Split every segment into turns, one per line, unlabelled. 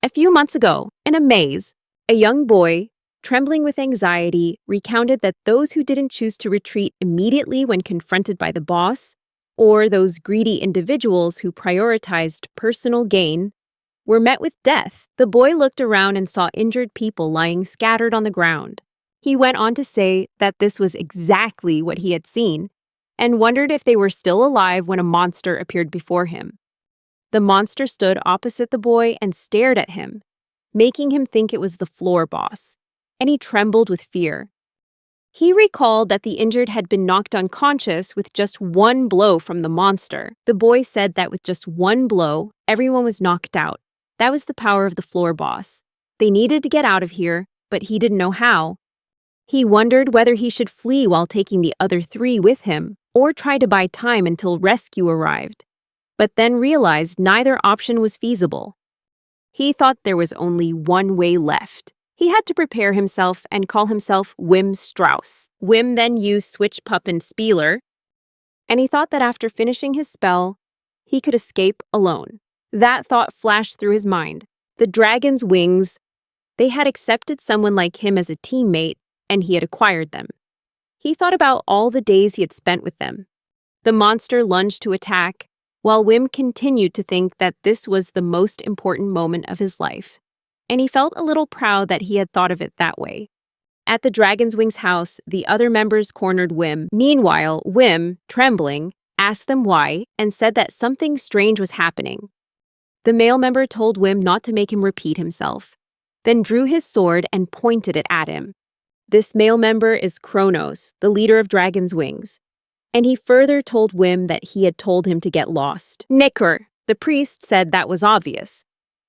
A few months ago, in a maze, a young boy, trembling with anxiety, recounted that those who didn't choose to retreat immediately when confronted by the boss, or those greedy individuals who prioritized personal gain, were met with death. The boy looked around and saw injured people lying scattered on the ground. He went on to say that this was exactly what he had seen, and wondered if they were still alive when a monster appeared before him. The monster stood opposite the boy and stared at him, making him think it was the floor boss, and he trembled with fear. He recalled that the injured had been knocked unconscious with just one blow from the monster. The boy said that with just one blow, everyone was knocked out. That was the power of the floor boss. They needed to get out of here, but he didn't know how. He wondered whether he should flee while taking the other three with him, or try to buy time until rescue arrived, but then realized neither option was feasible. He thought there was only one way left. He had to prepare himself and call himself Wim Strauss. Wim then used Switch Pup and Spieler, and he thought that after finishing his spell, he could escape alone. That thought flashed through his mind. The dragon's wings, they had accepted someone like him as a teammate, and he had acquired them. He thought about all the days he had spent with them. The monster lunged to attack, while Wim continued to think that this was the most important moment of his life, and he felt a little proud that he had thought of it that way. At the Dragon's Wings house, the other members cornered Wim. Meanwhile, Wim, trembling, asked them why and said that something strange was happening. The male member told Wim not to make him repeat himself, then drew his sword and pointed it at him. This male member is Kronos, the leader of Dragon's Wings, and he further told Wim that he had told him to get lost. Nikor, the priest, said that was obvious,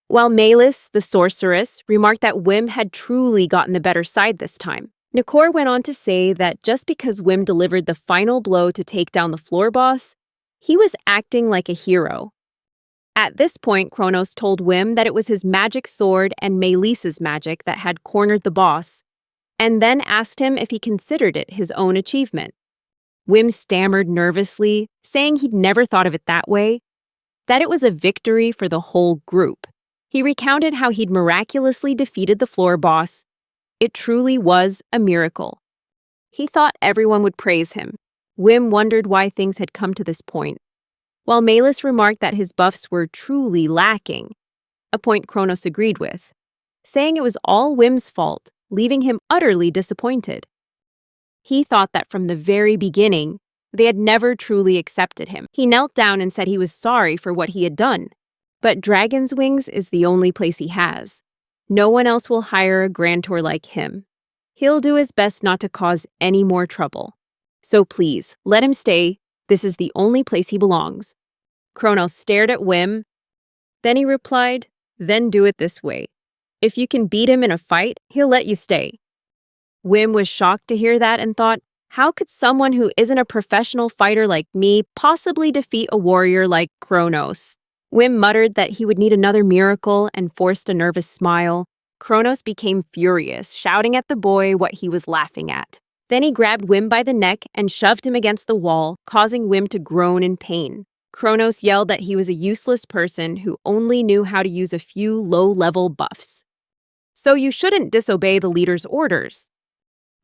while Melis, the sorceress, remarked that Wim had truly gotten the better side this time. Nikor went on to say that just because Wim delivered the final blow to take down the floor boss, he was acting like a hero. At this point, Kronos told Wim that it was his magic sword and Melis's magic that had cornered the boss, and then asked him if he considered it his own achievement. Wim stammered nervously, saying he'd never thought of it that way, that it was a victory for the whole group. He recounted how he'd miraculously defeated the floor boss. It truly was a miracle. He thought everyone would praise him. Wim wondered why things had come to this point, while Melis remarked that his buffs were truly lacking, a point Kronos agreed with, saying it was all Wim's fault, leaving him utterly disappointed. He thought that from the very beginning, they had never truly accepted him. He knelt down and said he was sorry for what he had done. But Dragon's Wings is the only place he has. No one else will hire a grantor like him. He'll do his best not to cause any more trouble. So please, let him stay. This is the only place he belongs. Kronos stared at Wim. Then he replied, "Then do it this way. If you can beat him in a fight, he'll let you stay." Wim was shocked to hear that and thought, how could someone who isn't a professional fighter like me possibly defeat a warrior like Kronos? Wim muttered that he would need another miracle and forced a nervous smile. Kronos became furious, shouting at the boy what he was laughing at. Then he grabbed Wim by the neck and shoved him against the wall, causing Wim to groan in pain. Kronos yelled that he was a useless person who only knew how to use a few low-level buffs. So you shouldn't disobey the leader's orders.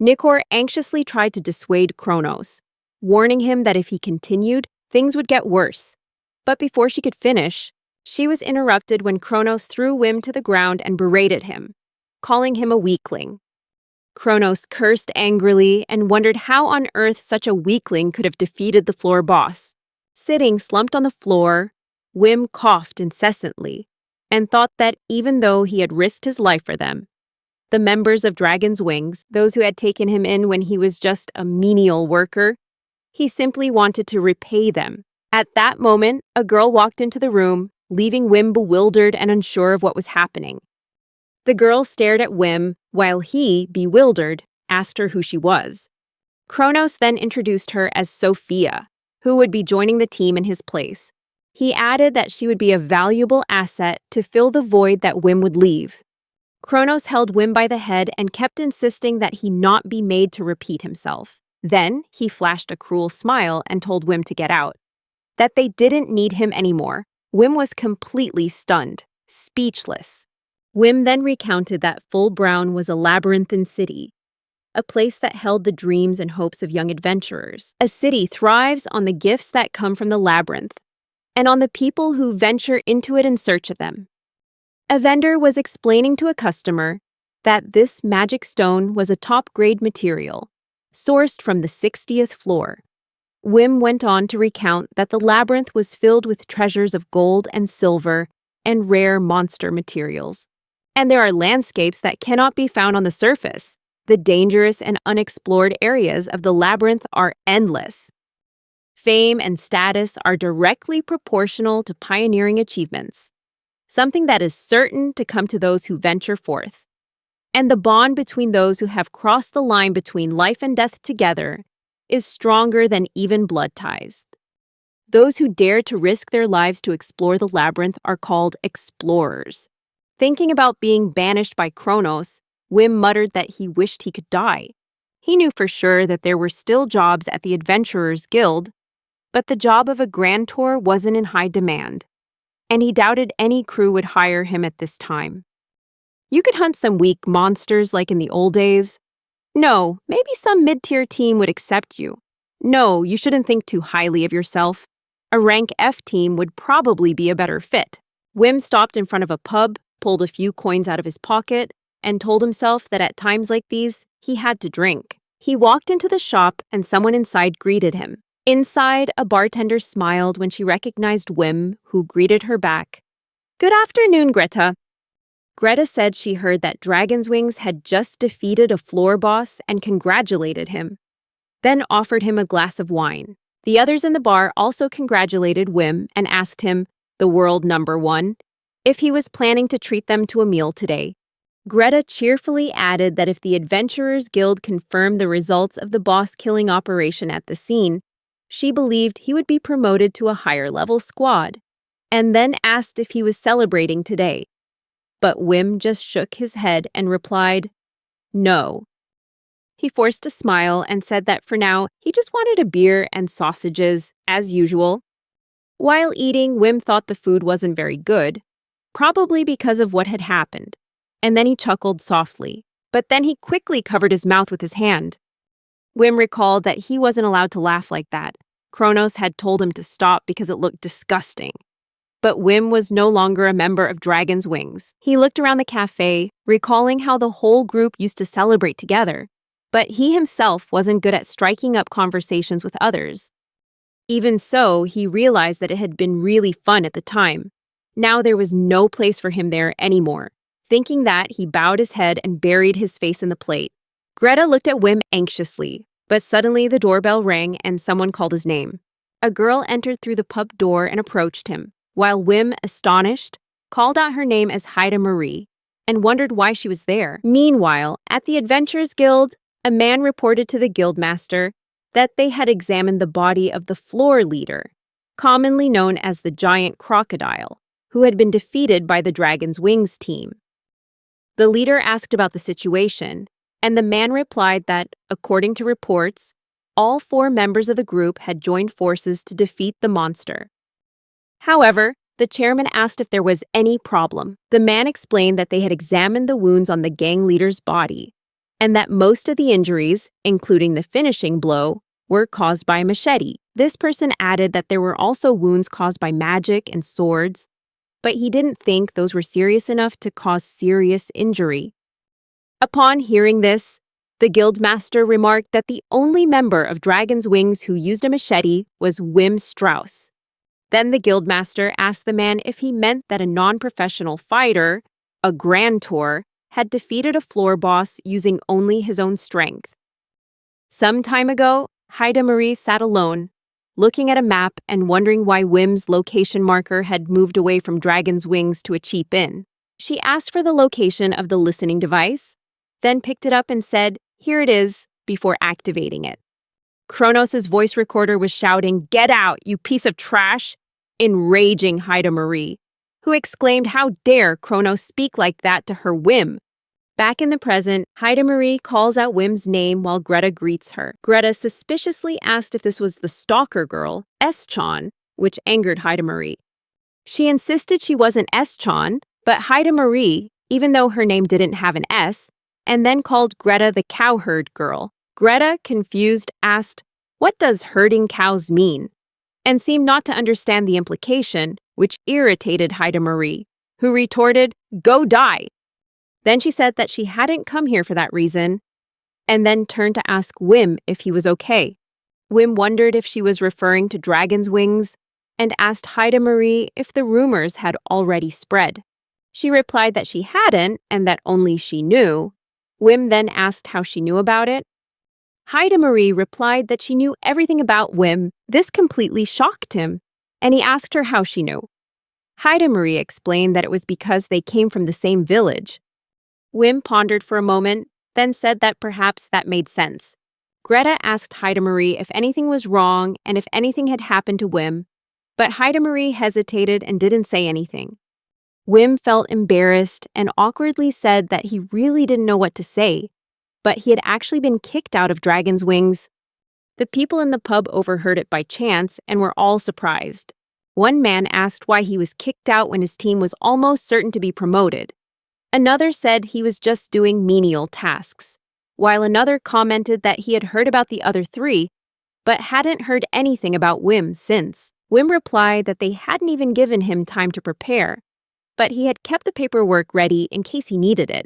Nikor anxiously tried to dissuade Kronos, warning him that if he continued, things would get worse. But before she could finish, she was interrupted when Kronos threw Wim to the ground and berated him, calling him a weakling. Kronos cursed angrily and wondered how on earth such a weakling could have defeated the floor boss. Sitting slumped on the floor, Wim coughed incessantly and thought that even though he had risked his life for them, the members of Dragon's Wings, those who had taken him in when he was just a menial worker, he simply wanted to repay them. At that moment, a girl walked into the room, leaving Wim bewildered and unsure of what was happening. The girl stared at Wim, while he, bewildered, asked her who she was. Kronos then introduced her as Sophia, who would be joining the team in his place. He added that she would be a valuable asset to fill the void that Wim would leave. Kronos held Wim by the head and kept insisting that he not be made to repeat himself. Then he flashed a cruel smile and told Wim to get out. That they didn't need him anymore. Wim was completely stunned, speechless. Wim then recounted that Full Brown was a labyrinthine city, a place that held the dreams and hopes of young adventurers. A city thrives on the gifts that come from the labyrinth and on the people who venture into it in search of them. A vendor was explaining to a customer that this magic stone was a top-grade material, sourced from the 60th floor. Wim went on to recount that the labyrinth was filled with treasures of gold and silver and rare monster materials. And there are landscapes that cannot be found on the surface. The dangerous and unexplored areas of the labyrinth are endless. Fame and status are directly proportional to pioneering achievements, something that is certain to come to those who venture forth. And the bond between those who have crossed the line between life and death together is stronger than even blood ties. Those who dare to risk their lives to explore the labyrinth are called explorers. Thinking about being banished by Kronos, Wim muttered that he wished he could die. He knew for sure that there were still jobs at the Adventurers Guild, but the job of a Grand Tour wasn't in high demand, and he doubted any crew would hire him at this time. You could hunt some weak monsters like in the old days. No, maybe some mid-tier team would accept you. No, you shouldn't think too highly of yourself. A rank F team would probably be a better fit. Wim stopped in front of a pub, pulled a few coins out of his pocket, and told himself that at times like these, he had to drink. He walked into the shop and someone inside greeted him. Inside, a bartender smiled when she recognized Wim, who greeted her back. "Good afternoon, Greta." Greta said she heard that Dragon's Wings had just defeated a floor boss and congratulated him, then offered him a glass of wine. The others in the bar also congratulated Wim and asked him, the world #1, if he was planning to treat them to a meal today. Greta cheerfully added that if the Adventurers Guild confirmed the results of the boss-killing operation at the scene, she believed he would be promoted to a higher-level squad, and then asked if he was celebrating today. But Wim just shook his head and replied, "No." He forced a smile and said that for now, he just wanted a beer and sausages, as usual. While eating, Wim thought the food wasn't very good, probably because of what had happened, and then he chuckled softly, but then he quickly covered his mouth with his hand. Wim recalled that he wasn't allowed to laugh like that. Kronos had told him to stop because it looked disgusting. But Wim was no longer a member of Dragon's Wings. He looked around the cafe, recalling how the whole group used to celebrate together, but he himself wasn't good at striking up conversations with others. Even so, he realized that it had been really fun at the time. Now there was no place for him there anymore. Thinking that, he bowed his head and buried his face in the plate. Greta looked at Wim anxiously, but suddenly the doorbell rang and someone called his name. A girl entered through the pub door and approached him, while Wim, astonished, called out her name as Haida Marie and wondered why she was there. Meanwhile, at the Adventurers Guild, a man reported to the guildmaster that they had examined the body of the floor leader, commonly known as the giant crocodile, who had been defeated by the Dragon's Wings team. The leader asked about the situation, and the man replied that, according to reports, all 4 members of the group had joined forces to defeat the monster. However, the chairman asked if there was any problem. The man explained that they had examined the wounds on the gang leader's body, and that most of the injuries, including the finishing blow, were caused by a machete. This person added that there were also wounds caused by magic and swords, but he didn't think those were serious enough to cause serious injury. Upon hearing this, the guildmaster remarked that the only member of Dragon's Wings who used a machete was Wim Strauss. Then the guildmaster asked the man if he meant that a non-professional fighter, a Grand Tour, had defeated a floor boss using only his own strength. Some time ago, Haida Marie sat alone, looking at a map and wondering why Wim's location marker had moved away from Dragon's Wings to a cheap inn. She asked for the location of the listening device, then picked it up and said, "Here it is," before activating it. Kronos' voice recorder was shouting, "Get out, you piece of trash!" enraging Haida Marie, who exclaimed how dare Kronos speak like that to her Wim. Back in the present, Haida Marie calls out Wim's name while Greta greets her. Greta suspiciously asked if this was the stalker girl, S-chan, which angered Haida Marie. She insisted she wasn't S-chan, but Haida Marie, even though her name didn't have an S, and then called Greta the cowherd girl. Greta, confused, asked, "What does herding cows mean?" and seemed not to understand the implication, which irritated Haida Marie, who retorted, "Go die." Then she said that she hadn't come here for that reason, and then turned to ask Wim if he was okay. Wim wondered if she was referring to dragon's wings and asked Haida Marie if the rumors had already spread. She replied that she hadn't and that only she knew. Wim then asked how she knew about it. Haida Marie replied that she knew everything about Wim. This completely shocked him, and he asked her how she knew. Haida Marie explained that it was because they came from the same village. Wim pondered for a moment, then said that perhaps that made sense. Greta asked Haida Marie if anything was wrong and if anything had happened to Wim, but Haida Marie hesitated and didn't say anything. Wim felt embarrassed and awkwardly said that he really didn't know what to say, but he had actually been kicked out of Dragon's Wings. The people in the pub overheard it by chance and were all surprised. One man asked why he was kicked out when his team was almost certain to be promoted. Another said he was just doing menial tasks, while another commented that he had heard about the other three, but hadn't heard anything about Wim since. Wim replied that they hadn't even given him time to prepare, but he had kept the paperwork ready in case he needed it.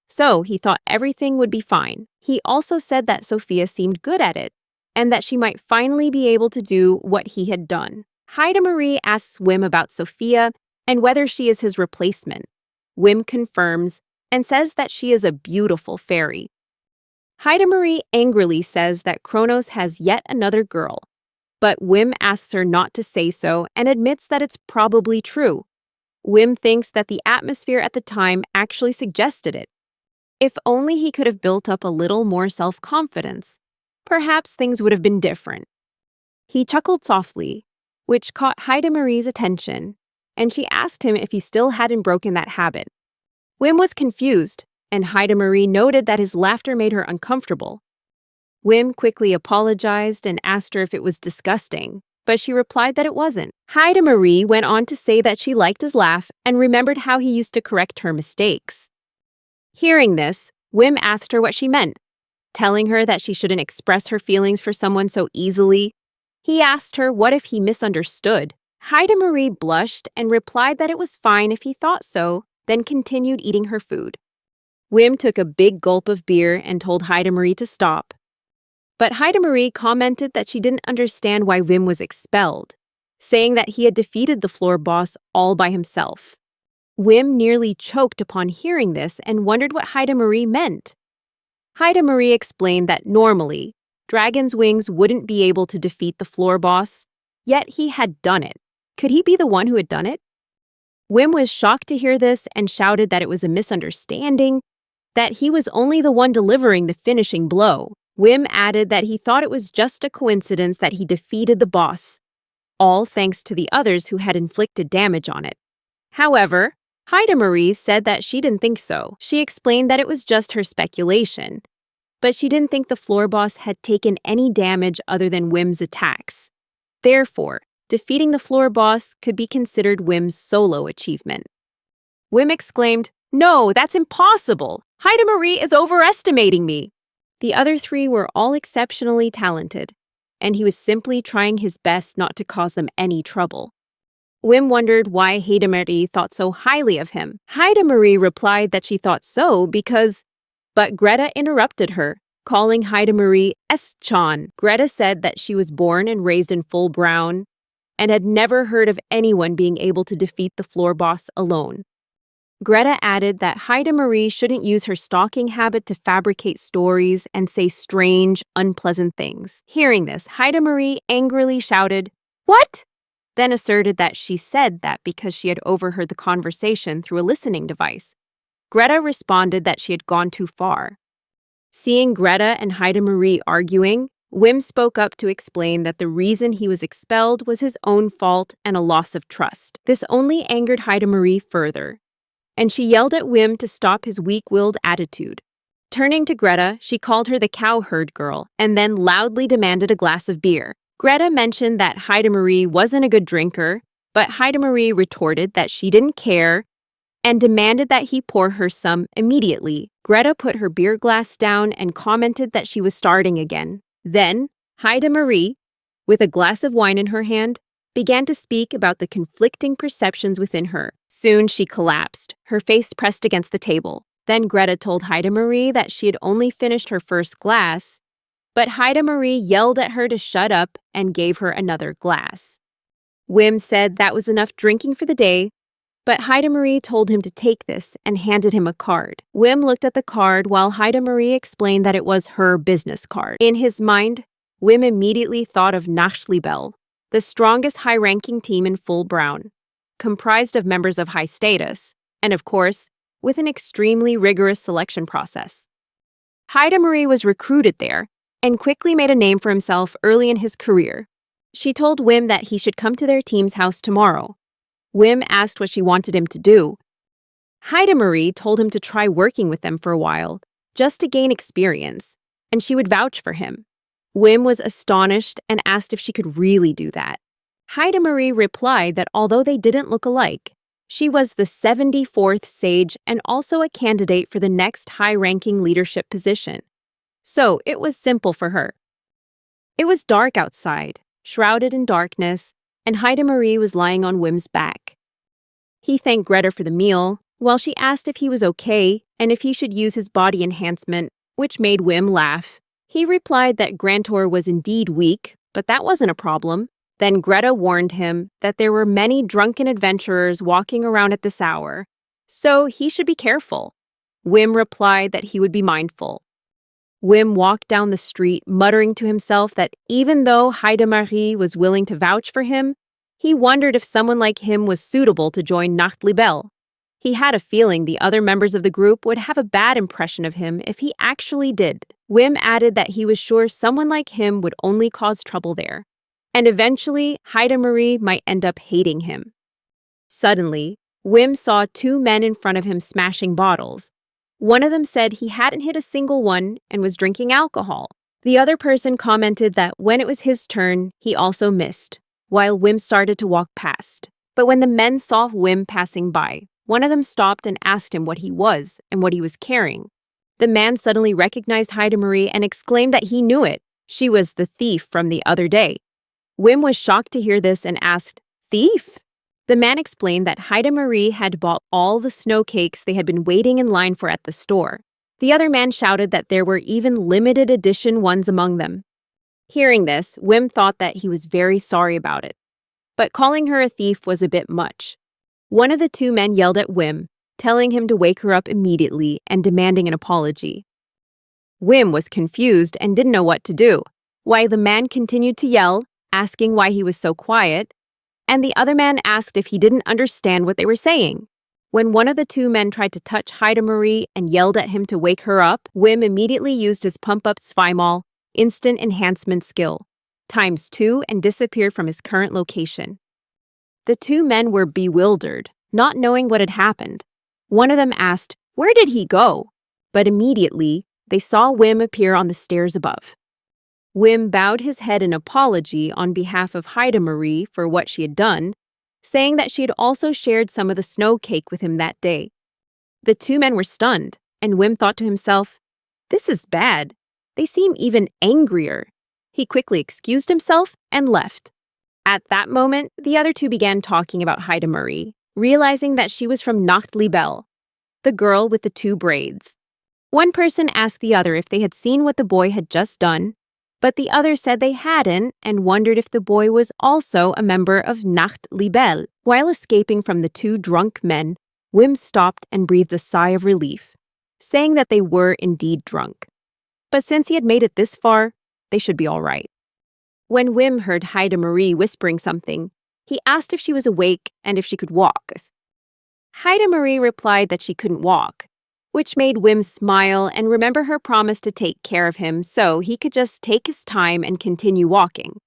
So he thought everything would be fine. He also said that Sophia seemed good at it, and that she might finally be able to do what he had done. Haida Marie asks Wim about Sophia and whether she is his replacement. Wim confirms and says that she is a beautiful fairy. Haida Marie angrily says that Kronos has yet another girl, but Wim asks her not to say so and admits that it's probably true. Wim thinks that the atmosphere at the time actually suggested it. If only he could have built up a little more self-confidence, perhaps things would have been different. He chuckled softly, which caught Haida Marie's attention, and she asked him if he still hadn't broken that habit. Wim was confused, and Haida Marie noted that his laughter made her uncomfortable. Wim quickly apologized and asked her if it was disgusting, but she replied that it wasn't. Haida Marie went on to say that she liked his laugh and remembered how he used to correct her mistakes. Hearing this, Wim asked her what she meant, telling her that she shouldn't express her feelings for someone so easily. He asked her what if he misunderstood. Haida Marie blushed and replied that it was fine if he thought so, then continued eating her food. Wim took a big gulp of beer and told Haida Marie to stop. But Haida Marie commented that she didn't understand why Wim was expelled, saying that he had defeated the floor boss all by himself. Wim nearly choked upon hearing this and wondered what Haida Marie meant. Haida Marie explained that normally, Dragon's Wings wouldn't be able to defeat the floor boss, yet he had done it. Could he be the one who had done it? Wim was shocked to hear this and shouted that it was a misunderstanding, that he was only the one delivering the finishing blow. Wim added that he thought it was just a coincidence that he defeated the boss, all thanks to the others who had inflicted damage on it. However, Haida Marie said that she didn't think so. She explained that it was just her speculation, but she didn't think the floor boss had taken any damage other than Wim's attacks. Therefore, defeating the floor boss could be considered Wim's solo achievement. Wim exclaimed, "No, that's impossible! Haida Marie is overestimating me!" The other three were all exceptionally talented, and he was simply trying his best not to cause them any trouble. Wim wondered why Haida Marie thought so highly of him. Haida Marie replied that she thought so because... But Greta interrupted her, calling Haida Marie S-chan. Greta said that she was born and raised in Full Brown and had never heard of anyone being able to defeat the floor boss alone. Greta added that Haida Marie shouldn't use her stalking habit to fabricate stories and say strange, unpleasant things. Hearing this, Haida Marie angrily shouted, "What?" Then asserted that she said that because she had overheard the conversation through a listening device. Greta responded that she had gone too far. Seeing Greta and Haida Marie arguing, Wim spoke up to explain that the reason he was expelled was his own fault and a loss of trust. This only angered Haida Marie further, and she yelled at Wim to stop his weak-willed attitude. Turning to Greta, she called her the cowherd girl and then loudly demanded a glass of beer. Greta mentioned that Haida Marie wasn't a good drinker, but Haida Marie retorted that she didn't care and demanded that he pour her some immediately. Greta put her beer glass down and commented that she was starting again. Then, Haida Marie, with a glass of wine in her hand, began to speak about the conflicting perceptions within her. Soon she collapsed, her face pressed against the table. Then Greta told Haida Marie that she had only finished her first glass, but Haida Marie yelled at her to shut up and gave her another glass. Wim said that was enough drinking for the day, but Haida Marie told him to take this and handed him a card. Wim looked at the card while Haida Marie explained that it was her business card. In his mind, Wim immediately thought of Nachtliebel, the strongest high-ranking team in Full Brown, comprised of members of high status, and of course, with an extremely rigorous selection process. Haida Marie was recruited there and quickly made a name for himself early in his career. She told Wim that he should come to their team's house tomorrow. Wim asked what she wanted him to do. Haida Marie told him to try working with them for a while, just to gain experience, and she would vouch for him. Wim was astonished and asked if she could really do that. Haida Marie replied that although they didn't look alike, she was the 74th sage and also a candidate for the next high-ranking leadership position. So it was simple for her. It was dark outside, shrouded in darkness, and Haida Marie was lying on Wim's back. He thanked Greta for the meal, while she asked if he was okay and if he should use his body enhancement, which made Wim laugh. He replied that Grantor was indeed weak, but that wasn't a problem. Then Greta warned him that there were many drunken adventurers walking around at this hour, so he should be careful. Wim replied that he would be mindful. Wim walked down the street, muttering to himself that even though Haida Marie was willing to vouch for him, he wondered if someone like him was suitable to join Nachtliebel. He had a feeling the other members of the group would have a bad impression of him if he actually did. Wim added that he was sure someone like him would only cause trouble there, and eventually Haida Marie might end up hating him. Suddenly, Wim saw two men in front of him smashing bottles. One of them said he hadn't hit a single one and was drinking alcohol. The other person commented that when it was his turn, he also missed, while Wim started to walk past. But when the men saw Wim passing by, one of them stopped and asked him what he was and what he was carrying. The man suddenly recognized Haida Marie and exclaimed that he knew it. She was the thief from the other day. Wim was shocked to hear this and asked, "Thief?" The man explained that Haida Marie had bought all the snow cakes they had been waiting in line for at the store. The other man shouted that there were even limited edition ones among them. Hearing this, Wim thought that he was very sorry about it. But calling her a thief was a bit much. One of the two men yelled at Wim, telling him to wake her up immediately and demanding an apology. Wim was confused and didn't know what to do, while the man continued to yell, asking why he was so quiet, and the other man asked if he didn't understand what they were saying. When one of the two men tried to touch Haida Marie and yelled at him to wake her up, Wim immediately used his pump-up Svimol instant enhancement skill, ×2, and disappeared from his current location. The two men were bewildered, not knowing what had happened. One of them asked, "Where did he go?" But immediately, they saw Wim appear on the stairs above. Wim bowed his head in apology on behalf of Haida Marie for what she had done, saying that she had also shared some of the snow cake with him that day. The two men were stunned, and Wim thought to himself, "This is bad. They seem even angrier." He quickly excused himself and left. At that moment, the other two began talking about Haida Marie, realizing that she was from Nachtliebel, the girl with the two braids. One person asked the other if they had seen what the boy had just done, but the other said they hadn't and wondered if the boy was also a member of Nachtliebel. While escaping from the two drunk men, Wim stopped and breathed a sigh of relief, saying that they were indeed drunk. But since he had made it this far, they should be all right. When Wim heard Haida Marie whispering something, he asked if she was awake and if she could walk. Haida Marie replied that she couldn't walk, which made Wim smile and remember her promise to take care of him so he could just take his time and continue walking.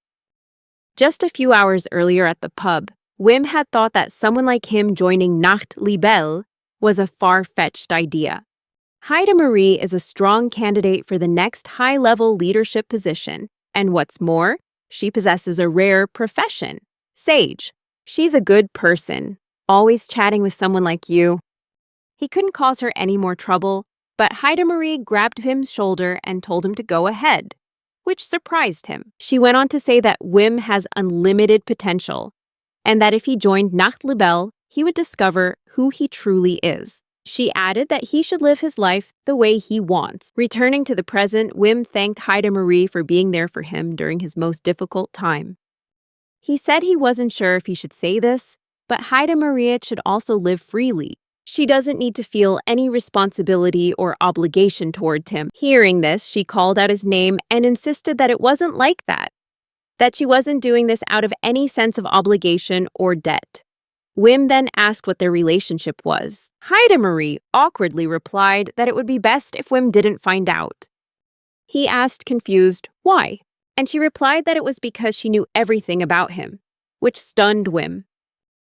Just a few hours earlier at the pub, Wim had thought that someone like him joining Nachtliebel was a far-fetched idea. Haida Marie is a strong candidate for the next high-level leadership position, and what's more, she possesses a rare profession, sage. She's a good person, always chatting with someone like you. He couldn't cause her any more trouble, but Marie grabbed Wim's shoulder and told him to go ahead, which surprised him. She went on to say that Wim has unlimited potential, and that if he joined Nachtliebel, he would discover who he truly is. She added that he should live his life the way he wants. Returning to the present, Wim thanked Marie for being there for him during his most difficult time. He said he wasn't sure if he should say this, but Maria should also live freely. She doesn't need to feel any responsibility or obligation towards him. Hearing this, she called out his name and insisted that it wasn't like that she wasn't doing this out of any sense of obligation or debt. Wim then asked what their relationship was. Marie awkwardly replied that it would be best if Wim didn't find out. He asked, confused, why? And she replied that it was because she knew everything about him, which stunned Wim.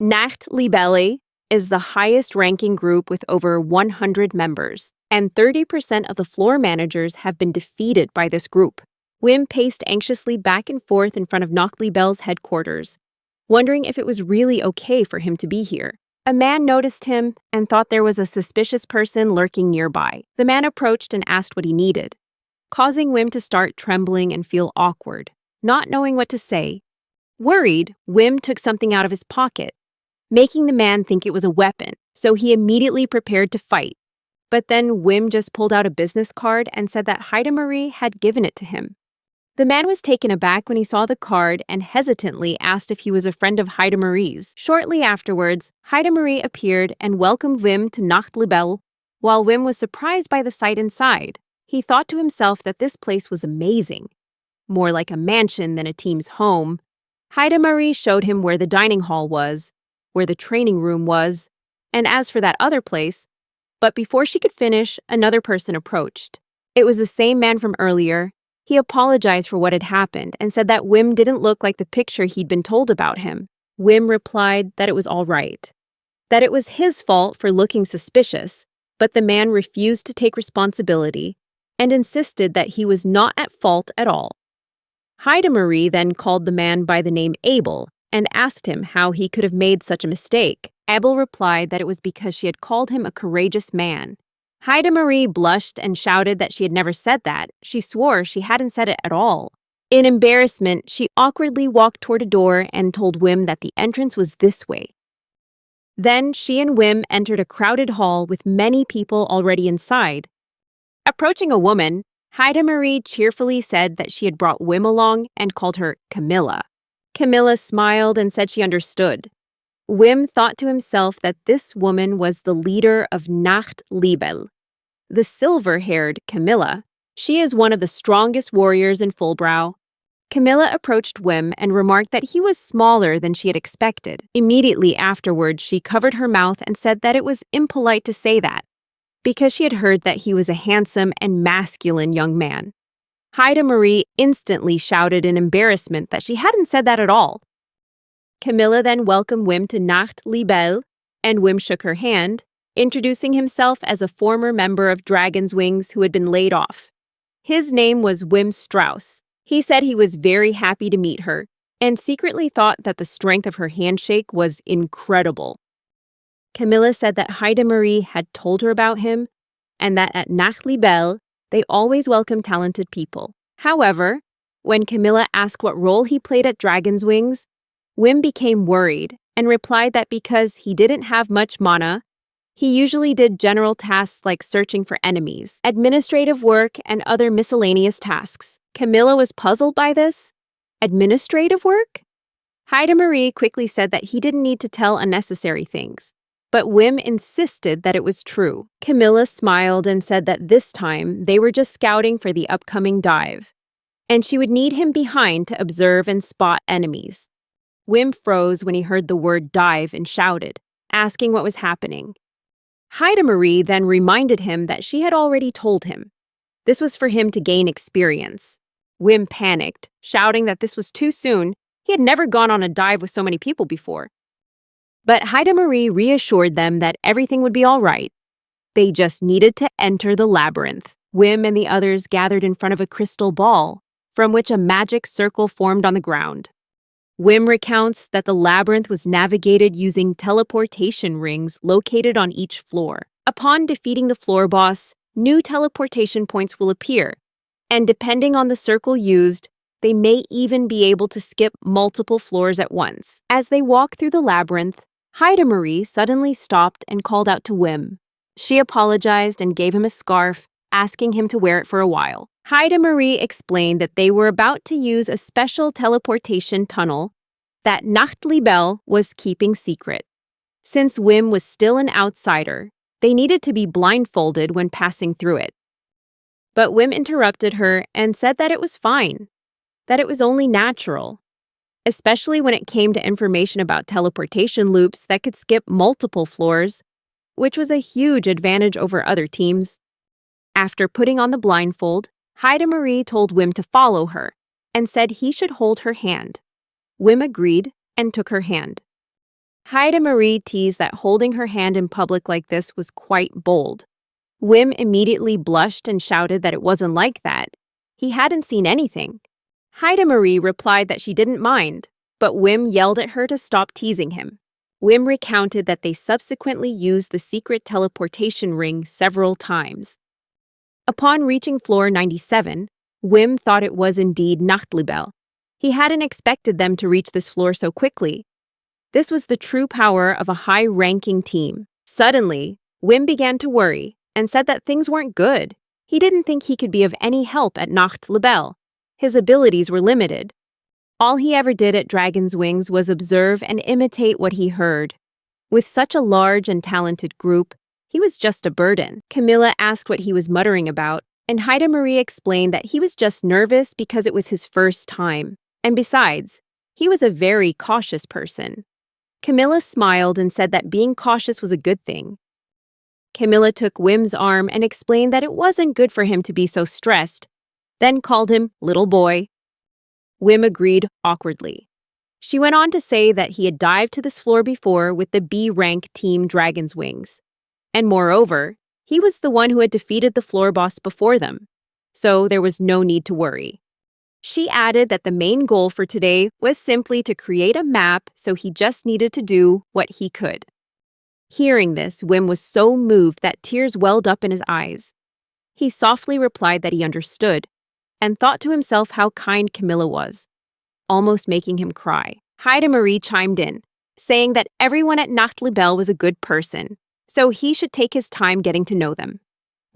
Nachtliebele is the highest-ranking group with over 100 members, and 30% of the floor managers have been defeated by this group. Wim paced anxiously back and forth in front of Nachtliebel's headquarters, wondering if it was really okay for him to be here. A man noticed him and thought there was a suspicious person lurking nearby. The man approached and asked what he needed, causing Wim to start trembling and feel awkward, not knowing what to say. Worried, Wim took something out of his pocket, making the man think it was a weapon, so he immediately prepared to fight. But then Wim just pulled out a business card and said that Marie had given it to him. The man was taken aback when he saw the card and hesitantly asked if he was a friend of Marie's. Shortly afterwards, Marie appeared and welcomed Wim to Nachtliebel. While Wim was surprised by the sight inside, he thought to himself that this place was amazing, more like a mansion than a team's home. Marie showed him where the dining hall was, where the training room was, and as for that other place, but before she could finish, another person approached. It was the same man from earlier. He apologized for what had happened and said that Wim didn't look like the picture he'd been told about him. Wim replied that it was all right, that it was his fault for looking suspicious, but the man refused to take responsibility and insisted that he was not at fault at all. Marie then called the man by the name Abel and asked him how he could have made such a mistake. Abel replied that it was because she had called him a courageous man. Marie blushed and shouted that she had never said that. She swore she hadn't said it at all. In embarrassment, she awkwardly walked toward a door and told Wim that the entrance was this way. Then she and Wim entered a crowded hall with many people already inside. Approaching a woman, Marie cheerfully said that she had brought Wim along and called her Camilla. Camilla smiled and said she understood. Wim thought to himself that this woman was the leader of Nachtliebel, the silver-haired Camilla. She is one of the strongest warriors in Fullbrow. Camilla approached Wim and remarked that he was smaller than she had expected. Immediately afterwards, she covered her mouth and said that it was impolite to say that, because she had heard that he was a handsome and masculine young man. Marie instantly shouted in embarrassment that she hadn't said that at all. Camilla then welcomed Wim to Nachtliebel, and Wim shook her hand, introducing himself as a former member of Dragon's Wings who had been laid off. His name was Wim Strauss. He said he was very happy to meet her, and secretly thought that the strength of her handshake was incredible. Camilla said that Marie had told her about him, and that at Nachtliebel, they always welcome talented people. However, when Camilla asked what role he played at Dragon's Wings, Wim became worried and replied that because he didn't have much mana, he usually did general tasks like searching for enemies, administrative work, and other miscellaneous tasks. Camilla was puzzled by this. Administrative work? Marie quickly said that he didn't need to tell unnecessary things, but Wim insisted that it was true. Camilla smiled and said that this time they were just scouting for the upcoming dive, and she would need him behind to observe and spot enemies. Wim froze when he heard the word dive and shouted, asking what was happening. Marie then reminded him that she had already told him. This was for him to gain experience. Wim panicked, shouting that this was too soon. He had never gone on a dive with so many people before. But Marie reassured them that everything would be all right. They just needed to enter the labyrinth. Wim and the others gathered in front of a crystal ball, from which a magic circle formed on the ground. Wim recounts that the labyrinth was navigated using teleportation rings located on each floor. Upon defeating the floor boss, new teleportation points will appear, and depending on the circle used, they may even be able to skip multiple floors at once. As they walk through the labyrinth, Marie suddenly stopped and called out to Wim. She apologized and gave him a scarf, asking him to wear it for a while. Marie explained that they were about to use a special teleportation tunnel that Nachtlibel was keeping secret. Since Wim was still an outsider, they needed to be blindfolded when passing through it. But Wim interrupted her and said that it was fine, that it was only natural, especially when it came to information about teleportation loops that could skip multiple floors, which was a huge advantage over other teams. After putting on the blindfold, Marie told Wim to follow her and said he should hold her hand. Wim agreed and took her hand. Marie teased that holding her hand in public like this was quite bold. Wim immediately blushed and shouted that it wasn't like that. He hadn't seen anything. Marie replied that she didn't mind, but Wim yelled at her to stop teasing him. Wim recounted that they subsequently used the secret teleportation ring several times. Upon reaching floor 97, Wim thought it was indeed Nachtlibel. He hadn't expected them to reach this floor so quickly. This was the true power of a high-ranking team. Suddenly, Wim began to worry and said that things weren't good. He didn't think he could be of any help at Nachtlibel. His abilities were limited. All he ever did at Dragon's Wings was observe and imitate what he heard. With such a large and talented group, he was just a burden. Camilla asked what he was muttering about, and Marie explained that he was just nervous because it was his first time. And besides, he was a very cautious person. Camilla smiled and said that being cautious was a good thing. Camilla took Wim's arm and explained that it wasn't good for him to be so stressed, then called him little boy. Wim agreed awkwardly. She went on to say that he had dived to this floor before with the B-rank team Dragon's Wings. And moreover, he was the one who had defeated the floor boss before them, so there was no need to worry. She added that the main goal for today was simply to create a map, so he just needed to do what he could. Hearing this, Wim was so moved that tears welled up in his eyes. He softly replied that he understood, and thought to himself how kind Camilla was, almost making him cry. Marie chimed in, saying that everyone at Nachtlibel was a good person, so he should take his time getting to know them.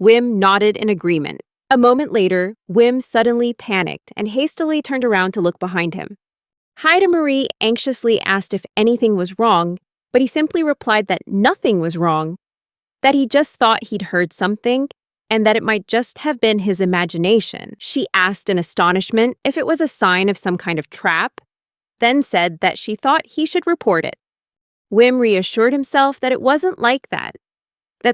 Wim nodded in agreement. A moment later, Wim suddenly panicked and hastily turned around to look behind him. Marie anxiously asked if anything was wrong, but he simply replied that nothing was wrong, that he just thought he'd heard something, and that it might just have been his imagination. She asked in astonishment if it was a sign of some kind of trap, then said that she thought he should report it. Wim reassured himself that it wasn't like that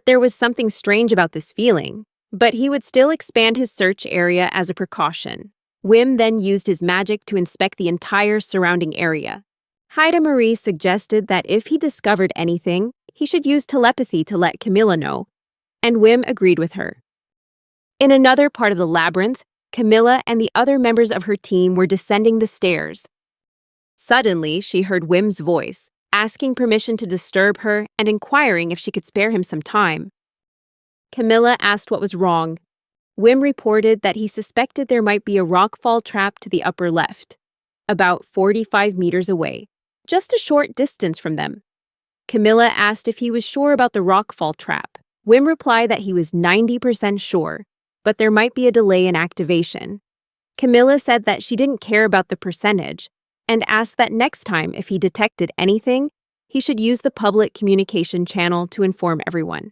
there was something strange about this feeling, but he would still expand his search area as a precaution. Wim then used his magic to inspect the entire surrounding area. Marie suggested that if he discovered anything, he should use telepathy to let Camilla know, and Wim agreed with her. In another part of the labyrinth, Camilla and the other members of her team were descending the stairs. Suddenly, she heard Wim's voice, asking permission to disturb her and inquiring if she could spare him some time. Camilla asked what was wrong. Wim reported that he suspected there might be a rockfall trap to the upper left, about 45 meters away, just a short distance from them. Camilla asked if he was sure about the rockfall trap. Wim replied that he was 90% sure, but there might be a delay in activation. Camilla said that she didn't care about the percentage, and asked that next time if he detected anything, he should use the public communication channel to inform everyone.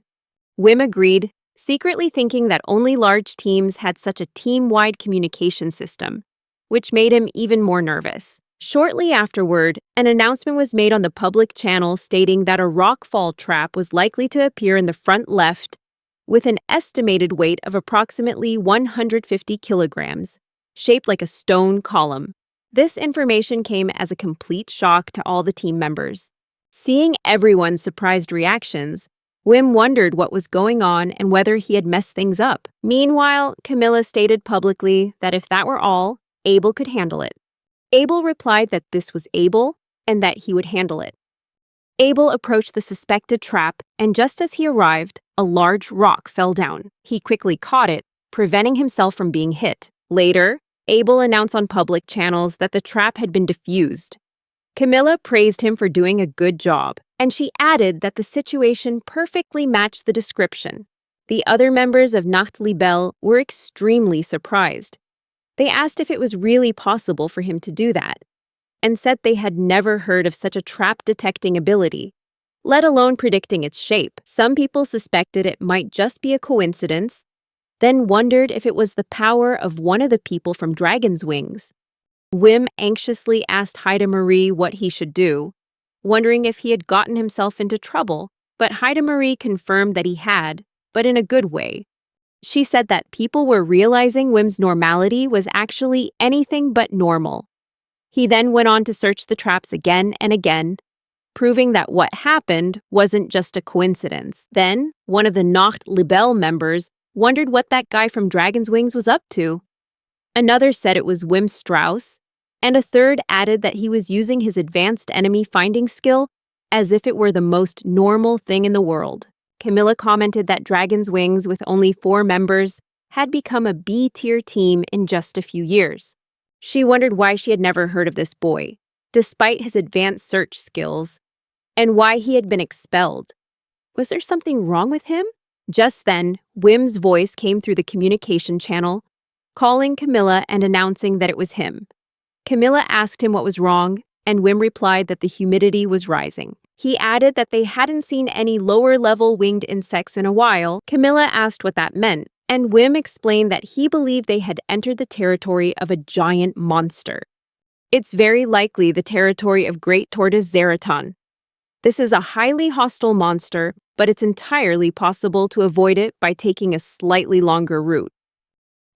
Wim agreed, secretly thinking that only large teams had such a team-wide communication system, which made him even more nervous. Shortly afterward, an announcement was made on the public channel stating that a rockfall trap was likely to appear in the front left with an estimated weight of approximately 150 kilograms, shaped like a stone column. This information came as a complete shock to all the team members. Seeing everyone's surprised reactions, Wim wondered what was going on and whether he had messed things up. Meanwhile, Camilla stated publicly that if that were all, Abel could handle it. Abel replied that this was Abel and that he would handle it. Abel approached the suspected trap, and just as he arrived, a large rock fell down. He quickly caught it, preventing himself from being hit. Later, Abel announced on public channels that the trap had been defused. Camilla praised him for doing a good job, and she added that the situation perfectly matched the description. The other members of Nacht Libelle were extremely surprised. They asked if it was really possible for him to do that, and said they had never heard of such a trap-detecting ability, let alone predicting its shape. Some people suspected it might just be a coincidence, then wondered if it was the power of one of the people from Dragon's Wings. Wim anxiously asked Haida Marie what he should do, wondering if he had gotten himself into trouble, but Haida Marie confirmed that he had, but in a good way. She said that people were realizing Wim's normality was actually anything but normal. He then went on to search the traps again and again, proving that what happened wasn't just a coincidence. Then, one of the Nacht Libelle members wondered what that guy from Dragon's Wings was up to. Another said it was Wim Strauss, and a third added that he was using his advanced enemy finding skill as if it were the most normal thing in the world. Camilla commented that Dragon's Wings, with only 4 members, had become a B-tier team in just a few years. She wondered why she had never heard of this boy, despite his advanced search skills, and why he had been expelled. Was there something wrong with him? Just then, Wim's voice came through the communication channel, calling Camilla and announcing that it was him. Camilla asked him what was wrong, and Wim replied that the humidity was rising. He added that they hadn't seen any lower-level winged insects in a while. Camilla asked what that meant, and Wim explained that he believed they had entered the territory of a giant monster. It's very likely the territory of Great Tortoise Zeraton. This is a highly hostile monster, but it's entirely possible to avoid it by taking a slightly longer route.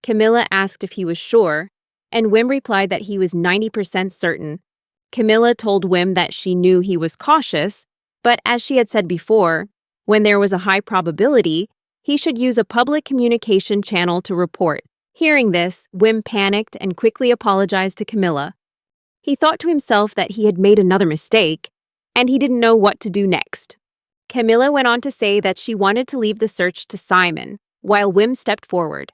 Camilla asked if he was sure, and Wim replied that he was 90% certain. Camilla told Wim that she knew he was cautious, but as she had said before, when there was a high probability, he should use a public communication channel to report. Hearing this, Wim panicked and quickly apologized to Camilla. He thought to himself that he had made another mistake, and he didn't know what to do next. Camilla went on to say that she wanted to leave the search to Simon, while Wim stepped forward.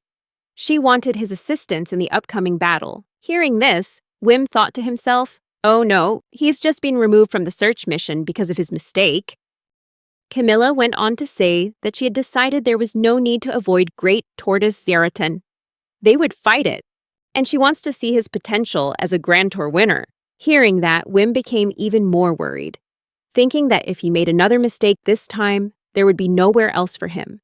She wanted his assistance in the upcoming battle. Hearing this, Wim thought to himself, "Oh no, he's just been removed from the search mission because of his mistake." Camilla went on to say that she had decided there was no need to avoid Great Tortoise Zeraton. They would fight it, and she wants to see his potential as a Grand Tour winner. Hearing that, Wim became even more worried, thinking that if he made another mistake this time, there would be nowhere else for him.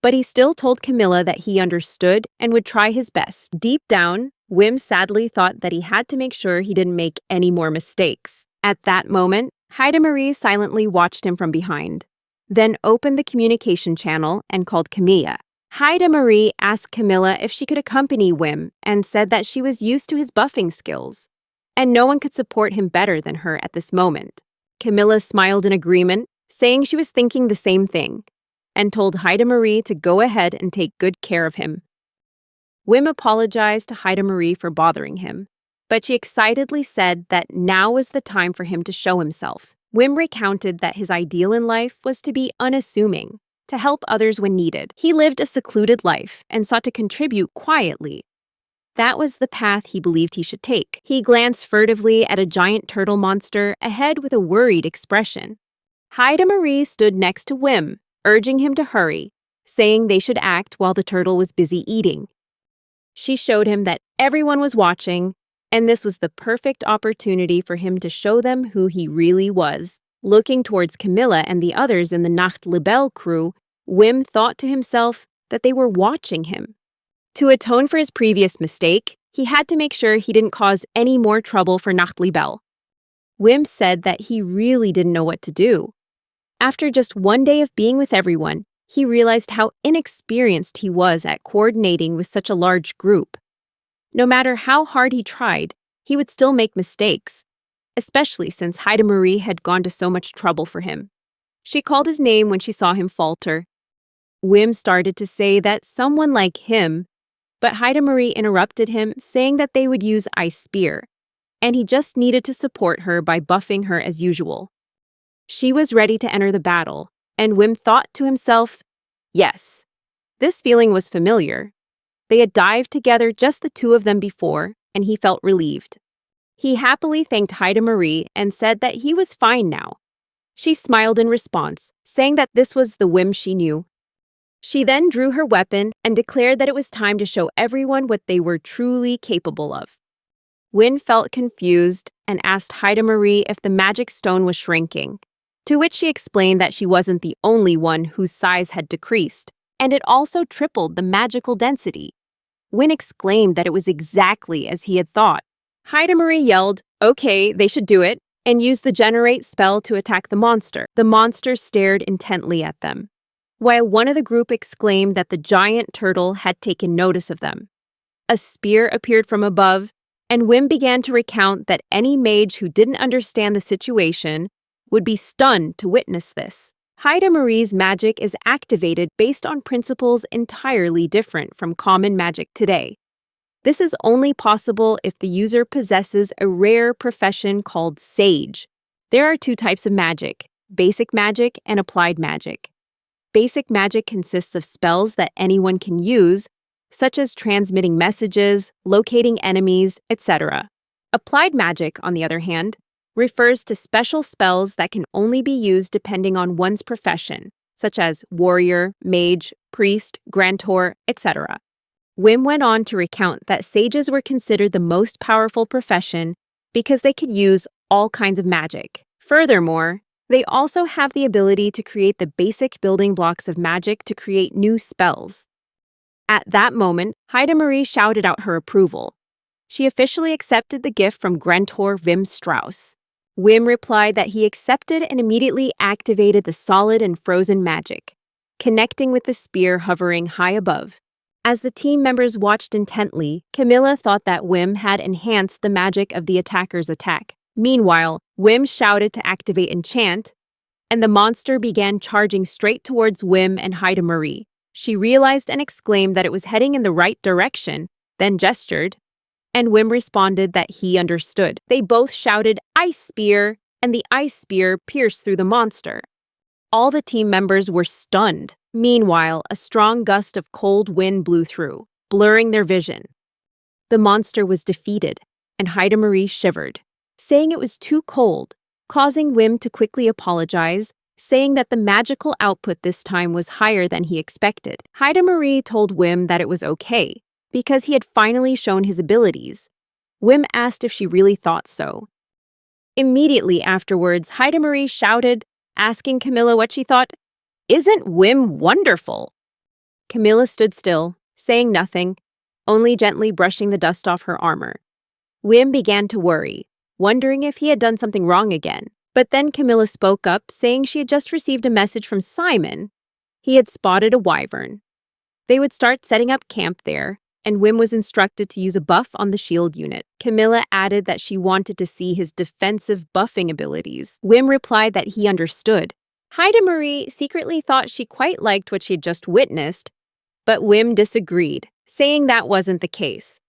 But he still told Camilla that he understood and would try his best. Deep down, Wim sadly thought that he had to make sure he didn't make any more mistakes. At that moment, Haida Marie silently watched him from behind, then opened the communication channel and called Camilla. Haida Marie asked Camilla if she could accompany Wim and said that she was used to his buffing skills, and no one could support him better than her at this moment. Camilla smiled in agreement, saying she was thinking the same thing, and told Haida Marie to go ahead and take good care of him. Wim apologized to Haida Marie for bothering him, but she excitedly said that now was the time for him to show himself. Wim recounted that his ideal in life was to be unassuming, to help others when needed. He lived a secluded life and sought to contribute quietly. That was the path he believed he should take. He glanced furtively at a giant turtle monster ahead with a worried expression. Haida Marie stood next to Wim, urging him to hurry, saying they should act while the turtle was busy eating. She showed him that everyone was watching, and this was the perfect opportunity for him to show them who he really was. Looking towards Camilla and the others in the Nacht Libelle crew, Wim thought to himself that they were watching him. To atone for his previous mistake, he had to make sure he didn't cause any more trouble for Nacht Libelle. Wim said that he really didn't know what to do. After just one day of being with everyone, he realized how inexperienced he was at coordinating with such a large group. No matter how hard he tried, he would still make mistakes, especially since Haida Marie had gone to so much trouble for him. She called his name when she saw him falter. Wim started to say that someone like him, but Haida Marie interrupted him, saying that they would use Ice Spear, and he just needed to support her by buffing her as usual. She was ready to enter the battle, and Wim thought to himself, Yes. This feeling was familiar. They had dived together, just the two of them before, and he felt relieved. He happily thanked Haida Marie and said that he was fine now. She smiled in response, saying that this was the whim she knew. She then drew her weapon and declared that it was time to show everyone what they were truly capable of. Win felt confused and asked Haida Marie if the magic stone was shrinking, to which she explained that she wasn't the only one whose size had decreased, and it also tripled the magical density. Win exclaimed that it was exactly as he had thought. Haida Marie yelled, "Okay, they should do it," and used the generate spell to attack the monster. The monster stared intently at them, while one of the group exclaimed that the giant turtle had taken notice of them. A spear appeared from above, and Wim began to recount that any mage who didn't understand the situation would be stunned to witness this. Haida Marie's magic is activated based on principles entirely different from common magic today. This is only possible if the user possesses a rare profession called sage. There are two types of magic: basic magic and applied magic. Basic magic consists of spells that anyone can use, such as transmitting messages, locating enemies, etc. Applied magic, on the other hand, refers to special spells that can only be used depending on one's profession, such as warrior, mage, priest, grantor, etc. Wim went on to recount that sages were considered the most powerful profession because they could use all kinds of magic. Furthermore, they also have the ability to create the basic building blocks of magic to create new spells. At that moment, Haida Marie shouted out her approval. She officially accepted the gift from Grantor Wim Strauss. Wim replied that he accepted and immediately activated the solid and frozen magic, connecting with the spear hovering high above. As the team members watched intently, Camilla thought that Wim had enhanced the magic of the attacker's attack. Meanwhile, Wim shouted to activate Enchant, and the monster began charging straight towards Wim and Haida Marie. She realized and exclaimed that it was heading in the right direction, then gestured, and Wim responded that he understood. They both shouted, "Ice Spear!" and the ice spear pierced through the monster. All the team members were stunned. Meanwhile, a strong gust of cold wind blew through, blurring their vision. The monster was defeated, and Haida Marie shivered, saying it was too cold, causing Wim to quickly apologize, saying that the magical output this time was higher than he expected. Haida Marie told Wim that it was okay, because he had finally shown his abilities. Wim asked if she really thought so. Immediately afterwards, Haida Marie shouted, asking Camilla what she thought. "Isn't Wim wonderful?" Camilla stood still, saying nothing, only gently brushing the dust off her armor. Wim began to worry, wondering if he had done something wrong again. But then Camilla spoke up, saying she had just received a message from Simon. He had spotted a wyvern. They would start setting up camp there, and Wim was instructed to use a buff on the shield unit. Camilla added that she wanted to see his defensive buffing abilities. Wim replied that he understood. Haida Marie secretly thought she quite liked what she had just witnessed, but Wim disagreed, saying that wasn't the case.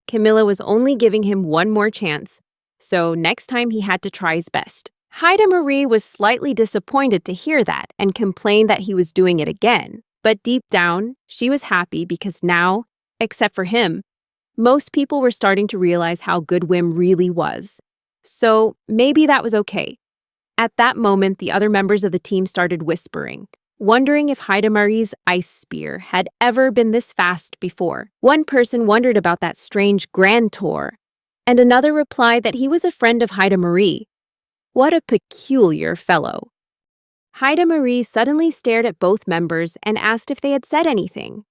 Camilla was only giving him one more chance, so next time he had to try his best. Haida Marie was slightly disappointed to hear that and complained that he was doing it again. But deep down, she was happy because now, except for him, most people were starting to realize how good Wim really was. So maybe that was okay. At that moment, the other members of the team started whispering, wondering if Haida Marie's ice spear had ever been this fast before. One person wondered about that strange grantor, and another replied that he was a friend of Haida Marie. What a peculiar fellow. Haida Marie suddenly stared at both members and asked if they had said anything.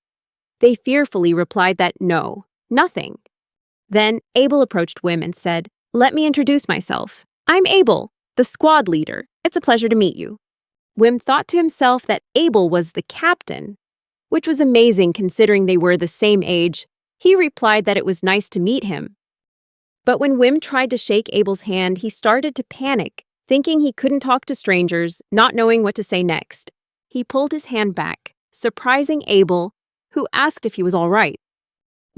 They fearfully replied that no, nothing. Then Abel approached Wim and said, "Let me introduce myself. I'm Abel, the squad leader. It's a pleasure to meet you." Wim thought to himself that Abel was the captain, which was amazing considering they were the same age. He replied that it was nice to meet him. But when Wim tried to shake Abel's hand, he started to panic, thinking he couldn't talk to strangers, not knowing what to say next. He pulled his hand back, surprising Abel, who asked if he was all right.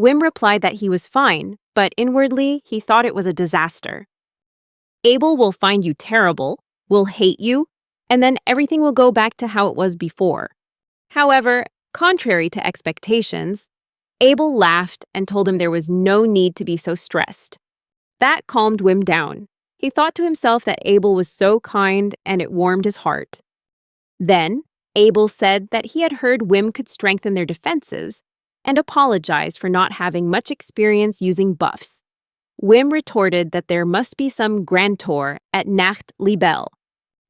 Wim replied that he was fine, but inwardly he thought it was a disaster. Abel will find you terrible, will hate you, and then everything will go back to how it was before. However, contrary to expectations, Abel laughed and told him there was no need to be so stressed. That calmed Wim down. He thought to himself that Abel was so kind and it warmed his heart. Then, Abel said that he had heard Wim could strengthen their defenses and apologized for not having much experience using buffs. Wim retorted that there must be some grantor at Nacht Libel.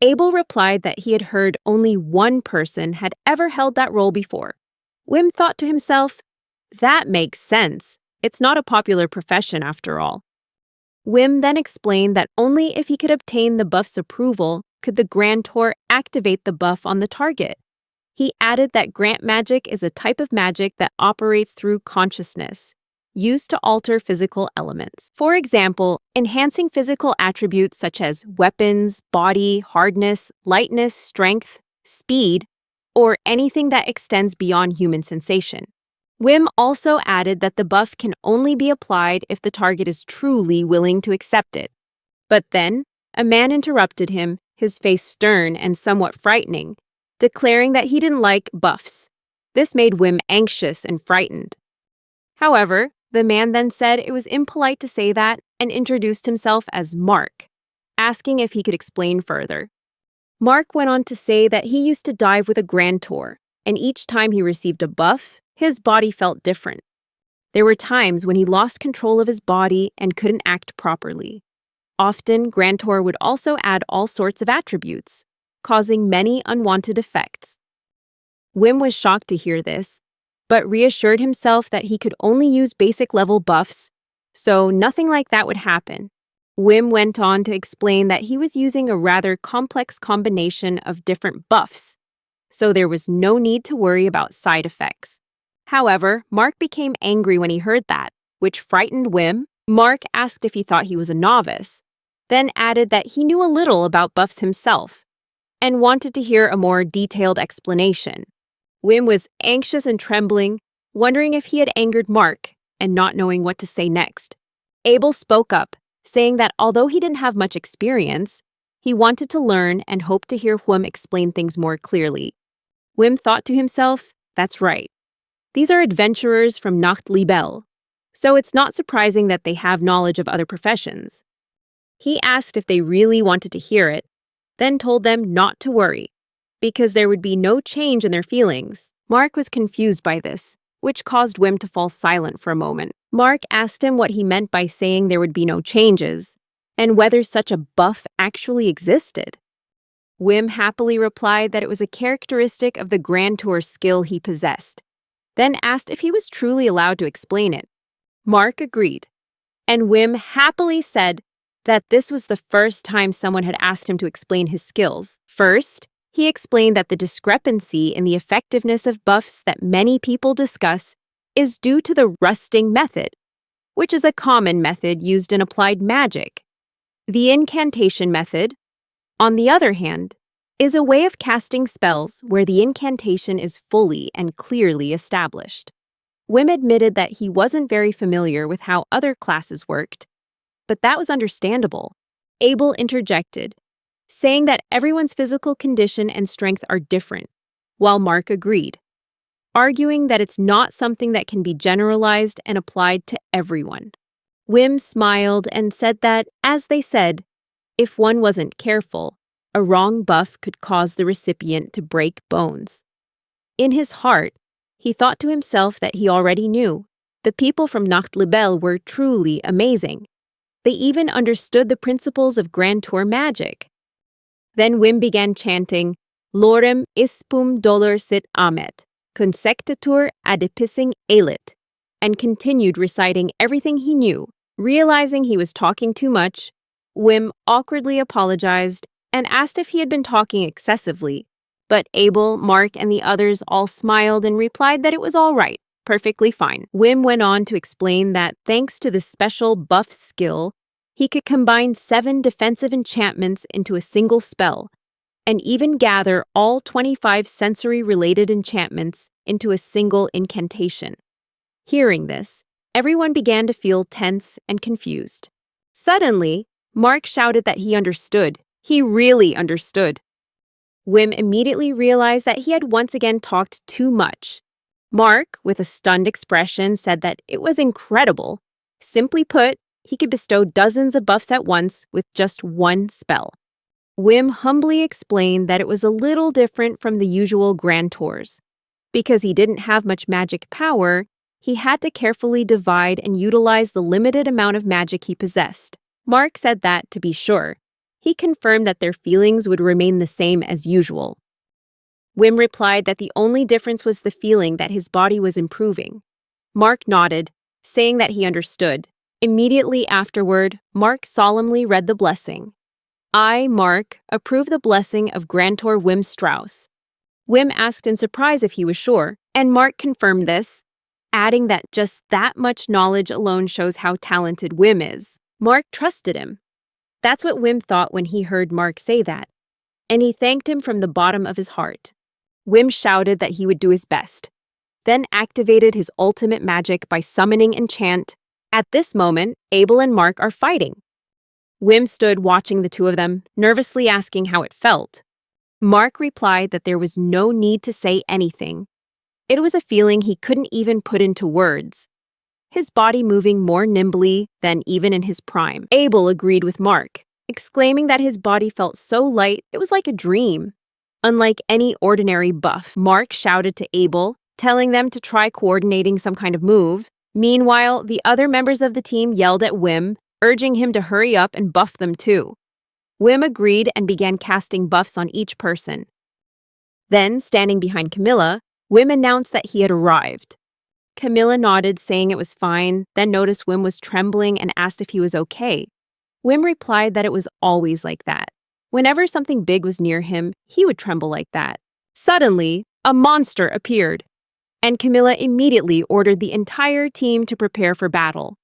Abel replied that he had heard only one person had ever held that role before. Wim thought to himself, that makes sense. It's not a popular profession after all. Wim then explained that only if he could obtain the buff's approval could the grantor activate the buff on the target. He added that grant magic is a type of magic that operates through consciousness, used to alter physical elements. For example, enhancing physical attributes such as weapons, body, hardness, lightness, strength, speed, or anything that extends beyond human sensation. Wim also added that the buff can only be applied if the target is truly willing to accept it. But then, a man interrupted him, his face stern and somewhat frightening, declaring that he didn't like buffs. This made Wim anxious and frightened. However, the man then said it was impolite to say that and introduced himself as Mark, asking if he could explain further. Mark went on to say that he used to dive with a grantor, and each time he received a buff, his body felt different. There were times when he lost control of his body and couldn't act properly. Often, grantor would also add all sorts of attributes, causing many unwanted effects. Wim was shocked to hear this, but reassured himself that he could only use basic-level buffs, so nothing like that would happen. Wim went on to explain that he was using a rather complex combination of different buffs, so there was no need to worry about side effects. However, Mark became angry when he heard that, which frightened Wim. Mark asked if he thought he was a novice, then added that he knew a little about buffs himself, and wanted to hear a more detailed explanation. Wim was anxious and trembling, wondering if he had angered Mark, and not knowing what to say next. Abel spoke up, saying that although he didn't have much experience, he wanted to learn and hoped to hear Wim explain things more clearly. Wim thought to himself, that's right. These are adventurers from Nacht Libel, so it's not surprising that they have knowledge of other professions. He asked if they really wanted to hear it, then told them not to worry, because there would be no change in their feelings. Mark was confused by this, which caused Wim to fall silent for a moment. Mark asked him what he meant by saying there would be no changes, and whether such a buff actually existed. Wim happily replied that it was a characteristic of the grantor skill he possessed, then asked if he was truly allowed to explain it. Mark agreed, and Wim happily said that this was the first time someone had asked him to explain his skills. First, he explained that the discrepancy in the effectiveness of buffs that many people discuss is due to the rusting method, which is a common method used in applied magic. The incantation method, on the other hand, is a way of casting spells where the incantation is fully and clearly established. Wim admitted that he wasn't very familiar with how other classes worked, but that was understandable. Abel interjected, saying that everyone's physical condition and strength are different, while Mark agreed, arguing that it's not something that can be generalized and applied to everyone. Wim smiled and said that, as they said, if one wasn't careful, a wrong buff could cause the recipient to break bones. In his heart, he thought to himself that he already knew. The people from Nacht Libel were truly amazing. They even understood the principles of grantor magic. Then Wim began chanting, Lorem ispum dolor sit amet, consectatur adipissing elit, and continued reciting everything he knew. Realizing he was talking too much, Wim awkwardly apologized and asked if he had been talking excessively, but Abel, Mark, and the others all smiled and replied that it was all right, perfectly fine. Wim went on to explain that thanks to the special buff skill, he could combine 7 defensive enchantments into a single spell, and even gather all 25 sensory-related enchantments into a single incantation. Hearing this, everyone began to feel tense and confused. Suddenly, Mark shouted that he understood. He really understood. Wim immediately realized that he had once again talked too much. Mark, with a stunned expression, said that it was incredible. Simply put, he could bestow dozens of buffs at once with just one spell. Wim humbly explained that it was a little different from the usual grand tours. Because he didn't have much magic power, he had to carefully divide and utilize the limited amount of magic he possessed. Mark said that, to be sure, he confirmed that their feelings would remain the same as usual. Wim replied that the only difference was the feeling that his body was improving. Mark nodded, saying that he understood. Immediately afterward, Mark solemnly read the blessing. I, Mark, approve the blessing of Grantor Wim Strauss. Wim asked in surprise if he was sure, and Mark confirmed this, adding that just that much knowledge alone shows how talented Wim is. Mark trusted him. That's what Wim thought when he heard Mark say that, and he thanked him from the bottom of his heart. Wim shouted that he would do his best, then activated his ultimate magic by summoning enchant. At this moment, Abel and Mark are fighting. Wim stood watching the two of them, nervously asking how it felt. Mark replied that there was no need to say anything. It was a feeling he couldn't even put into words, his body moving more nimbly than even in his prime. Abel agreed with Mark, exclaiming that his body felt so light it was like a dream. Unlike any ordinary buff, Mark shouted to Abel, telling them to try coordinating some kind of move. Meanwhile, the other members of the team yelled at Wim, urging him to hurry up and buff them too. Wim agreed and began casting buffs on each person. Then, standing behind Camilla, Wim announced that he had arrived. Camilla nodded, saying it was fine, then noticed Wim was trembling and asked if he was okay. Wim replied that it was always like that. Whenever something big was near him, he would tremble like that. Suddenly, a monster appeared, and Camilla immediately ordered the entire team to prepare for battle.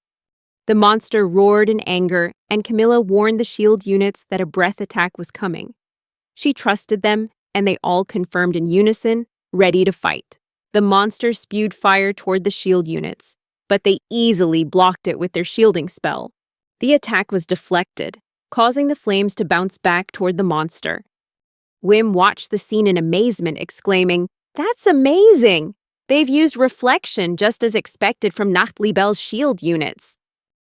The monster roared in anger, and Camilla warned the shield units that a breath attack was coming. She trusted them, and they all confirmed in unison, ready to fight. The monster spewed fire toward the shield units, but they easily blocked it with their shielding spell. The attack was deflected, causing the flames to bounce back toward the monster. Wim watched the scene in amazement, exclaiming, "That's amazing! They've used reflection just as expected from Nachtlibel's shield units."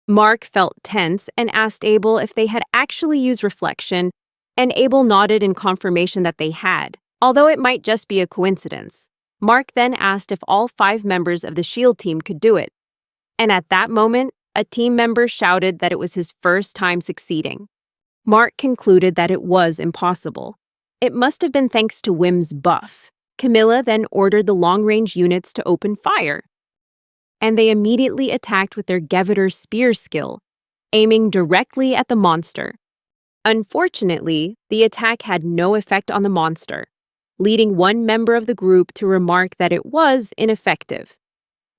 Mark felt tense and asked Abel if they had actually used reflection, and Abel nodded in confirmation that they had, although it might just be a coincidence. Mark then asked if all 5 members of the shield team could do it, and at that moment, a team member shouted that it was his first time succeeding. Mark concluded that it was impossible. It must have been thanks to Wim's buff. Camilla then ordered the long-range units to open fire, and they immediately attacked with their Gevitor spear skill, aiming directly at the monster. Unfortunately, the attack had no effect on the monster, leading one member of the group to remark that it was ineffective.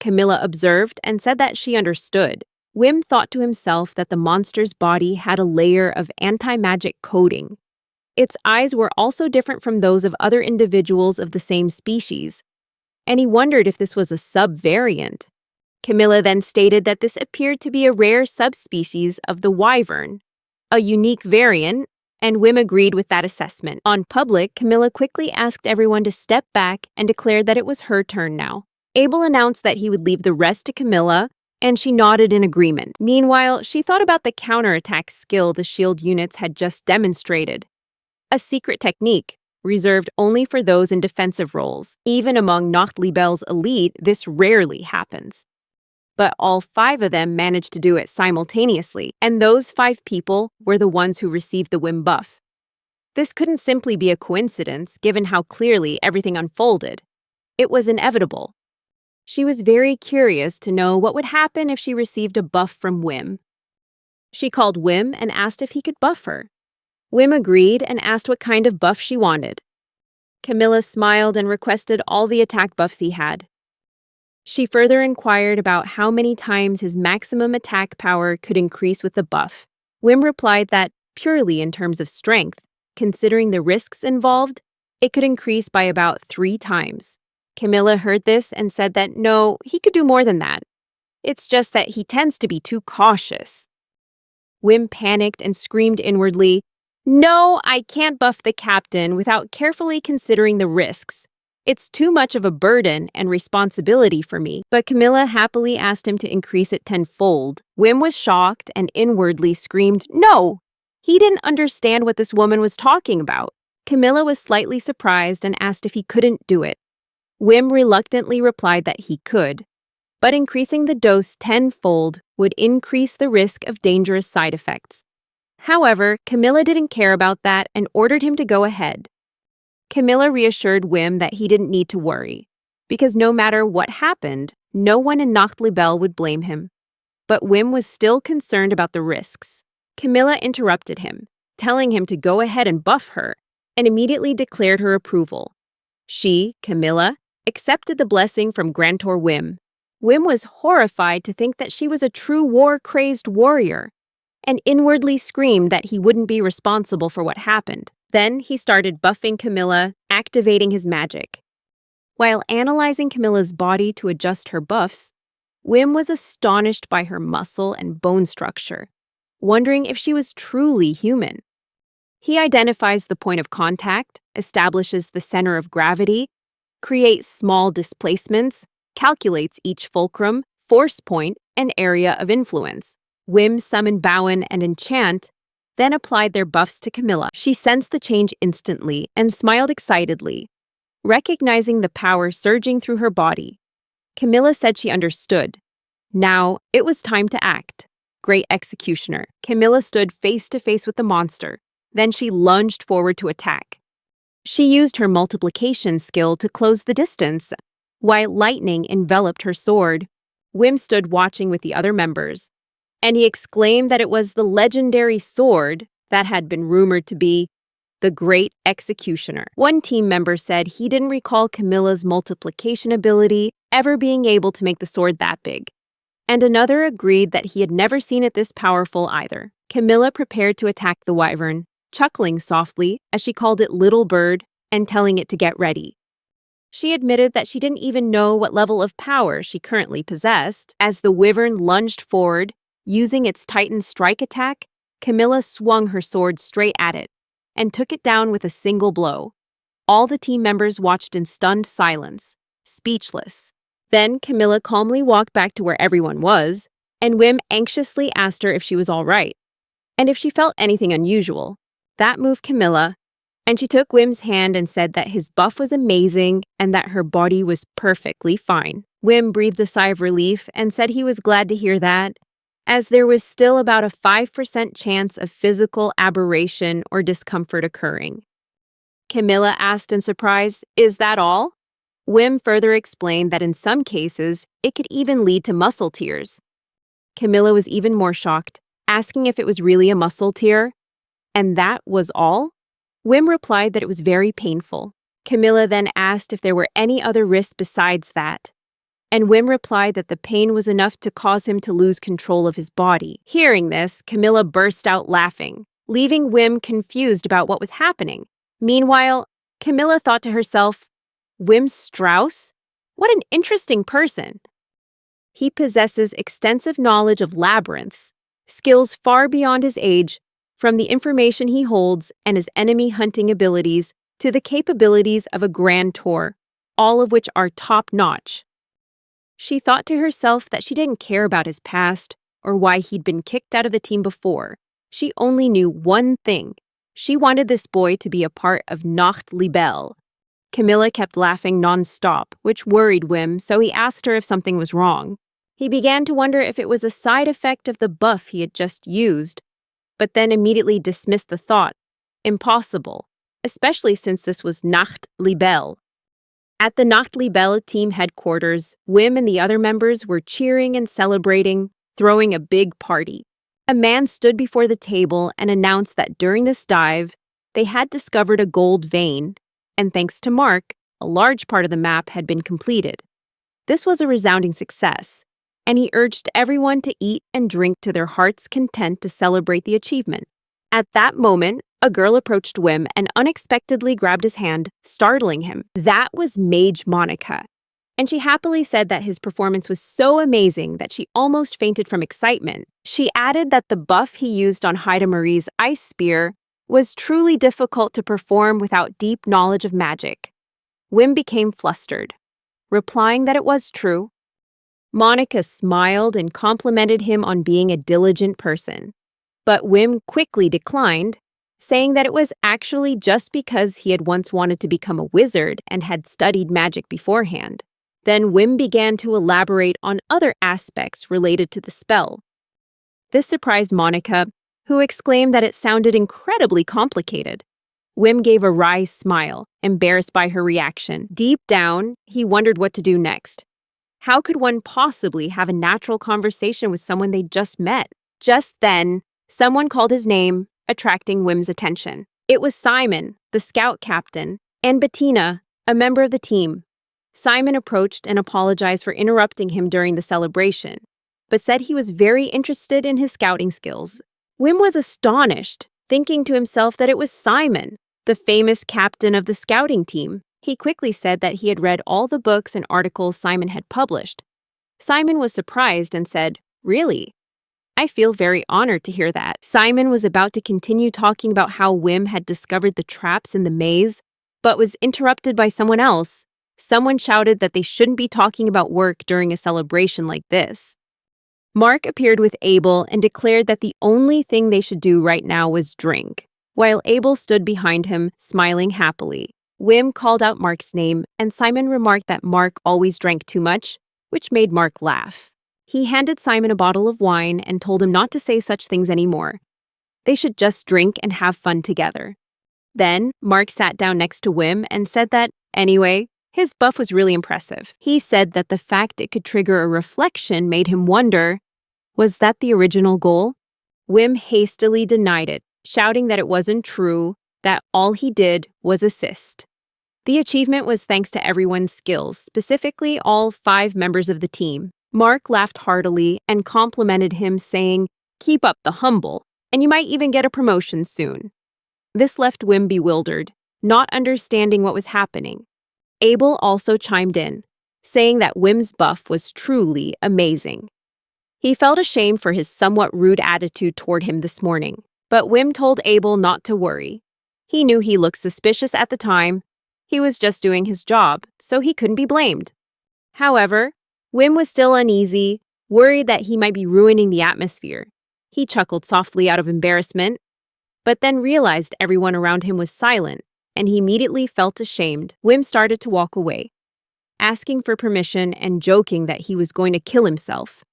Camilla observed and said that she understood. Wim thought to himself that the monster's body had a layer of anti-magic coating. Its eyes were also different from those of other individuals of the same species, and he wondered if this was a sub-variant. Camilla then stated that this appeared to be a rare subspecies of the wyvern, a unique variant, and Wim agreed with that assessment. On public, Camilla quickly asked everyone to step back and declared that it was her turn now. Abel announced that he would leave the rest to Camilla, and she nodded in agreement. Meanwhile, she thought about the counterattack skill the shield units had just demonstrated. A secret technique, reserved only for those in defensive roles. Even among Nachtlibel's elite, this rarely happens. But all 5 of them managed to do it simultaneously, and those 5 people were the ones who received the Wim buff. This couldn't simply be a coincidence, given how clearly everything unfolded. It was inevitable. She was very curious to know what would happen if she received a buff from Wim. She called Wim and asked if he could buff her. Wim agreed and asked what kind of buff she wanted. Camilla smiled and requested all the attack buffs he had. She further inquired about how many times his maximum attack power could increase with the buff. Wim replied that, purely in terms of strength, considering the risks involved, it could increase by about 3 times. Camilla heard this and said that no, he could do more than that. It's just that he tends to be too cautious. Wim panicked and screamed inwardly, No, I can't buff the captain without carefully considering the risks. It's too much of a burden and responsibility for me. But Camilla happily asked him to increase it tenfold. Wim was shocked and inwardly screamed, "No!" He didn't understand what this woman was talking about. Camilla was slightly surprised and asked if he couldn't do it. Wim reluctantly replied that he could, but increasing the dose tenfold would increase the risk of dangerous side effects. However, Camilla didn't care about that and ordered him to go ahead. Camilla reassured Wim that he didn't need to worry, because no matter what happened, no one in Nachtliebel would blame him. But Wim was still concerned about the risks. Camilla interrupted him, telling him to go ahead and buff her, and immediately declared her approval. She, Camilla, accepted the blessing from Grantor Wim. Wim was horrified to think that she was a true war-crazed warrior, and inwardly screamed that he wouldn't be responsible for what happened. Then he started buffing Camilla, activating his magic. While analyzing Camilla's body to adjust her buffs, Wim was astonished by her muscle and bone structure, wondering if she was truly human. He identifies the point of contact, establishes the center of gravity, creates small displacements, calculates each fulcrum, force point, and area of influence. Wim summoned Bowen and Enchant, then applied their buffs to Camilla. She sensed the change instantly and smiled excitedly, recognizing the power surging through her body. Camilla said she understood. Now, it was time to act. Great executioner. Camilla stood face to face with the monster. Then she lunged forward to attack. She used her multiplication skill to close the distance. While lightning enveloped her sword, Wim stood watching with the other members, and he exclaimed that it was the legendary sword that had been rumored to be the Great Executioner. One team member said he didn't recall Camilla's multiplication ability ever being able to make the sword that big, and another agreed that he had never seen it this powerful either. Camilla prepared to attack the wyvern, chuckling softly as she called it Little Bird and telling it to get ready. She admitted that she didn't even know what level of power she currently possessed. As the wyvern lunged forward, using its Titan strike attack, Camilla swung her sword straight at it and took it down with a single blow. All the team members watched in stunned silence, speechless. Then Camilla calmly walked back to where everyone was, and Wim anxiously asked her if she was all right, and if she felt anything unusual. That moved Camilla, and she took Wim's hand and said that his buff was amazing and that her body was perfectly fine. Wim breathed a sigh of relief and said he was glad to hear that, as there was still about a 5% chance of physical aberration or discomfort occurring. Camilla asked in surprise, "Is that all?" Wim further explained that in some cases, it could even lead to muscle tears. Camilla was even more shocked, asking if it was really a muscle tear. And that was all? Wim replied that it was very painful. Camilla then asked if there were any other risks besides that, and Wim replied that the pain was enough to cause him to lose control of his body. Hearing this, Camilla burst out laughing, leaving Wim confused about what was happening. Meanwhile, Camilla thought to herself, "Wim Strauss? What an interesting person. He possesses extensive knowledge of labyrinths, skills far beyond his age, from the information he holds and his enemy hunting abilities to the capabilities of a grand tour, all of which are top-notch." She thought to herself that she didn't care about his past or why he'd been kicked out of the team before. She only knew one thing. She wanted this boy to be a part of Nachtliebel. Camilla kept laughing non-stop, which worried Wim, so he asked her if something was wrong. He began to wonder if it was a side effect of the buff he had just used, but then immediately dismissed the thought. Impossible, especially since this was Nachtliebel. At the Nachtliebel team headquarters, Wim and the other members were cheering and celebrating, throwing a big party. A man stood before the table and announced that during this dive, they had discovered a gold vein, and thanks to Mark, a large part of the map had been completed. This was a resounding success, and he urged everyone to eat and drink to their heart's content to celebrate the achievement. At that moment, a girl approached Wim and unexpectedly grabbed his hand, startling him. That was Mage Monica, and she happily said that his performance was so amazing that she almost fainted from excitement. She added that the buff he used on Haida Marie's ice spear was truly difficult to perform without deep knowledge of magic. Wim became flustered, replying that it was true. Monica smiled and complimented him on being a diligent person. But Wim quickly declined, saying that it was actually just because he had once wanted to become a wizard and had studied magic beforehand. Then Wim began to elaborate on other aspects related to the spell. This surprised Monica, who exclaimed that it sounded incredibly complicated. Wim gave a wry smile, embarrassed by her reaction. Deep down, he wondered what to do next. How could one possibly have a natural conversation with someone they just met? Just then, someone called his name, attracting Wim's attention. It was Simon, the scout captain, and Bettina, a member of the team. Simon approached and apologized for interrupting him during the celebration, but said he was very interested in his scouting skills. Wim was astonished, thinking to himself that it was Simon, the famous captain of the scouting team. He quickly said that he had read all the books and articles Simon had published. Simon was surprised and said, "Really? I feel very honored to hear that." Simon was about to continue talking about how Wim had discovered the traps in the maze, but was interrupted by someone else. Someone shouted that they shouldn't be talking about work during a celebration like this. Mark appeared with Abel and declared that the only thing they should do right now was drink, while Abel stood behind him, smiling happily. Wim called out Mark's name, and Simon remarked that Mark always drank too much, which made Mark laugh. He handed Simon a bottle of wine and told him not to say such things anymore. They should just drink and have fun together. Then, Mark sat down next to Wim and said that, anyway, his buff was really impressive. He said that the fact it could trigger a reflection made him wonder, was that the original goal? Wim hastily denied it, shouting that it wasn't true, that all he did was assist. The achievement was thanks to everyone's skills, specifically all 5 members of the team. Mark laughed heartily and complimented him, saying, "Keep up the humble, and you might even get a promotion soon." This left Wim bewildered, not understanding what was happening. Abel also chimed in, saying that Wim's buff was truly amazing. He felt ashamed for his somewhat rude attitude toward him this morning, but Wim told Abel not to worry. He knew he looked suspicious at the time. He was just doing his job, so he couldn't be blamed. However, Wim was still uneasy, worried that he might be ruining the atmosphere. He chuckled softly out of embarrassment, but then realized everyone around him was silent, and he immediately felt ashamed. Wim started to walk away, asking for permission and joking that he was going to kill himself.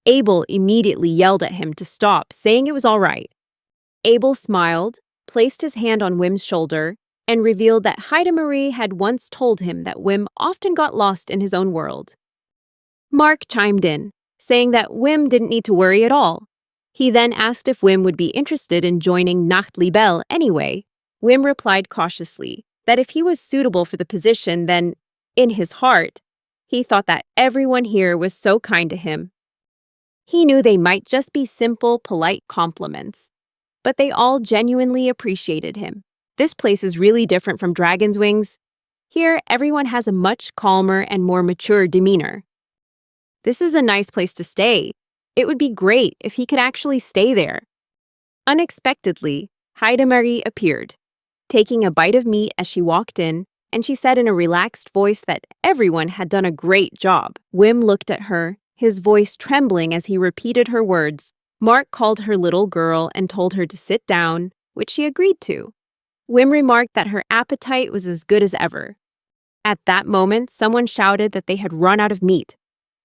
Abel immediately yelled at him to stop, saying it was all right. Abel smiled, placed his hand on Wim's shoulder, and revealed that Heidemarie had once told him that Wim often got lost in his own world. Mark chimed in, saying that Wim didn't need to worry at all. He then asked if Wim would be interested in joining Nachtlibel anyway. Wim replied cautiously that if he was suitable for the position, then, in his heart, he thought that everyone here was so kind to him. He knew they might just be simple, polite compliments, but they all genuinely appreciated him. This place is really different from Dragon's Wings. Here, everyone has a much calmer and more mature demeanor. This is a nice place to stay. It would be great if he could actually stay there. Unexpectedly, Heidemarie appeared, taking a bite of meat as she walked in, and she said in a relaxed voice that everyone had done a great job. Wim looked at her, his voice trembling as he repeated her words. Mark called her little girl and told her to sit down, which she agreed to. Wim remarked that her appetite was as good as ever. At that moment, someone shouted that they had run out of meat,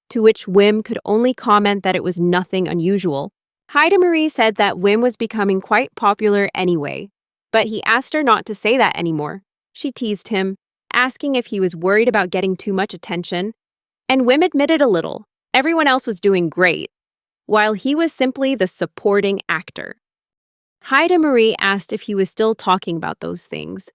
to which Wim could only comment that it was nothing unusual. Heidemarie said that Wim was becoming quite popular anyway, but he asked her not to say that anymore. She teased him, asking if he was worried about getting too much attention, and Wim admitted a little. Everyone else was doing great, while he was simply the supporting actor. Heidemarie asked if he was still talking about those things,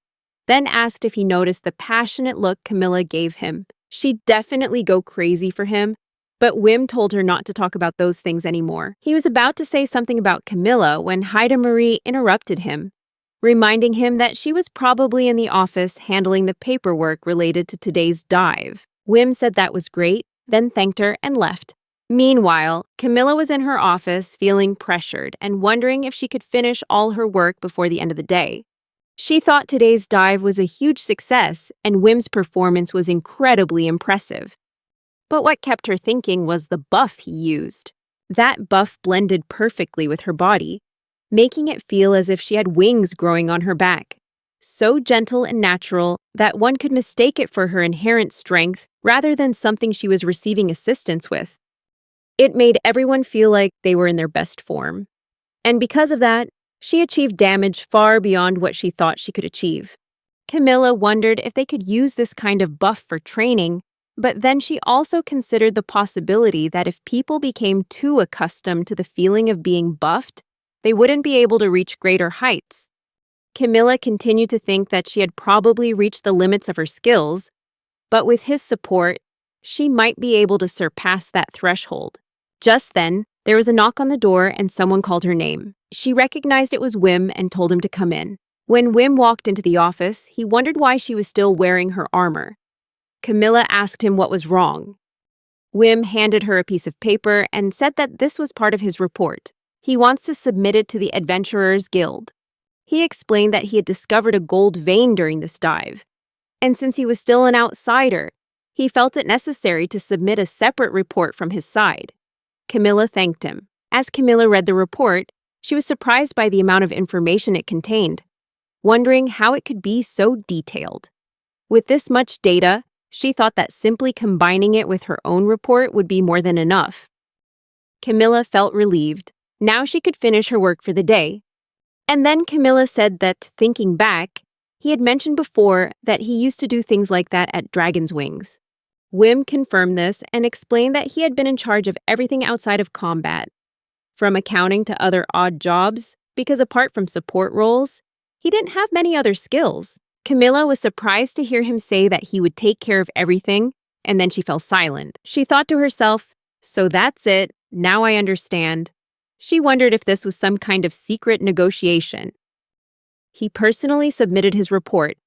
then asked if he noticed the passionate look Camilla gave him. She'd definitely go crazy for him, but Wim told her not to talk about those things anymore. He was about to say something about Camilla when Heidemarie interrupted him, reminding him that she was probably in the office handling the paperwork related to today's dive. Wim said that was great, then thanked her and left. Meanwhile, Camilla was in her office feeling pressured and wondering if she could finish all her work before the end of the day. She thought today's dive was a huge success and Wim's performance was incredibly impressive. But what kept her thinking was the buff he used. That buff blended perfectly with her body, making it feel as if she had wings growing on her back. So gentle and natural that one could mistake it for her inherent strength rather than something she was receiving assistance with. It made everyone feel like they were in their best form. And because of that, she achieved damage far beyond what she thought she could achieve. Camilla wondered if they could use this kind of buff for training, but then she also considered the possibility that if people became too accustomed to the feeling of being buffed, they wouldn't be able to reach greater heights. Camilla continued to think that she had probably reached the limits of her skills, but with his support, she might be able to surpass that threshold. Just then, there was a knock on the door and someone called her name. She recognized it was Wim and told him to come in. When Wim walked into the office, he wondered why she was still wearing her armor. Camilla asked him what was wrong. Wim handed her a piece of paper and said that this was part of his report. He wants to submit it to the Adventurers Guild. He explained that he had discovered a gold vein during this dive, and since he was still an outsider, he felt it necessary to submit a separate report from his side. Camilla thanked him. As Camilla read the report, she was surprised by the amount of information it contained, wondering how it could be so detailed. With this much data, she thought that simply combining it with her own report would be more than enough. Camilla felt relieved. Now she could finish her work for the day. And then Camilla said that, thinking back, he had mentioned before that he used to do things like that at Dragon's Wings. Wim confirmed this and explained that he had been in charge of everything outside of combat, from accounting to other odd jobs, because apart from support roles, he didn't have many other skills. Camilla was surprised to hear him say that he would take care of everything, and then she fell silent. She thought to herself, so that's it, now I understand. She wondered if this was some kind of secret negotiation. He personally submitted his report,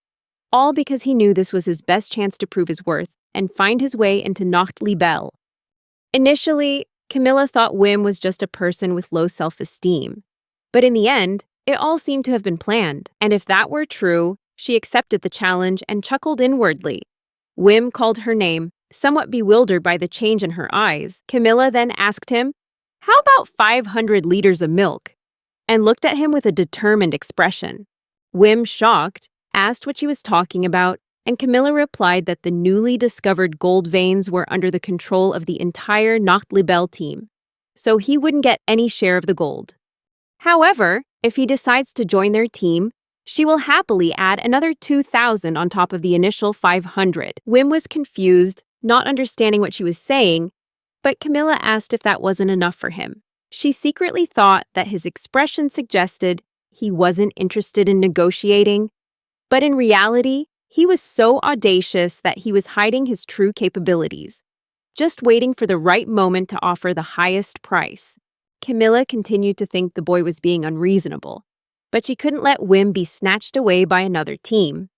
all because he knew this was his best chance to prove his worth and find his way into Nacht Libelle. Initially, Camilla thought Wim was just a person with low self-esteem. But in the end, it all seemed to have been planned. And if that were true, she accepted the challenge and chuckled inwardly. Wim called her name, somewhat bewildered by the change in her eyes. Camilla then asked him, "How about 500 liters of milk?" and looked at him with a determined expression. Wim, shocked, asked what she was talking about, and Camilla replied that the newly discovered gold veins were under the control of the entire Nacht Libelle team, so he wouldn't get any share of the gold. However, if he decides to join their team, she will happily add another 2,000 on top of the initial 500. Wim was confused, not understanding what she was saying, but Camilla asked if that wasn't enough for him. She secretly thought that his expression suggested he wasn't interested in negotiating, but in reality, he was so audacious that he was hiding his true capabilities, just waiting for the right moment to offer the highest price. Camilla continued to think the boy was being unreasonable, but she couldn't let Wim be snatched away by another team.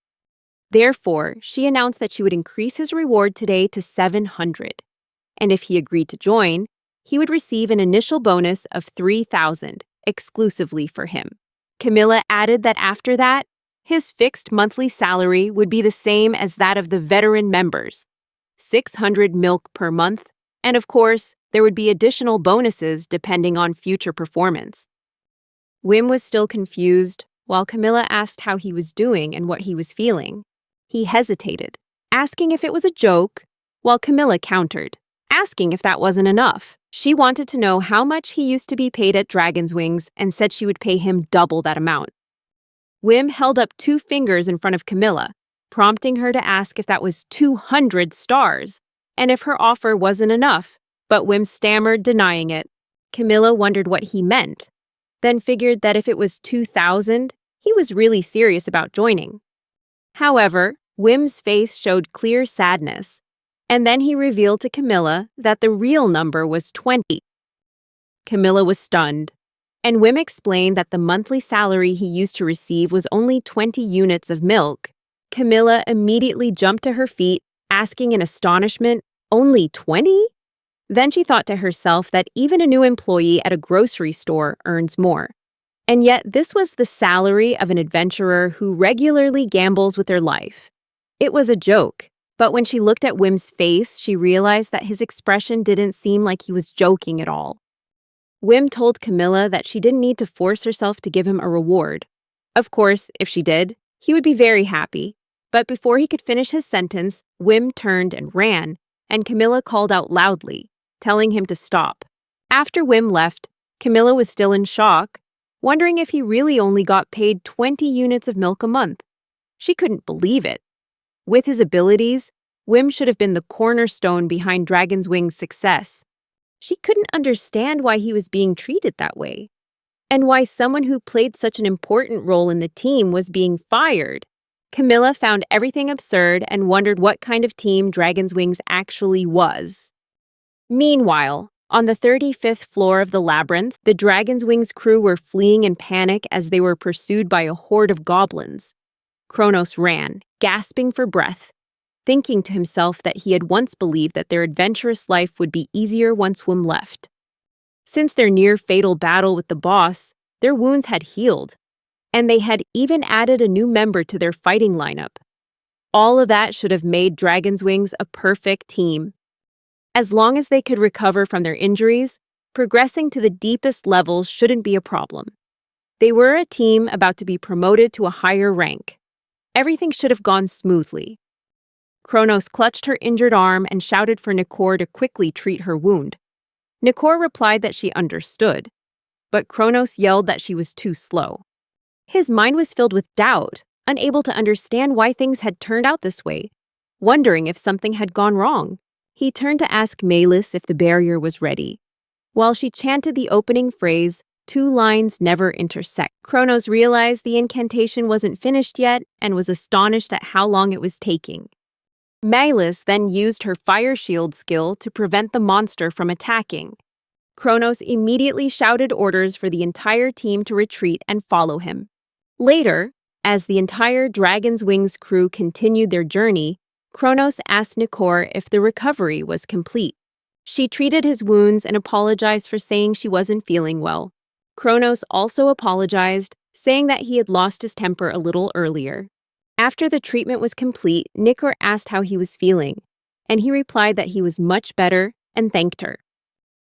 Therefore, she announced that she would increase his reward today to 700, and if he agreed to join, he would receive an initial bonus of 3,000 exclusively for him. Camilla added that after that, his fixed monthly salary would be the same as that of the veteran members, 600 milk per month, and of course, there would be additional bonuses depending on future performance. Wim was still confused, while Camilla asked how he was doing and what he was feeling. He hesitated, asking if it was a joke, while Camilla countered, asking if that wasn't enough. She wanted to know how much he used to be paid at Dragon's Wings and said she would pay him double that amount. Wim held up 2 fingers in front of Camilla, prompting her to ask if that was 200 stars, and if her offer wasn't enough, but Wim stammered, denying it. Camilla wondered what he meant, then figured that if it was 2,000, he was really serious about joining. However, Wim's face showed clear sadness, and then he revealed to Camilla that the real number was 20. Camilla was stunned, and Wim explained that the monthly salary he used to receive was only 20 units of milk. Camilla immediately jumped to her feet, asking in astonishment, "Only 20? Then she thought to herself that even a new employee at a grocery store earns more. And yet, this was the salary of an adventurer who regularly gambles with their life. It was a joke, but when she looked at Wim's face, she realized that his expression didn't seem like he was joking at all. Wim told Camilla that she didn't need to force herself to give him a reward. Of course, if she did, he would be very happy. But before he could finish his sentence, Wim turned and ran, and Camilla called out loudly, telling him to stop. After Wim left, Camilla was still in shock, wondering if he really only got paid 20 units of milk a month. She couldn't believe it. With his abilities, Wim should have been the cornerstone behind Dragon's Wing's success. She couldn't understand why he was being treated that way, and why someone who played such an important role in the team was being fired. Camilla found everything absurd and wondered what kind of team Dragon's Wings actually was. Meanwhile, on the 35th floor of the labyrinth, the Dragon's Wings crew were fleeing in panic as they were pursued by a horde of goblins. Kronos ran, gasping for breath, thinking to himself that he had once believed that their adventurous life would be easier once Wim left. Since their near-fatal battle with the boss, their wounds had healed, and they had even added a new member to their fighting lineup. All of that should have made Dragon's Wings a perfect team. As long as they could recover from their injuries, progressing to the deepest levels shouldn't be a problem. They were a team about to be promoted to a higher rank. Everything should have gone smoothly. Kronos clutched her injured arm and shouted for Nikor to quickly treat her wound. Nikor replied that she understood, but Kronos yelled that she was too slow. His mind was filled with doubt, unable to understand why things had turned out this way, wondering if something had gone wrong. He turned to ask Melis if the barrier was ready. While she chanted the opening phrase, "Two lines never intersect," Kronos realized the incantation wasn't finished yet and was astonished at how long it was taking. Melis then used her fire shield skill to prevent the monster from attacking. Kronos immediately shouted orders for the entire team to retreat and follow him. Later, as the entire Dragon's Wings crew continued their journey, Kronos asked Nikor if the recovery was complete. She treated his wounds and apologized for saying she wasn't feeling well. Kronos also apologized, saying that he had lost his temper a little earlier. After the treatment was complete, Nikor asked how he was feeling, and he replied that he was much better and thanked her.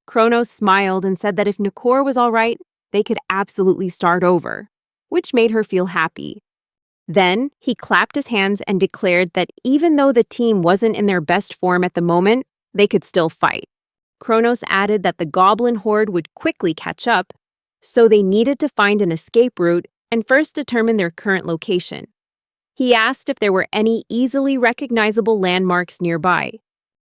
Kronos smiled and said that if Nikor was all right, they could absolutely start over, which made her feel happy. Then, he clapped his hands and declared that even though the team wasn't in their best form at the moment, they could still fight. Kronos added that the goblin horde would quickly catch up, so they needed to find an escape route and first determine their current location. He asked if there were any easily recognizable landmarks nearby.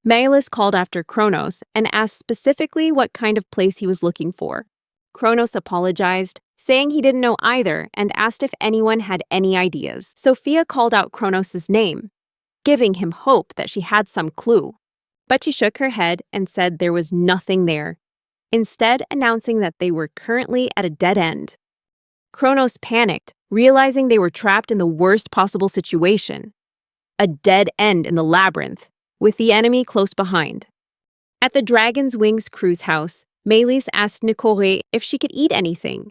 Melis called after Kronos and asked specifically what kind of place he was looking for. Kronos apologized, saying he didn't know either, and asked if anyone had any ideas. Sophia called out Kronos' name, giving him hope that she had some clue. But she shook her head and said there was nothing there, instead announcing that they were currently at a dead end. Kronos panicked, realizing they were trapped in the worst possible situation. A dead end in the labyrinth, with the enemy close behind. At the Dragon's Wings cruise house, Melis asked Nikor if she could eat anything,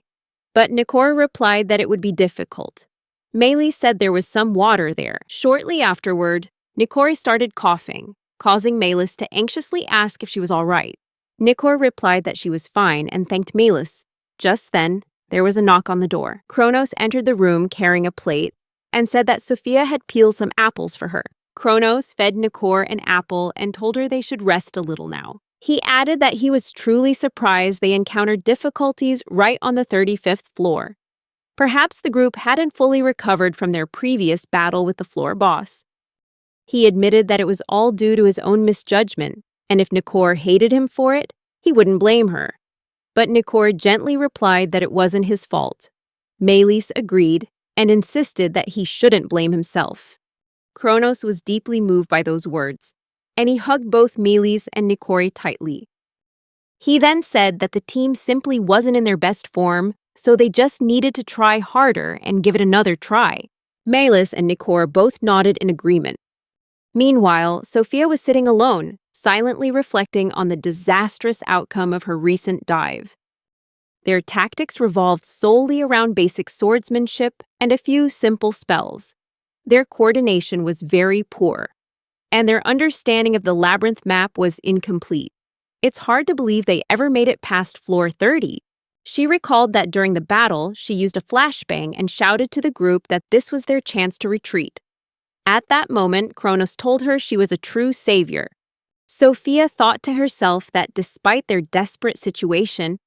but Nikor replied that it would be difficult. Melis said there was some water there. Shortly afterward, Nikor started coughing, causing Melis to anxiously ask if she was all right. Nikor replied that she was fine and thanked Melis. Just then, there was a knock on the door. Kronos entered the room carrying a plate and said that Sophia had peeled some apples for her. Kronos fed Nikor an apple and told her they should rest a little now. He added that he was truly surprised they encountered difficulties right on the 35th floor. Perhaps the group hadn't fully recovered from their previous battle with the floor boss. He admitted that it was all due to his own misjudgment, and if Nikor hated him for it, he wouldn't blame her. But Nikor gently replied that it wasn't his fault. Melis agreed and insisted that he shouldn't blame himself. Kronos was deeply moved by those words, and he hugged both Melis and Nikor tightly. He then said that the team simply wasn't in their best form, so they just needed to try harder and give it another try. Melis and Nikor both nodded in agreement. Meanwhile, Sophia was sitting alone, silently reflecting on the disastrous outcome of her recent dive. Their tactics revolved solely around basic swordsmanship and a few simple spells. Their coordination was very poor, and their understanding of the labyrinth map was incomplete. It's hard to believe they ever made it past floor 30. She recalled that during the battle, she used a flashbang and shouted to the group that this was their chance to retreat. At that moment, Kronos told her she was a true savior. Sophia thought to herself that despite their desperate situation,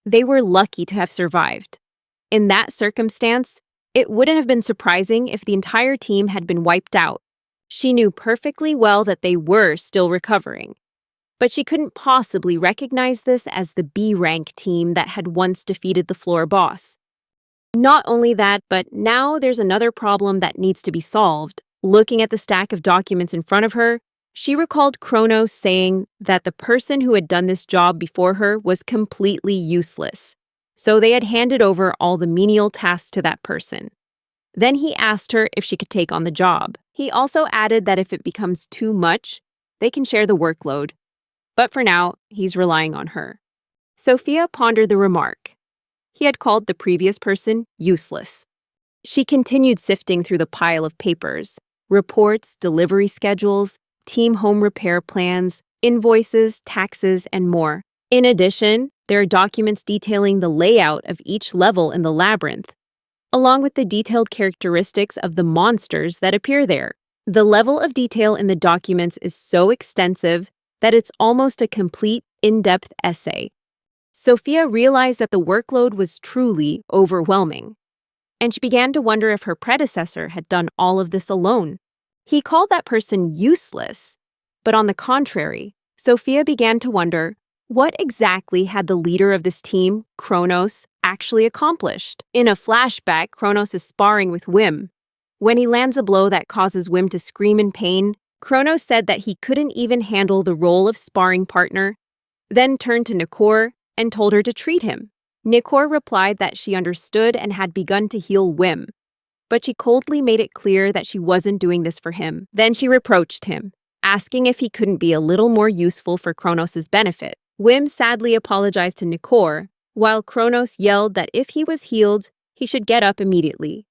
they were lucky to have survived. In that circumstance, it wouldn't have been surprising if the entire team had been wiped out. She knew perfectly well that they were still recovering. But she couldn't possibly recognize this as the B-rank team that had once defeated the floor boss. Not only that, but now there's another problem that needs to be solved. Looking at the stack of documents in front of her, she recalled Kronos saying that the person who had done this job before her was completely useless, so they had handed over all the menial tasks to that person. Then he asked her if she could take on the job. He also added that if it becomes too much, they can share the workload. But for now, he's relying on her. Sophia pondered the remark. He had called the previous person useless. She continued sifting through the pile of papers, reports, delivery schedules, team home repair plans, invoices, taxes, and more. In addition, there are documents detailing the layout of each level in the labyrinth, along with the detailed characteristics of the monsters that appear there. The level of detail in the documents is so extensive that it's almost a complete, in-depth essay. Sophia realized that the workload was truly overwhelming, and she began to wonder if her predecessor had done all of this alone. He called that person useless, but on the contrary, Sophia began to wonder, what exactly had the leader of this team, Kronos, actually accomplished? In a flashback, Kronos is sparring with Wim. When he lands a blow that causes Wim to scream in pain, Kronos said that he couldn't even handle the role of sparring partner, then turned to Nikor and told her to treat him. Nikor replied that she understood and had begun to heal Wim, but she coldly made it clear that she wasn't doing this for him. Then she reproached him, asking if he couldn't be a little more useful for Kronos' benefit. Wim sadly apologized to Nikor, while Kronos yelled that if he was healed, he should get up immediately.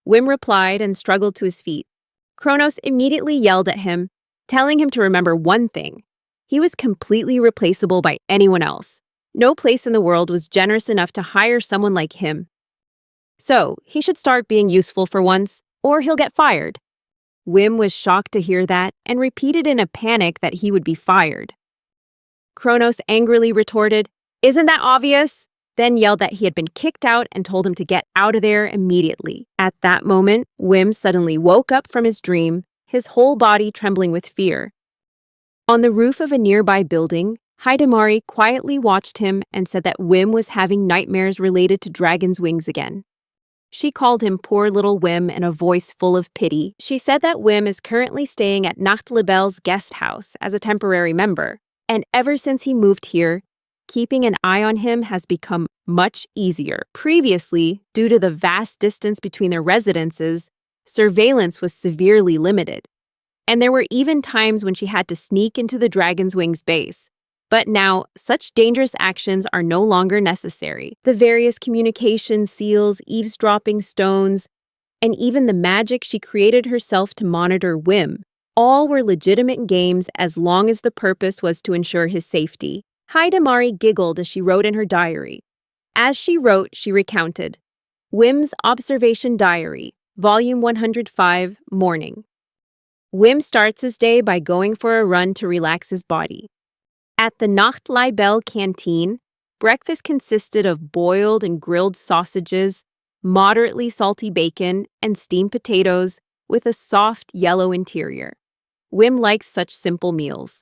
Wim replied and struggled to his feet. Kronos immediately yelled at him, telling him to remember one thing. He was completely replaceable by anyone else. No place in the world was generous enough to hire someone like him. So, he should start being useful for once, or he'll get fired. Wim was shocked to hear that and repeated in a panic that he would be fired. Kronos angrily retorted, "Isn't that obvious?" Then yelled that he had been kicked out and told him to get out of there immediately. At that moment, Wim suddenly woke up from his dream, his whole body trembling with fear. On the roof of a nearby building, Hidemari quietly watched him and said that Wim was having nightmares related to dragon's wings again. She called him poor little Wim in a voice full of pity. She said that Wim is currently staying at Nachtlebel's guest house as a temporary member, and ever since he moved here, keeping an eye on him has become much easier. Previously, due to the vast distance between their residences, surveillance was severely limited, and there were even times when she had to sneak into the Dragon's Wings base. But now, such dangerous actions are no longer necessary. The various communication seals, eavesdropping stones, and even the magic she created herself to monitor Wim, all were legitimate games as long as the purpose was to ensure his safety. Hidemari giggled as she wrote in her diary. As she wrote, she recounted, Wim's Observation Diary, Volume 105, Morning. Wim starts his day by going for a run to relax his body. At the Nachtleibel canteen, breakfast consisted of boiled and grilled sausages, moderately salty bacon, and steamed potatoes with a soft yellow interior. Wim likes such simple meals.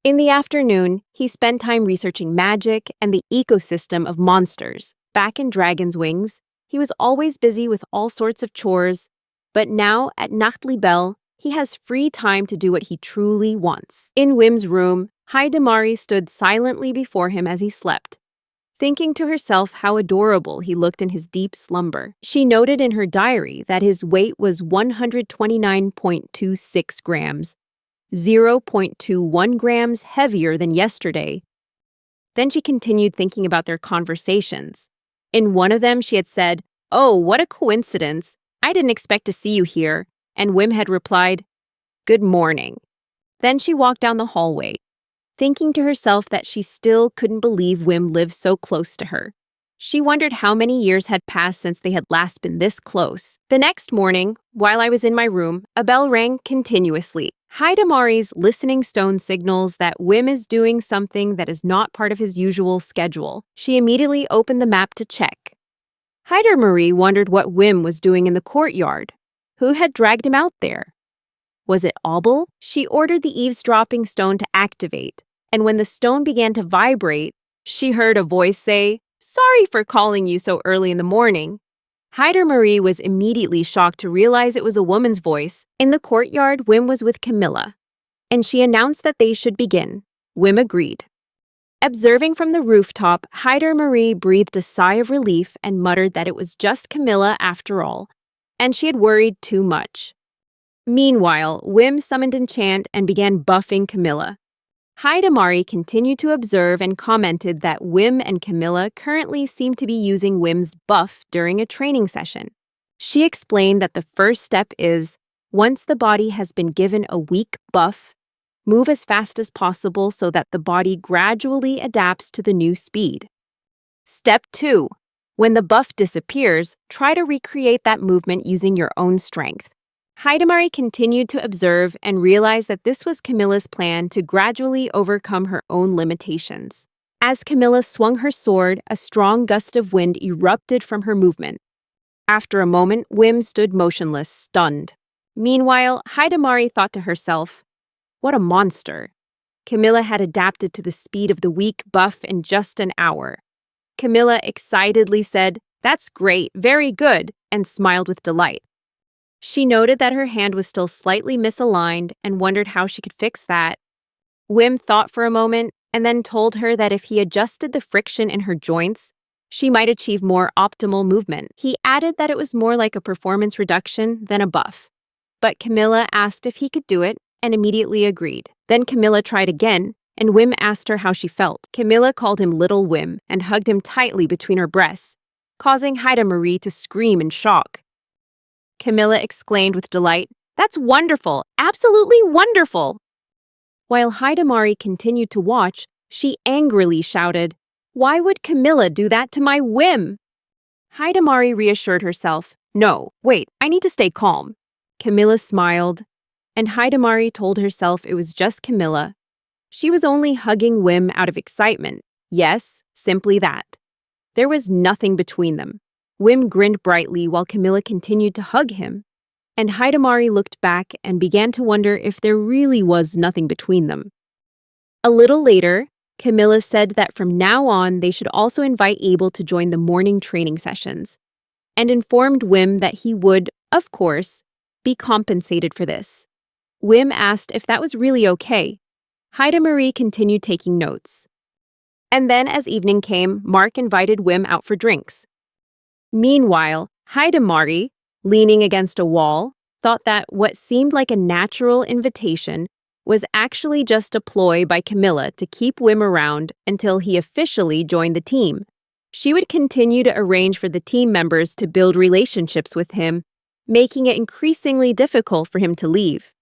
In the afternoon, he spent time researching magic and the ecosystem of monsters. Back in Dragon's Wings, he was always busy with all sorts of chores, but now at Nachtleibel, he has free time to do what he truly wants. In Wim's room, Hidemari stood silently before him as he slept, thinking to herself how adorable he looked in his deep slumber. She noted in her diary that his weight was 129.26 grams, 0.21 grams heavier than yesterday. Then she continued thinking about their conversations. In one of them, she had said, "Oh, what a coincidence. I didn't expect to see you here." And Wim had replied, "Good morning." Then she walked down the hallway, thinking to herself that she still couldn't believe Wim lived so close to her. She wondered how many years had passed since they had last been this close. The next morning, while I was in my room, a bell rang continuously. Hidamari's listening stone signals that Wim is doing something that is not part of his usual schedule. She immediately opened the map to check. Hidamari wondered what Wim was doing in the courtyard. Who had dragged him out there? Was it Obel? She ordered the eavesdropping stone to activate, and when the stone began to vibrate, she heard a voice say, "Sorry for calling you so early in the morning." Hidamari was immediately shocked to realize it was a woman's voice. In the courtyard, Wim was with Camilla, and she announced that they should begin. Wim agreed. Observing from the rooftop, Hidamari breathed a sigh of relief and muttered that it was just Camilla after all, and she had worried too much. Meanwhile, Wim summoned Enchant and began buffing Camilla. Hidamari continued to observe and commented that Wim and Camilla currently seem to be using Wim's buff during a training session. She explained that the first step is, once the body has been given a weak buff, move as fast as possible so that the body gradually adapts to the new speed. Step 2. When the buff disappears, try to recreate that movement using your own strength. Hidamari continued to observe and realized that this was Camilla's plan to gradually overcome her own limitations. As Camilla swung her sword, a strong gust of wind erupted from her movement. After a moment, Wim stood motionless, stunned. Meanwhile, Hidamari thought to herself, "What a monster." Camilla had adapted to the speed of the weak buff in just an hour. Camilla excitedly said, "That's great, very good," and smiled with delight. She noted that her hand was still slightly misaligned and wondered how she could fix that. Wim thought for a moment and then told her that if he adjusted the friction in her joints, she might achieve more optimal movement. He added that it was more like a performance reduction than a buff. But Camilla asked if he could do it and immediately agreed. Then Camilla tried again, and Wim asked her how she felt. Camilla called him Little Wim and hugged him tightly between her breasts, causing Hidamari to scream in shock. Camilla exclaimed with delight, "That's wonderful, absolutely wonderful!" While Hidamari continued to watch, she angrily shouted, "Why would Camilla do that to my Wim?" Hidamari reassured herself, "No, wait, I need to stay calm." Camilla smiled, and Hidamari told herself it was just Camilla. She was only hugging Wim out of excitement. Yes, simply that. There was nothing between them. Wim grinned brightly while Camilla continued to hug him, and Hidamari looked back and began to wonder if there really was nothing between them. A little later, Camilla said that from now on they should also invite Abel to join the morning training sessions, and informed Wim that he would, of course, be compensated for this. Wim asked if that was really okay. Hidamari continued taking notes. And then as evening came, Mark invited Wim out for drinks. Meanwhile, Hidamari, leaning against a wall, thought that what seemed like a natural invitation was actually just a ploy by Camilla to keep Wim around until he officially joined the team. She would continue to arrange for the team members to build relationships with him, making it increasingly difficult for him to leave.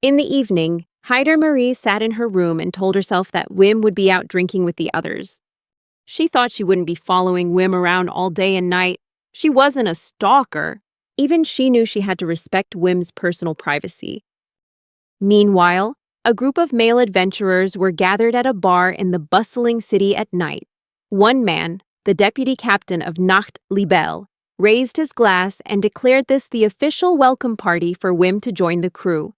In the evening, Hidamari sat in her room and told herself that Wim would be out drinking with the others. She thought she wouldn't be following Wim around all day and night. She wasn't a stalker. Even she knew she had to respect Wim's personal privacy. Meanwhile, a group of male adventurers were gathered at a bar in the bustling city at night. One man, the deputy captain of Nacht Libelle, raised his glass and declared this the official welcome party for Wim to join the crew.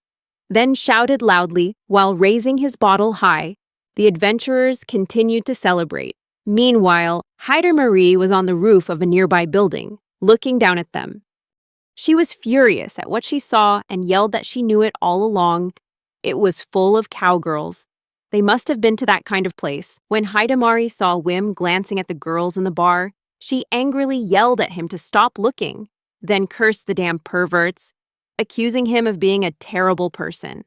Then shouted loudly while raising his bottle high. The adventurers continued to celebrate. Meanwhile, Hidamari was on the roof of a nearby building, looking down at them. She was furious at what she saw and yelled that she knew it all along. It was full of cowgirls. They must have been to that kind of place. When Hidamari saw Wim glancing at the girls in the bar, she angrily yelled at him to stop looking, then cursed the damn perverts, accusing him of being a terrible person.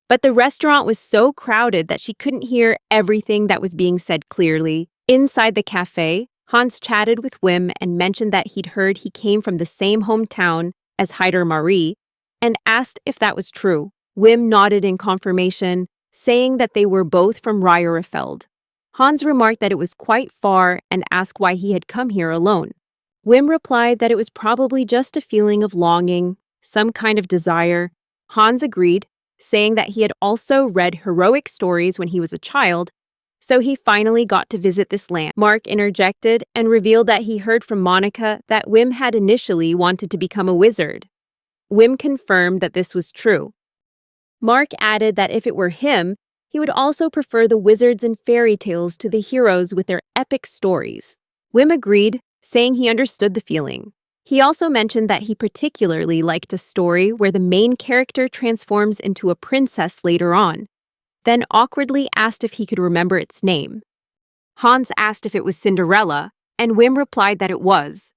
But the restaurant was so crowded that she couldn't hear everything that was being said clearly. Inside the cafe, Hans chatted with Wim and mentioned that he'd heard he came from the same hometown as Heider Marie and asked if that was true. Wim nodded in confirmation, saying that they were both from Rierefeld. Hans remarked that it was quite far and asked why he had come here alone. Wim replied that it was probably just a feeling of longing, some kind of desire. Hans agreed, saying that he had also read heroic stories when he was a child, so he finally got to visit this land. Mark interjected and revealed that he heard from Monica that Wim had initially wanted to become a wizard. Wim confirmed that this was true. Mark added that if it were him, he would also prefer the wizards and fairy tales to the heroes with their epic stories. Wim agreed, saying he understood the feeling. He also mentioned that he particularly liked a story where the main character transforms into a princess later on, then awkwardly asked if he could remember its name. Hans asked if it was Cinderella, and Wim replied that it was.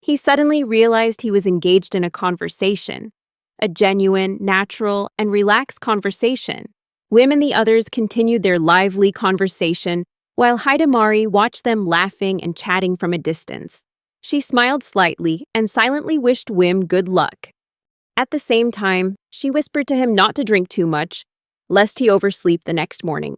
He suddenly realized he was engaged in a conversation, a genuine, natural, and relaxed conversation. Wim and the others continued their lively conversation while Hidamari watched them laughing and chatting from a distance. She smiled slightly and silently wished Wim good luck. At the same time, she whispered to him not to drink too much, lest he oversleep the next morning.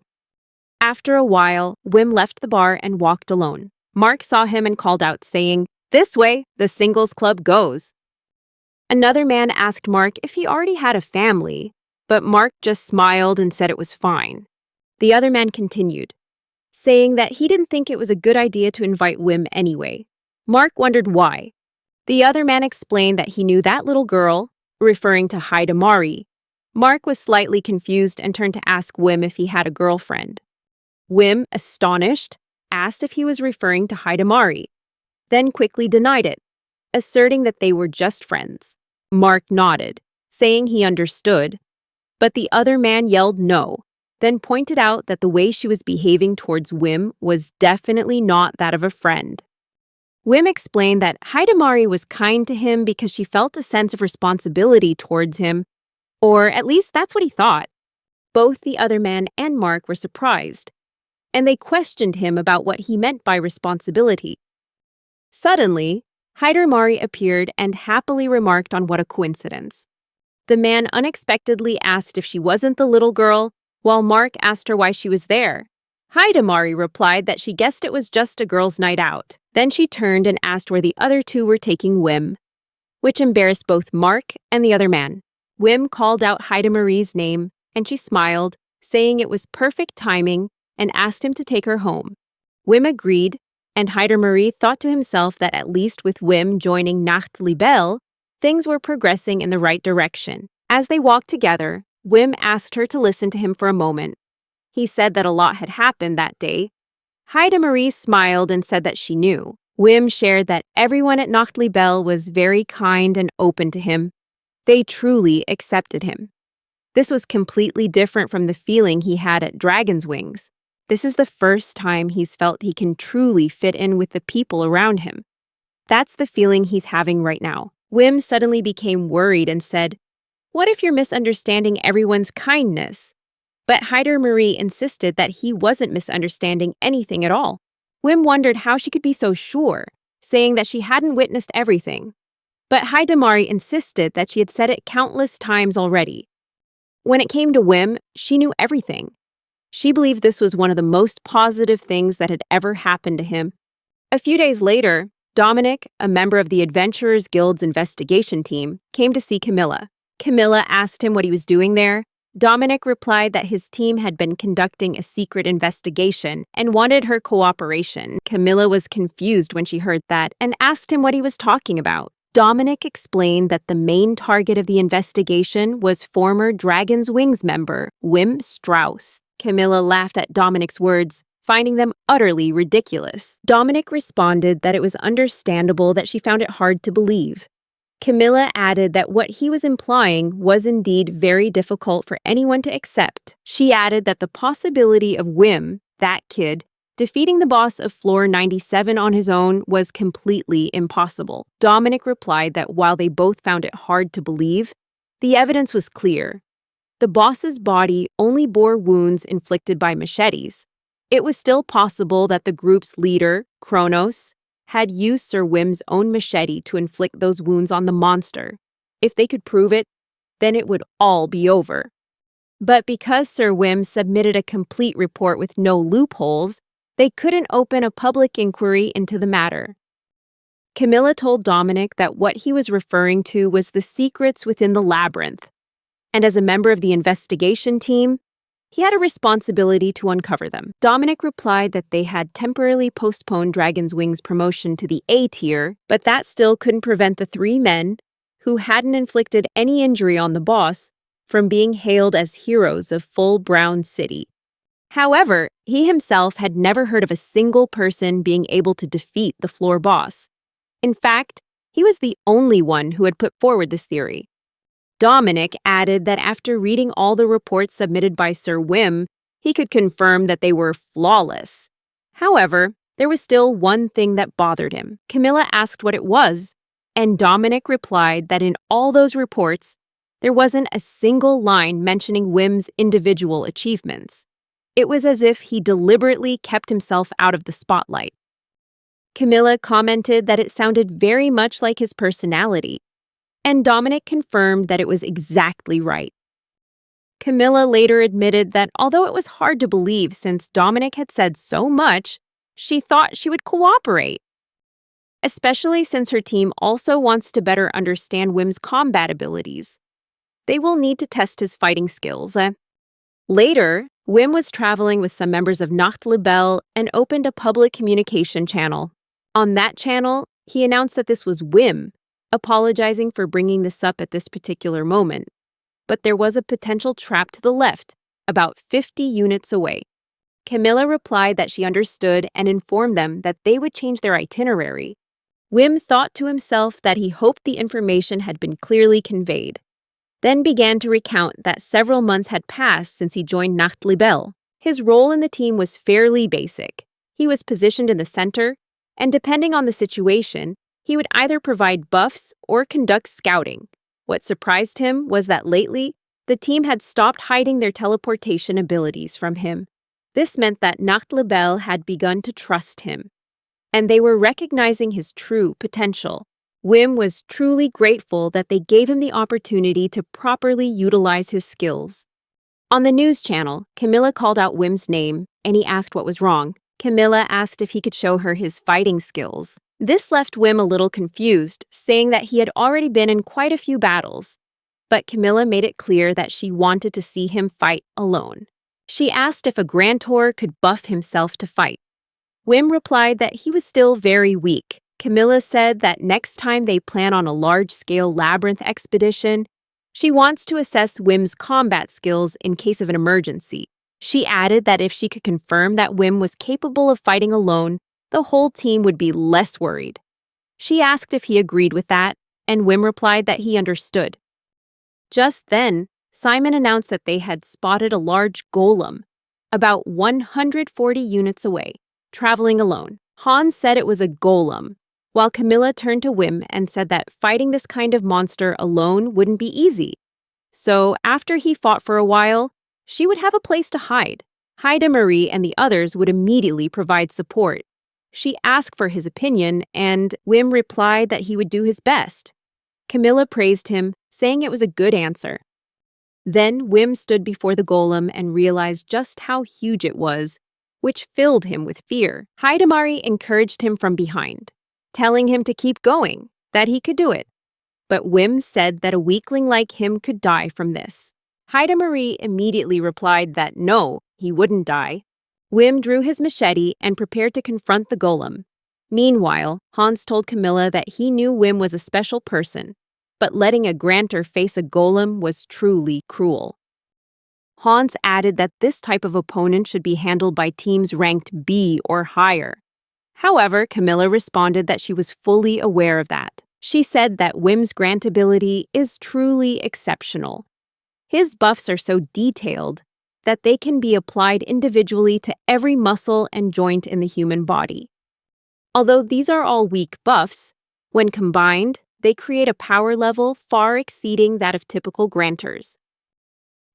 After a while, Wim left the bar and walked alone. Mark saw him and called out, saying, "This way, the singles club goes." Another man asked Mark if he already had a family, but Mark just smiled and said it was fine. The other man continued, saying that he didn't think it was a good idea to invite Wim anyway. Mark wondered why. The other man explained that he knew that little girl, referring to Hidamari. Mark was slightly confused and turned to ask Wim if he had a girlfriend. Wim, astonished, asked if he was referring to Hidamari, then quickly denied it, asserting that they were just friends. Mark nodded, saying he understood, but the other man yelled no, then pointed out that the way she was behaving towards Wim was definitely not that of a friend. Wim explained that Hidamari was kind to him because she felt a sense of responsibility towards him, or at least that's what he thought. Both the other man and Mark were surprised, and they questioned him about what he meant by responsibility. Suddenly, Hidamari appeared and happily remarked on what a coincidence. The man unexpectedly asked if she wasn't the little girl, while Mark asked her why she was there. Hidamari replied that she guessed it was just a girls' night out. Then she turned and asked where the other two were taking Wim, which embarrassed both Mark and the other man. Wim called out Hidamari's name, and she smiled, saying it was perfect timing, and asked him to take her home. Wim agreed, and Hidamari thought to himself that at least with Wim joining Nachtlibel, things were progressing in the right direction. As they walked together, Wim asked her to listen to him for a moment. He said that a lot had happened that day. Hidamari smiled and said that she knew. Wim shared that everyone at Nachtlibel was very kind and open to him. They truly accepted him. This was completely different from the feeling he had at Dragon's Wings. This is the first time he's felt he can truly fit in with the people around him. That's the feeling he's having right now. Wim suddenly became worried and said, "What if you're misunderstanding everyone's kindness?" But Hidamari insisted that he wasn't misunderstanding anything at all. Wim wondered how she could be so sure, saying that she hadn't witnessed everything. But Hidamari insisted that she had said it countless times already. When it came to Wim, she knew everything. She believed this was one of the most positive things that had ever happened to him. A few days later, Dominic, a member of the Adventurers Guild's investigation team, came to see Camilla. Camilla asked him what he was doing there. Dominic replied that his team had been conducting a secret investigation and wanted her cooperation. Camilla was confused when she heard that and asked him what he was talking about. Dominic explained that the main target of the investigation was former Dragon's Wings member, Wim Strauss. Camilla laughed at Dominic's words, finding them utterly ridiculous. Dominic responded that it was understandable that she found it hard to believe. Camilla added that what he was implying was indeed very difficult for anyone to accept. She added that the possibility of Wim, that kid, defeating the boss of Floor 97 on his own was completely impossible. Dominic replied that while they both found it hard to believe, the evidence was clear. The boss's body only bore wounds inflicted by machetes. It was still possible that the group's leader, Kronos, had used Sir Wim's own machete to inflict those wounds on the monster. If they could prove it, then it would all be over. But because Sir Wim submitted a complete report with no loopholes, they couldn't open a public inquiry into the matter. Camilla told Dominic that what he was referring to was the secrets within the labyrinth, and as a member of the investigation team, he had a responsibility to uncover them. Dominic replied that they had temporarily postponed Dragon's Wing's promotion to the A tier, but that still couldn't prevent the three men, who hadn't inflicted any injury on the boss, from being hailed as heroes of Full Brown City. However, he himself had never heard of a single person being able to defeat the floor boss. In fact, he was the only one who had put forward this theory. Dominic added that after reading all the reports submitted by Sir Wim, he could confirm that they were flawless. However, there was still one thing that bothered him. Camilla asked what it was, and Dominic replied that in all those reports, there wasn't a single line mentioning Wim's individual achievements. It was as if he deliberately kept himself out of the spotlight. Camilla commented that it sounded very much like his personality, and Dominic confirmed that it was exactly right. Camilla later admitted that although it was hard to believe since Dominic had said so much, she thought she would cooperate. Especially since her team also wants to better understand Wim's combat abilities. They will need to test his fighting skills. Later, Wim was traveling with some members of Nachtleibel and opened a public communication channel. On that channel, he announced that this was Wim, apologizing for bringing this up at this particular moment. But there was a potential trap to the left, about 50 units away. Camilla replied that she understood and informed them that they would change their itinerary. Wim thought to himself that he hoped the information had been clearly conveyed, then began to recount that several months had passed since he joined Nachtleibel. His role in the team was fairly basic. He was positioned in the center, and depending on the situation, he would either provide buffs or conduct scouting. What surprised him was that lately, the team had stopped hiding their teleportation abilities from him. This meant that Nachtleibel had begun to trust him, and they were recognizing his true potential. Wim was truly grateful that they gave him the opportunity to properly utilize his skills. On the news channel, Camilla called out Wim's name, and he asked what was wrong. Camilla asked if he could show her his fighting skills. This left Wim a little confused, saying that he had already been in quite a few battles. But Camilla made it clear that she wanted to see him fight alone. She asked if a Grantor could buff himself to fight. Wim replied that he was still very weak. Camilla said that next time they plan on a large-scale labyrinth expedition, she wants to assess Wim's combat skills in case of an emergency. She added that if she could confirm that Wim was capable of fighting alone, the whole team would be less worried. She asked if he agreed with that, and Wim replied that he understood. Just then, Simon announced that they had spotted a large golem, about 140 units away, traveling alone. Hans said it was a golem, while Camilla turned to Wim and said that fighting this kind of monster alone wouldn't be easy. So after he fought for a while, she would have a place to hide. Haida Marie and the others would immediately provide support. She asked for his opinion, and Wim replied that he would do his best. Camilla praised him, saying it was a good answer. Then Wim stood before the golem and realized just how huge it was, which filled him with fear. Haida Marie encouraged him from behind, telling him to keep going, that he could do it. But Wim said that a weakling like him could die from this. Haida Marie immediately replied that no, he wouldn't die. Wim drew his machete and prepared to confront the golem. Meanwhile, Hans told Camilla that he knew Wim was a special person, but letting a Grantor face a golem was truly cruel. Hans added that this type of opponent should be handled by teams ranked B or higher. However, Camilla responded that she was fully aware of that. She said that Wim's Grant ability is truly exceptional. His buffs are so detailed that they can be applied individually to every muscle and joint in the human body. Although these are all weak buffs, when combined, they create a power level far exceeding that of typical Grantors.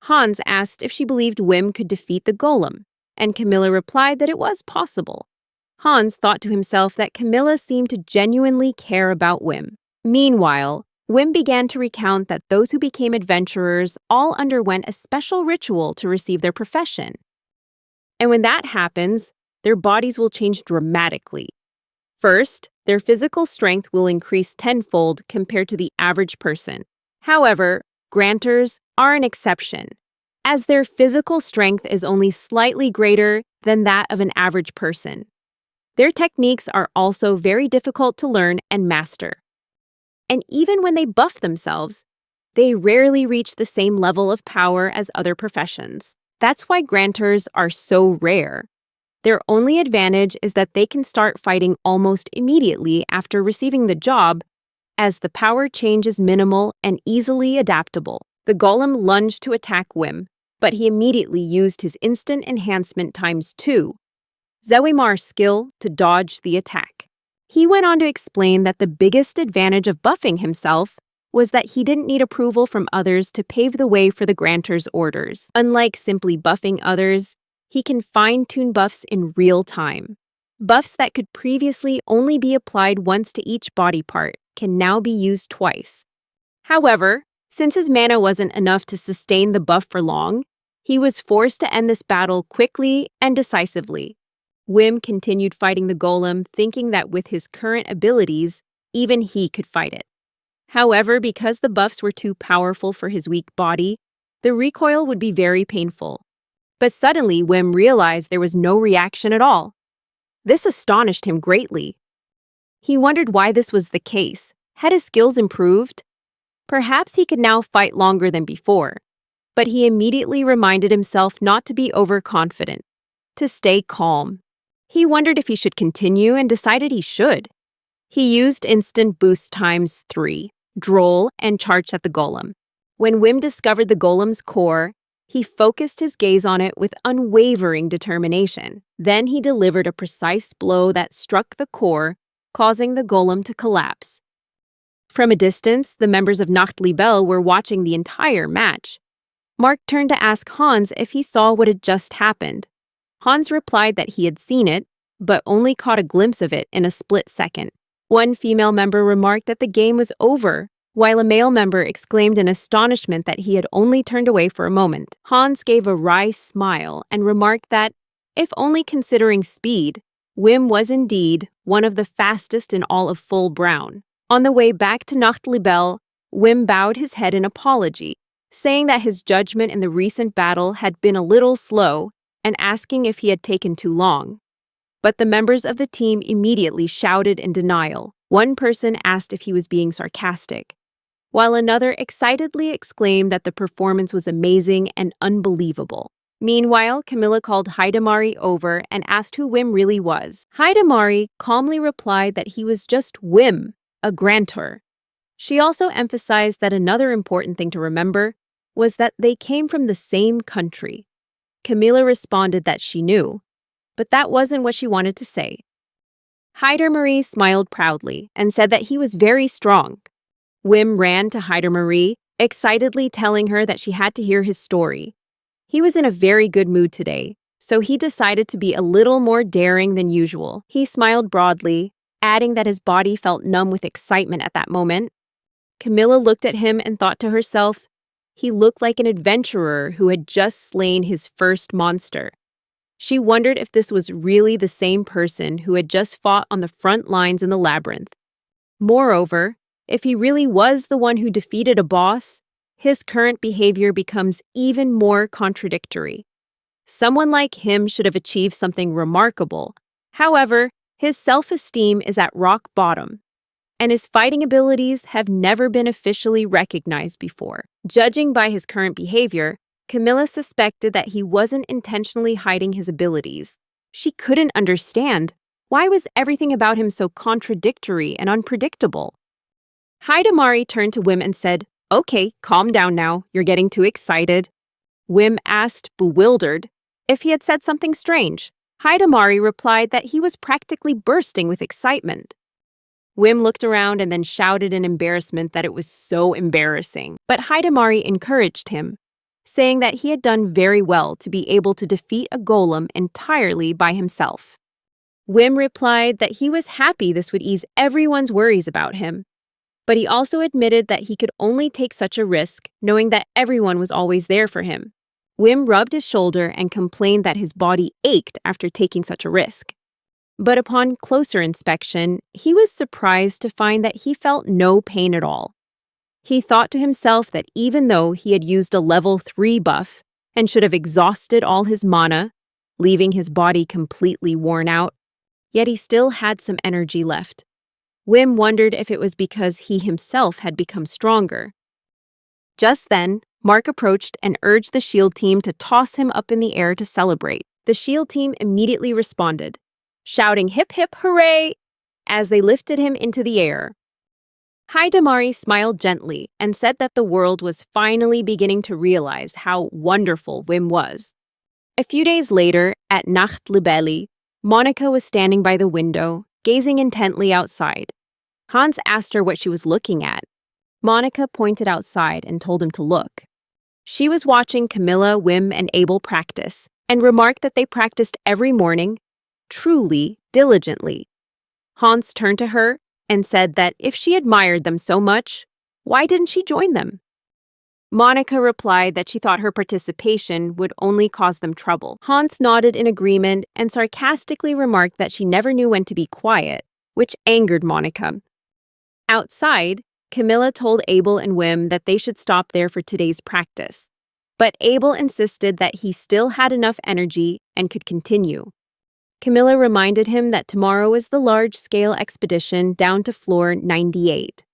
Hans asked if she believed Wim could defeat the golem, and Camilla replied that it was possible. Hans thought to himself that Camilla seemed to genuinely care about Wim. Meanwhile, Wim began to recount that those who became adventurers all underwent a special ritual to receive their profession. And when that happens, their bodies will change dramatically. First, their physical strength will increase tenfold compared to the average person. However, grantors are an exception, as their physical strength is only slightly greater than that of an average person. Their techniques are also very difficult to learn and master. And even when they buff themselves, they rarely reach the same level of power as other professions. That's why grantors are so rare. Their only advantage is that they can start fighting almost immediately after receiving the job, as the power change is minimal and easily adaptable. The golem lunged to attack Wim, but he immediately used his instant enhancement ×2, Zewimar's skill, to dodge the attack. He went on to explain that the biggest advantage of buffing himself was that he didn't need approval from others to pave the way for the grantor's orders. Unlike simply buffing others, he can fine-tune buffs in real time. Buffs that could previously only be applied once to each body part can now be used twice. However, since his mana wasn't enough to sustain the buff for long, he was forced to end this battle quickly and decisively. Wim continued fighting the golem, thinking that with his current abilities, even he could fight it. However, because the buffs were too powerful for his weak body, the recoil would be very painful. But suddenly, Wim realized there was no reaction at all. This astonished him greatly. He wondered why this was the case. Had his skills improved? Perhaps he could now fight longer than before. But he immediately reminded himself not to be overconfident, to stay calm. He wondered if he should continue and decided he should. He used instant boost ×3, droll, and charged at the golem. When Wim discovered the golem's core, he focused his gaze on it with unwavering determination. Then he delivered a precise blow that struck the core, causing the golem to collapse. From a distance, the members of Nachtlibel were watching the entire match. Mark turned to ask Hans if he saw what had just happened. Hans replied that he had seen it, but only caught a glimpse of it in a split second. One female member remarked that the game was over, while a male member exclaimed in astonishment that he had only turned away for a moment. Hans gave a wry smile and remarked that, if only considering speed, Wim was indeed one of the fastest in all of Full Brown. On the way back to Nachtlibel, Wim bowed his head in apology, saying that his judgment in the recent battle had been a little slow and asking if he had taken too long. But the members of the team immediately shouted in denial. One person asked if he was being sarcastic, while another excitedly exclaimed that the performance was amazing and unbelievable. Meanwhile, Camilla called Hidamari over and asked who Wim really was. Hidamari calmly replied that he was just Wim, a grantor. She also emphasized that another important thing to remember was that they came from the same country. Camilla responded that she knew, but that wasn't what she wanted to say. Hidamari smiled proudly and said that he was very strong. Wim ran to Hidamari, excitedly telling her that she had to hear his story. He was in a very good mood today, so he decided to be a little more daring than usual. He smiled broadly, adding that his body felt numb with excitement at that moment. Camilla looked at him and thought to herself, he looked like an adventurer who had just slain his first monster. She wondered if this was really the same person who had just fought on the front lines in the labyrinth. Moreover, if he really was the one who defeated a boss, his current behavior becomes even more contradictory. Someone like him should have achieved something remarkable. However, his self-esteem is at rock bottom, and his fighting abilities have never been officially recognized before. Judging by his current behavior, Camilla suspected that he wasn't intentionally hiding his abilities. She couldn't understand. Why was everything about him so contradictory and unpredictable? Hidamari turned to Wim and said, "Okay, calm down now. You're getting too excited." Wim asked, bewildered, if he had said something strange. Hidamari replied that he was practically bursting with excitement. Wim looked around and then shouted in embarrassment that it was so embarrassing. But Hidamari encouraged him, saying that he had done very well to be able to defeat a golem entirely by himself. Wim replied that he was happy this would ease everyone's worries about him, but he also admitted that he could only take such a risk knowing that everyone was always there for him. Wim rubbed his shoulder and complained that his body ached after taking such a risk. But upon closer inspection, he was surprised to find that he felt no pain at all. He thought to himself that even though he had used a level 3 buff and should have exhausted all his mana, leaving his body completely worn out, yet he still had some energy left. Wim wondered if it was because he himself had become stronger. Just then, Mark approached and urged the SHIELD team to toss him up in the air to celebrate. The SHIELD team immediately responded, shouting "Hip hip hooray!" as they lifted him into the air. Hidamari smiled gently and said that the world was finally beginning to realize how wonderful Wim was. A few days later, at Nachtlibelli, Monica was standing by the window, gazing intently outside. Hans asked her what she was looking at. Monica pointed outside and told him to look. She was watching Camilla, Wim, and Abel practice, and remarked that they practiced every morning, truly, diligently. Hans turned to her and said that if she admired them so much, why didn't she join them? Monica replied that she thought her participation would only cause them trouble. Hans nodded in agreement and sarcastically remarked that she never knew when to be quiet, which angered Monica. Outside, Camilla told Abel and Wim that they should stop there for today's practice, but Abel insisted that he still had enough energy and could continue. Camilla reminded him that tomorrow is the large-scale expedition down to floor 98.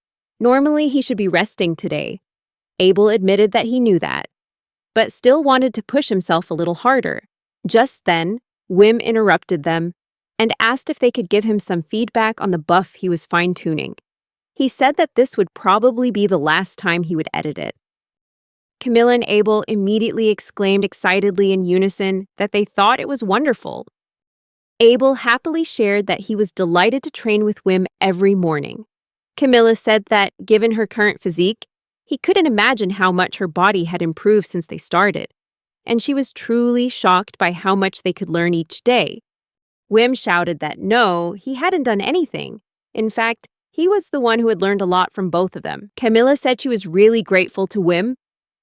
Normally, he should be resting today. Abel admitted that he knew that, but still wanted to push himself a little harder. Just then, Wim interrupted them and asked if they could give him some feedback on the buff he was fine-tuning. He said that this would probably be the last time he would edit it. Camilla and Abel immediately exclaimed excitedly in unison that they thought it was wonderful. Abel happily shared that he was delighted to train with Wim every morning. Camilla said that, given her current physique, he couldn't imagine how much her body had improved since they started, and she was truly shocked by how much they could learn each day. Wim shouted that no, he hadn't done anything. In fact, he was the one who had learned a lot from both of them. Camilla said she was really grateful to Wim.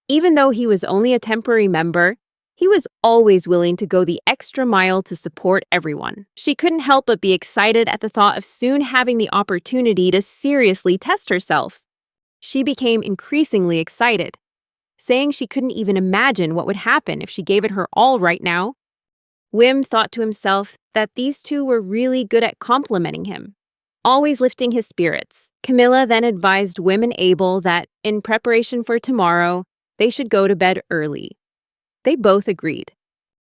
Even though he was only a temporary member, he was always willing to go the extra mile to support everyone. She couldn't help but be excited at the thought of soon having the opportunity to seriously test herself. She became increasingly excited, saying she couldn't even imagine what would happen if she gave it her all right now. Wim thought to himself that these two were really good at complimenting him, always lifting his spirits. Camilla then advised Wim and Abel that, in preparation for tomorrow, they should go to bed early. They both agreed.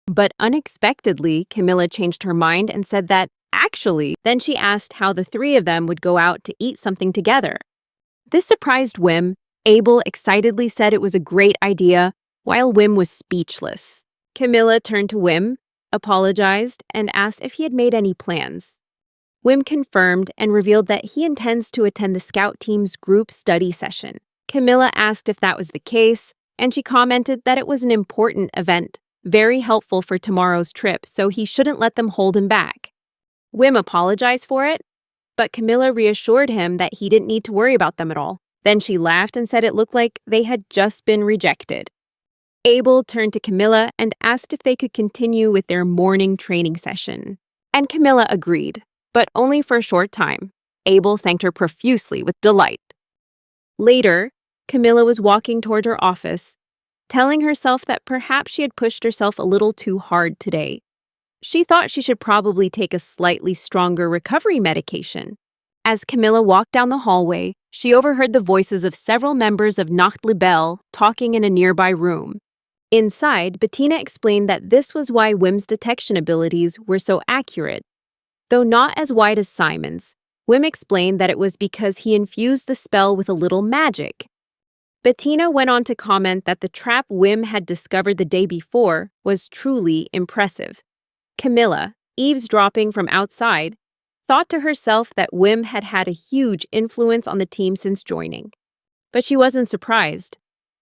But unexpectedly, Camilla changed her mind and said that, actually, then she asked how the three of them would go out to eat something together. This surprised Wim. Abel excitedly said it was a great idea, while Wim was speechless. Camilla turned to Wim, apologized, and asked if he had made any plans. Wim confirmed and revealed that he intends to attend the scout team's group study session. Camilla asked if that was the case, and she commented that it was an important event, very helpful for tomorrow's trip, so he shouldn't let them hold him back. Wim apologized for it, but Camilla reassured him that he didn't need to worry about them at all. Then she laughed and said it looked like they had just been rejected. Abel turned to Camilla and asked if they could continue with their morning training session. And Camilla agreed, but only for a short time. Abel thanked her profusely with delight. Later, Camilla was walking toward her office, telling herself that perhaps she had pushed herself a little too hard today. She thought she should probably take a slightly stronger recovery medication. As Camilla walked down the hallway, she overheard the voices of several members of Nachtlibel talking in a nearby room. Inside, Bettina explained that this was why Wim's detection abilities were so accurate. Though not as wide as Simon's, Wim explained that it was because he infused the spell with a little magic. Bettina went on to comment that the trap Wim had discovered the day before was truly impressive. Camilla, eavesdropping from outside, thought to herself that Wim had had a huge influence on the team since joining. But she wasn't surprised.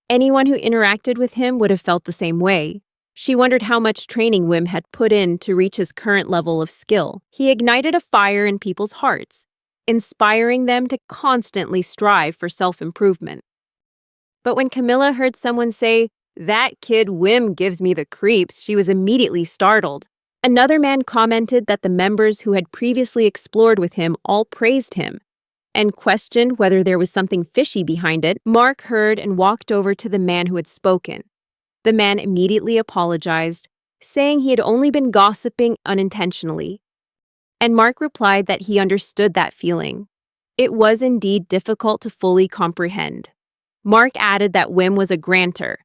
Anyone who interacted with him would have felt the same way. She wondered how much training Wim had put in to reach his current level of skill. He ignited a fire in people's hearts, inspiring them to constantly strive for self-improvement. But when Camilla heard someone say, "That kid Wim gives me the creeps," she was immediately startled. Another man commented that the members who had previously explored with him all praised him and questioned whether there was something fishy behind it. Mark heard and walked over to the man who had spoken. The man immediately apologized, saying he had only been gossiping unintentionally. And Mark replied that he understood that feeling. It was indeed difficult to fully comprehend. Mark added that Wim was a grantor,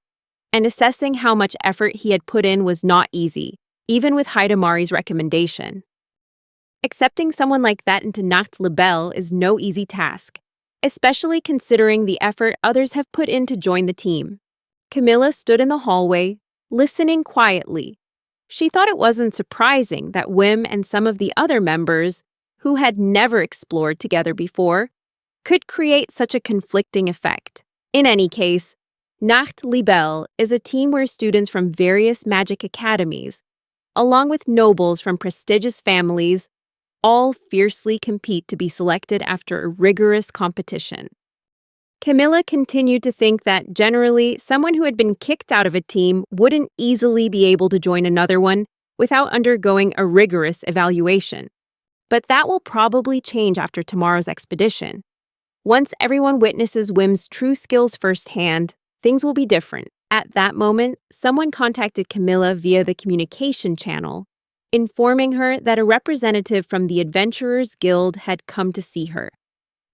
and assessing how much effort he had put in was not easy, even with Hidamari's recommendation. Accepting someone like that into Nacht Libelle is no easy task, especially considering the effort others have put in to join the team. Camilla stood in the hallway, listening quietly. She thought it wasn't surprising that Wim and some of the other members, who had never explored together before, could create such a conflicting effect. In any case, Nacht Libelle is a team where students from various magic academies, along with nobles from prestigious families, all fiercely compete to be selected after a rigorous competition. Camilla continued to think that generally someone who had been kicked out of a team wouldn't easily be able to join another one without undergoing a rigorous evaluation. But that will probably change after tomorrow's expedition. Once everyone witnesses Wim's true skills firsthand, things will be different. At that moment, someone contacted Camilla via the communication channel, informing her that a representative from the Adventurers Guild had come to see her.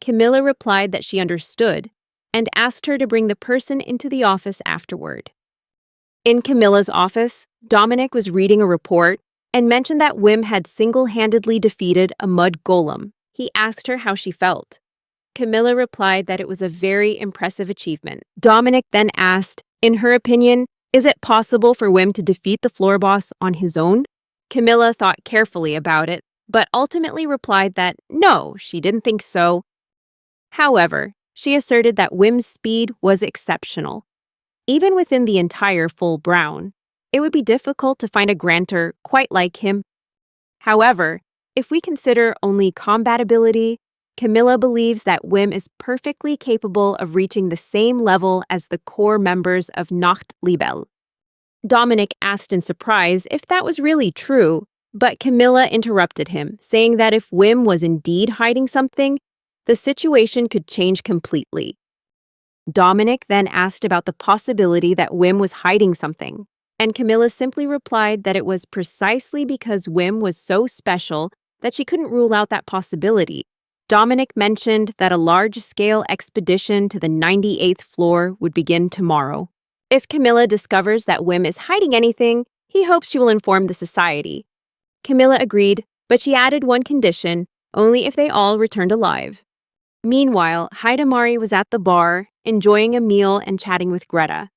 Camilla replied that she understood and asked her to bring the person into the office afterward. In Camilla's office, Dominic was reading a report and mentioned that Wim had single-handedly defeated a mud golem. He asked her how she felt. Camilla replied that it was a very impressive achievement. Dominic then asked, in her opinion, is it possible for Wim to defeat the floor boss on his own? Camilla thought carefully about it, but ultimately replied that no, she didn't think so. However, she asserted that Wim's speed was exceptional. Even within the entire full brown, it would be difficult to find a grantor quite like him. However, if we consider only combat ability, Camilla believes that Wim is perfectly capable of reaching the same level as the core members of Nacht Libelle. Dominic asked in surprise if that was really true, but Camilla interrupted him, saying that if Wim was indeed hiding something, the situation could change completely. Dominic then asked about the possibility that Wim was hiding something, and Camilla simply replied that it was precisely because Wim was so special that she couldn't rule out that possibility. Dominic mentioned that a large-scale expedition to the 98th floor would begin tomorrow. If Camilla discovers that Wim is hiding anything, he hopes she will inform the society. Camilla agreed, but she added one condition, only if they all returned alive. Meanwhile, Hidamari was at the bar, enjoying a meal and chatting with Greta.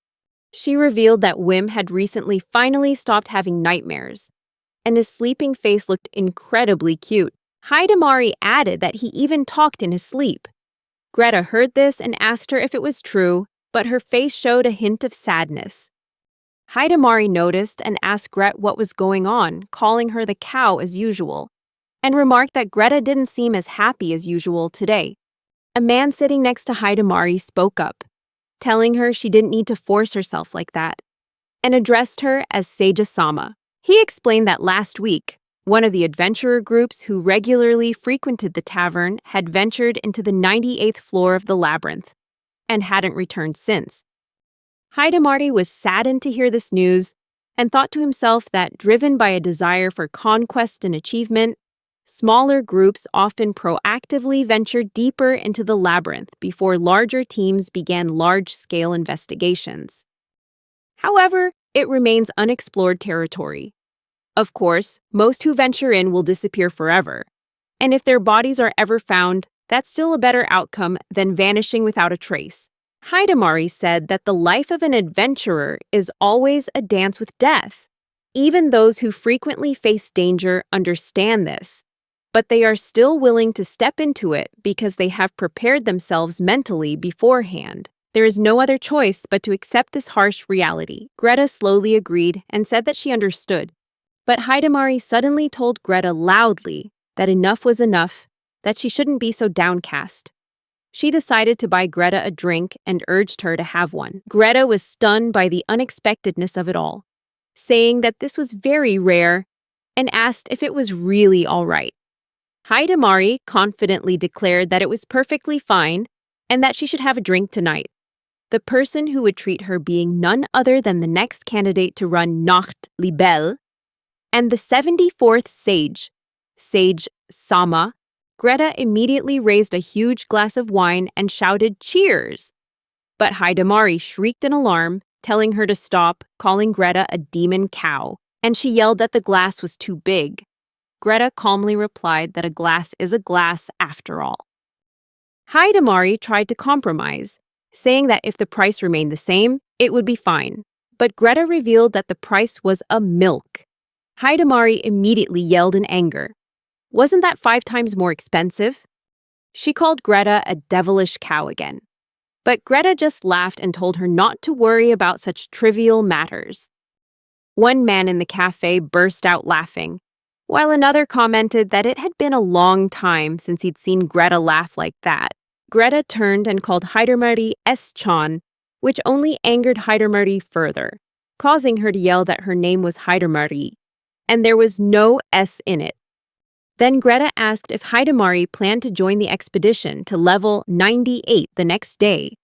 She revealed that Wim had recently finally stopped having nightmares, and his sleeping face looked incredibly cute. Hidamari added that he even talked in his sleep. Greta heard this and asked her if it was true, but her face showed a hint of sadness. Hidamari noticed and asked Greta what was going on, calling her the cow as usual, and remarked that Greta didn't seem as happy as usual today. A man sitting next to Hidamari spoke up, telling her she didn't need to force herself like that, and addressed her as Seija-sama. He explained that last week, one of the adventurer groups who regularly frequented the tavern had ventured into the 98th floor of the labyrinth and hadn't returned since. Hidamari was saddened to hear this news and thought to himself that, driven by a desire for conquest and achievement, smaller groups often proactively ventured deeper into the labyrinth before larger teams began large-scale investigations. However, it remains unexplored territory. Of course, most who venture in will disappear forever, and if their bodies are ever found, that's still a better outcome than vanishing without a trace. Hidamari said that the life of an adventurer is always a dance with death. Even those who frequently face danger understand this, but they are still willing to step into it because they have prepared themselves mentally beforehand. There is no other choice but to accept this harsh reality. Greta slowly agreed and said that she understood. But Hidamari suddenly told Greta loudly that enough was enough, that she shouldn't be so downcast. She decided to buy Greta a drink and urged her to have one. Greta was stunned by the unexpectedness of it all, saying that this was very rare and asked if it was really all right. Hidamari confidently declared that it was perfectly fine and that she should have a drink tonight. The person who would treat her being none other than the next candidate to run Nacht Libelle and the 74th Sage, Sage Sama. Greta immediately raised a huge glass of wine and shouted cheers. But Hidamari shrieked in alarm, telling her to stop, calling Greta a demon cow, and she yelled that the glass was too big. Greta calmly replied that a glass is a glass after all. Hidamari tried to compromise, saying that if the price remained the same, it would be fine. But Greta revealed that the price was a milk. Hidamari immediately yelled in anger. Wasn't that 5 times more expensive? She called Greta a devilish cow again. But Greta just laughed and told her not to worry about such trivial matters. One man in the cafe burst out laughing, while another commented that it had been a long time since he'd seen Greta laugh like that. Greta turned and called Hidamari S-chan, which only angered Hidamari further, causing her to yell that her name was Hidamari, and there was no S in it. Then Greta asked if Hidamari planned to join the expedition to level 98 the next day.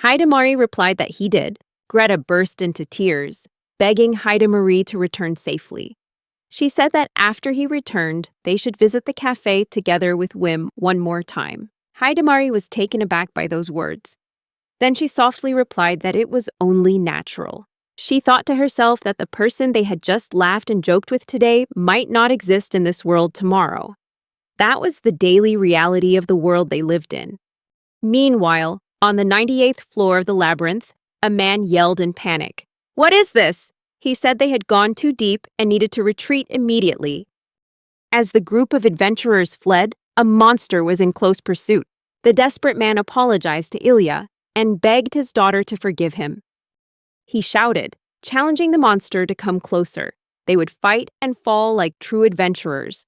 Hidamari replied that he did. Greta burst into tears, begging Hidamari to return safely. She said that after he returned, they should visit the cafe together with Wim one more time. Hidamari was taken aback by those words. Then she softly replied that it was only natural. She thought to herself that the person they had just laughed and joked with today might not exist in this world tomorrow. That was the daily reality of the world they lived in. Meanwhile, on the 98th floor of the labyrinth, a man yelled in panic. "What is this?" He said they had gone too deep and needed to retreat immediately. As the group of adventurers fled, a monster was in close pursuit. The desperate man apologized to Ilya and begged his daughter to forgive him. He shouted, challenging the monster to come closer. They would fight and fall like true adventurers.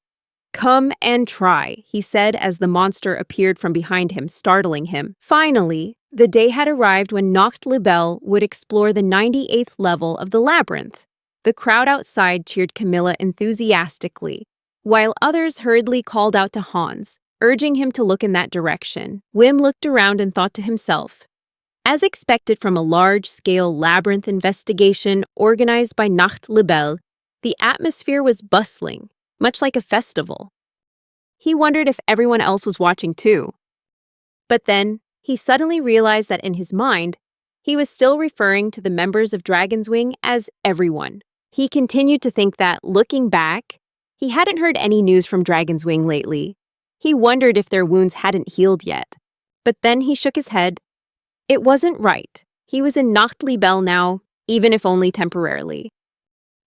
"Come and try," he said as the monster appeared from behind him, startling him. Finally, the day had arrived when Nacht Libelle would explore the 98th level of the labyrinth. The crowd outside cheered Camilla enthusiastically, while others hurriedly called out to Hans, urging him to look in that direction. Wim looked around and thought to himself, as expected from a large-scale labyrinth investigation organized by Nacht Libelle, the atmosphere was bustling, much like a festival. He wondered if everyone else was watching too. But then, he suddenly realized that in his mind, he was still referring to the members of Dragon's Wing as everyone. He continued to think that, looking back, he hadn't heard any news from Dragon's Wing lately. He wondered if their wounds hadn't healed yet. But then he shook his head. It wasn't right. He was in Nacht Libelle now, even if only temporarily.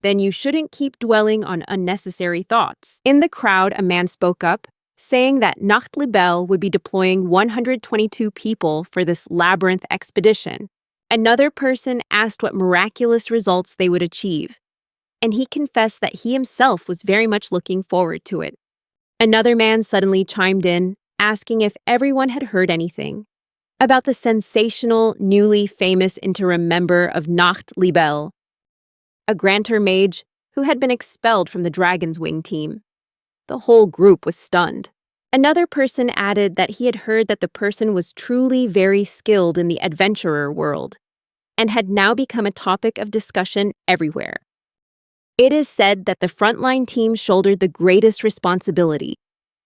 Then you shouldn't keep dwelling on unnecessary thoughts. In the crowd, a man spoke up, saying that Nacht Libelle would be deploying 122 people for this labyrinth expedition. Another person asked what miraculous results they would achieve, and he confessed that he himself was very much looking forward to it. Another man suddenly chimed in, asking if everyone had heard anything about the sensational, newly famous interim member of Nacht Libelle, a Grantor mage who had been expelled from the Dragon's Wing team. The whole group was stunned. Another person added that he had heard that the person was truly very skilled in the adventurer world and had now become a topic of discussion everywhere. It is said that the frontline team shouldered the greatest responsibility.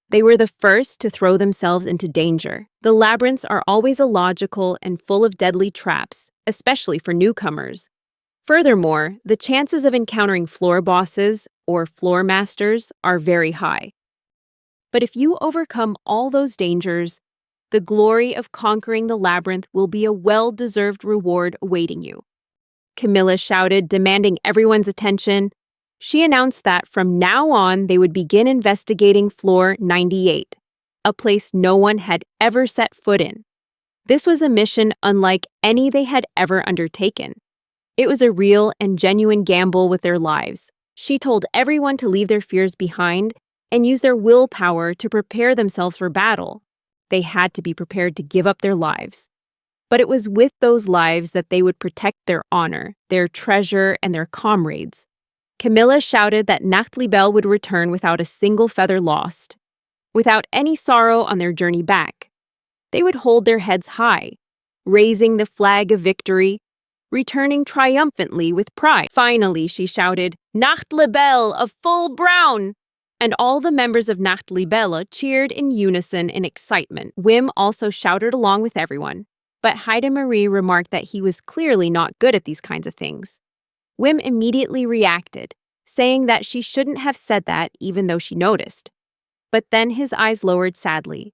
They were the first to throw themselves into danger. The labyrinths are always illogical and full of deadly traps, especially for newcomers. Furthermore, the chances of encountering floor bosses or floor masters are very high. But if you overcome all those dangers, the glory of conquering the labyrinth will be a well-deserved reward awaiting you. Camilla shouted, demanding everyone's attention. She announced that from now on they would begin investigating floor 98, a place no one had ever set foot in. This was a mission unlike any they had ever undertaken. It was a real and genuine gamble with their lives. She told everyone to leave their fears behind and use their willpower to prepare themselves for battle. They had to be prepared to give up their lives. But it was with those lives that they would protect their honor, their treasure, and their comrades. Camilla shouted that Nachtlibel would return without a single feather lost, without any sorrow on their journey back. They would hold their heads high, raising the flag of victory, returning triumphantly with pride. Finally, she shouted, "Nachtlibel of full brown!" And all the members of Nachtlibella cheered in unison in excitement. Wim also shouted along with everyone, but Haida Marie remarked that he was clearly not good at these kinds of things. Wim immediately reacted, saying that she shouldn't have said that even though she noticed. But then his eyes lowered sadly.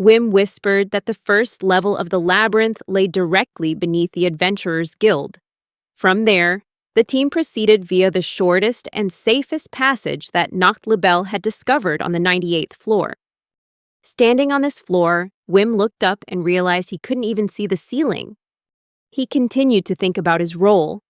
Wim whispered that the first level of the labyrinth lay directly beneath the Adventurers Guild. From there, the team proceeded via the shortest and safest passage that Nachtlibel had discovered on the 98th floor. Standing on this floor, Wim looked up and realized he couldn't even see the ceiling. He continued to think about his role.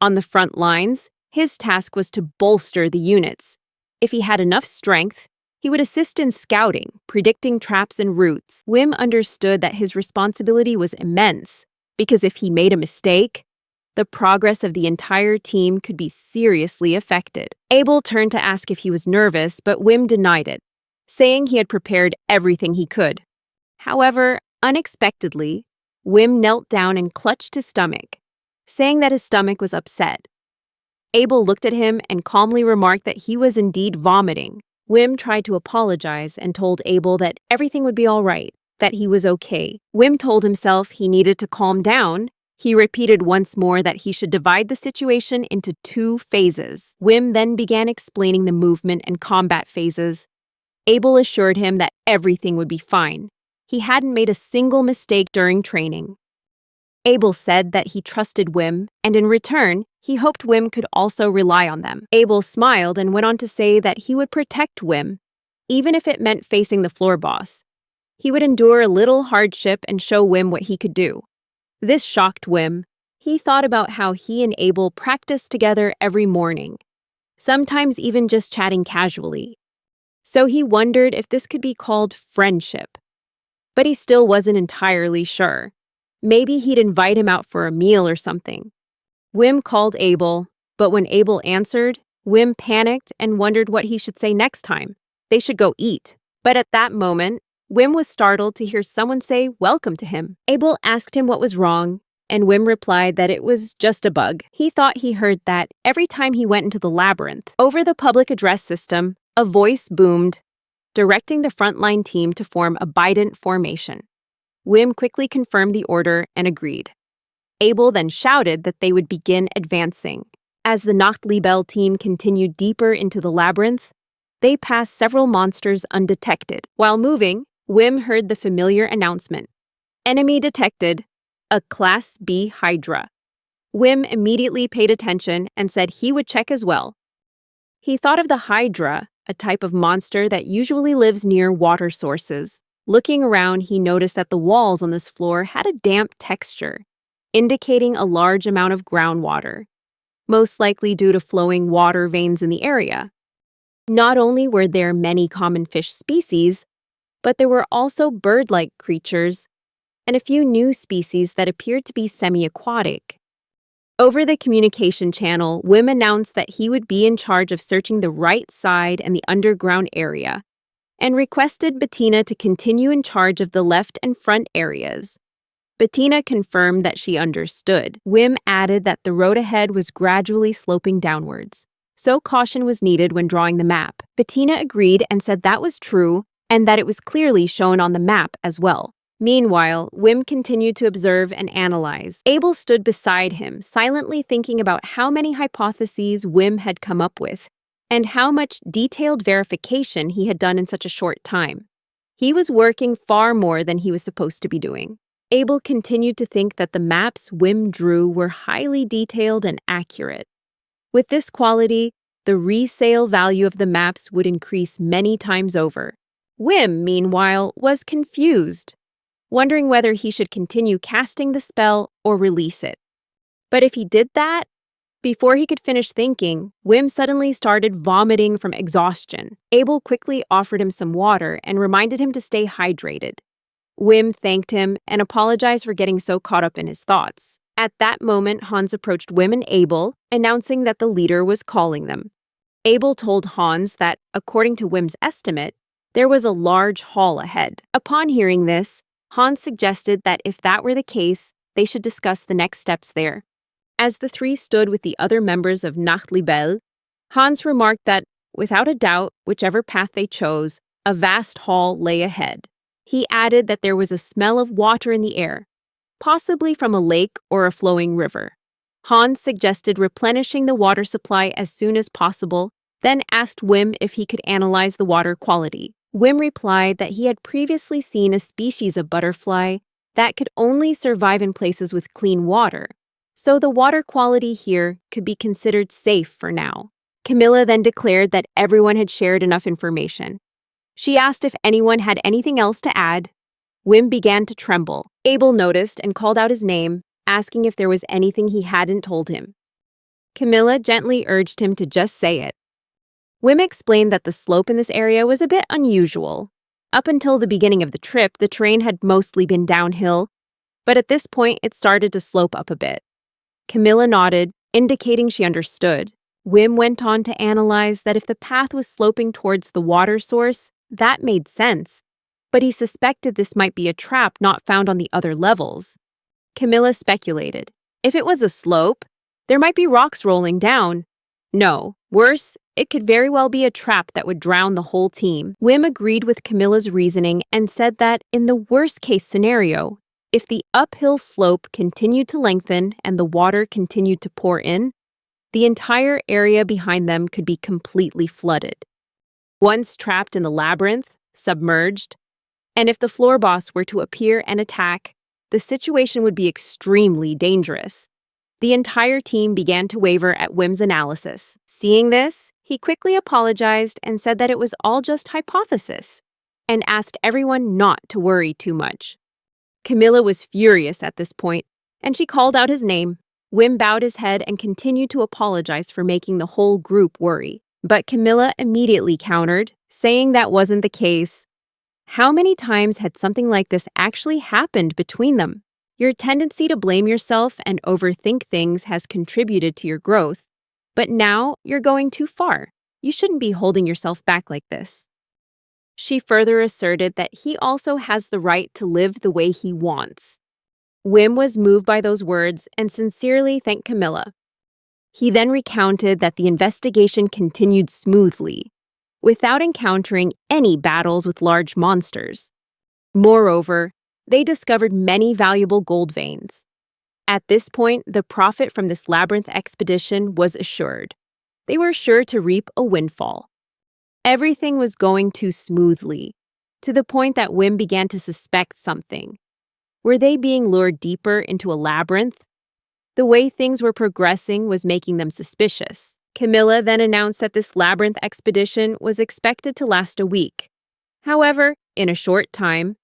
On the front lines, his task was to bolster the units. If he had enough strength, he would assist in scouting, predicting traps and routes. Wim understood that his responsibility was immense, because if he made a mistake, the progress of the entire team could be seriously affected. Abel turned to ask if he was nervous, but Wim denied it, saying he had prepared everything he could. However, unexpectedly, Wim knelt down and clutched his stomach, saying that his stomach was upset. Abel looked at him and calmly remarked that he was indeed vomiting. Wim tried to apologize and told Abel that everything would be all right, that he was okay. Wim told himself he needed to calm down. He repeated once more that he should divide the situation into 2 phases. Wim then began explaining the movement and combat phases. Abel assured him that everything would be fine. He hadn't made a single mistake during training. Abel said that he trusted Wim, and in return, he hoped Wim could also rely on them. Abel smiled and went on to say that he would protect Wim, even if it meant facing the floor boss. He would endure a little hardship and show Wim what he could do. This shocked Wim. He thought about how he and Abel practiced together every morning, sometimes even just chatting casually. So he wondered if this could be called friendship. But he still wasn't entirely sure. Maybe he'd invite him out for a meal or something. Wim called Abel, but when Abel answered, Wim panicked and wondered what he should say next time. They should go eat. But at that moment, Wim was startled to hear someone say welcome to him. Abel asked him what was wrong, and Wim replied that it was just a bug. He thought he heard that every time he went into the labyrinth. Over the public address system, a voice boomed, directing the frontline team to form a Bident formation. Wim quickly confirmed the order and agreed. Abel then shouted that they would begin advancing. As the Nachtlibel team continued deeper into the labyrinth, they passed several monsters undetected. While moving, Wim heard the familiar announcement. Enemy detected, a Class B Hydra. Wim immediately paid attention and said he would check as well. He thought of the Hydra, a type of monster that usually lives near water sources. Looking around, he noticed that the walls on this floor had a damp texture, indicating a large amount of groundwater, most likely due to flowing water veins in the area. Not only were there many common fish species, but there were also bird-like creatures and a few new species that appeared to be semi-aquatic. Over the communication channel, Wim announced that he would be in charge of searching the right side and the underground area, and requested Bettina to continue in charge of the left and front areas. Bettina confirmed that she understood. Wim added that the road ahead was gradually sloping downwards, so caution was needed when drawing the map. Bettina agreed and said that was true and that it was clearly shown on the map as well. Meanwhile, Wim continued to observe and analyze. Abel stood beside him, silently thinking about how many hypotheses Wim had come up with, and how much detailed verification he had done in such a short time. He was working far more than he was supposed to be doing. Abel continued to think that the maps Wim drew were highly detailed and accurate. With this quality, the resale value of the maps would increase many times over. Wim, meanwhile, was confused. wondering whether he should continue casting the spell or release it. But if he did that, before he could finish thinking, Wim suddenly started vomiting from exhaustion. Abel quickly offered him some water and reminded him to stay hydrated. Wim thanked him and apologized for getting so caught up in his thoughts. At that moment, Hans approached Wim and Abel, announcing that the leader was calling them. Abel told Hans that, according to Wim's estimate, there was a large hall ahead. Upon hearing this, Hans suggested that if that were the case, they should discuss the next steps there. As the three stood with the other members of Nachtlibel, Hans remarked that, without a doubt, whichever path they chose, a vast hall lay ahead. He added that there was a smell of water in the air, possibly from a lake or a flowing river. Hans suggested replenishing the water supply as soon as possible, then asked Wim if he could analyze the water quality. Wim replied that he had previously seen a species of butterfly that could only survive in places with clean water, so the water quality here could be considered safe for now. Camilla then declared that everyone had shared enough information. She asked if anyone had anything else to add. Wim began to tremble. Abel noticed and called out his name, asking if there was anything he hadn't told him. Camilla gently urged him to just say it. Wim explained that the slope in this area was a bit unusual. Up until the beginning of the trip, the terrain had mostly been downhill, but at this point it started to slope up a bit. Camilla nodded, indicating she understood. Wim went on to analyze that if the path was sloping towards the water source, that made sense, but he suspected this might be a trap not found on the other levels. Camilla speculated. If it was a slope, there might be rocks rolling down. No, worse, it could very well be a trap that would drown the whole team. Wim agreed with Camilla's reasoning and said that, in the worst-case scenario, if the uphill slope continued to lengthen and the water continued to pour in, the entire area behind them could be completely flooded. Once trapped in the labyrinth, submerged, and if the floor boss were to appear and attack, the situation would be extremely dangerous. The entire team began to waver at Wim's analysis. Seeing this, he quickly apologized and said that it was all just hypothesis, and asked everyone not to worry too much. Camilla was furious at this point, and she called out his name. Wim bowed his head and continued to apologize for making the whole group worry. But Camilla immediately countered, saying that wasn't the case. How many times had something like this actually happened between them? Your tendency to blame yourself and overthink things has contributed to your growth, but now you're going too far. You shouldn't be holding yourself back like this. She further asserted that he also has the right to live the way he wants. Wim was moved by those words and sincerely thanked Camilla. He then recounted that the investigation continued smoothly, without encountering any battles with large monsters. Moreover, they discovered many valuable gold veins. At this point, the profit from this labyrinth expedition was assured. They were sure to reap a windfall. Everything was going too smoothly, to the point that Wim began to suspect something. Were they being lured deeper into a labyrinth? The way things were progressing was making them suspicious. Camilla then announced that this labyrinth expedition was expected to last a week. However, in a short time,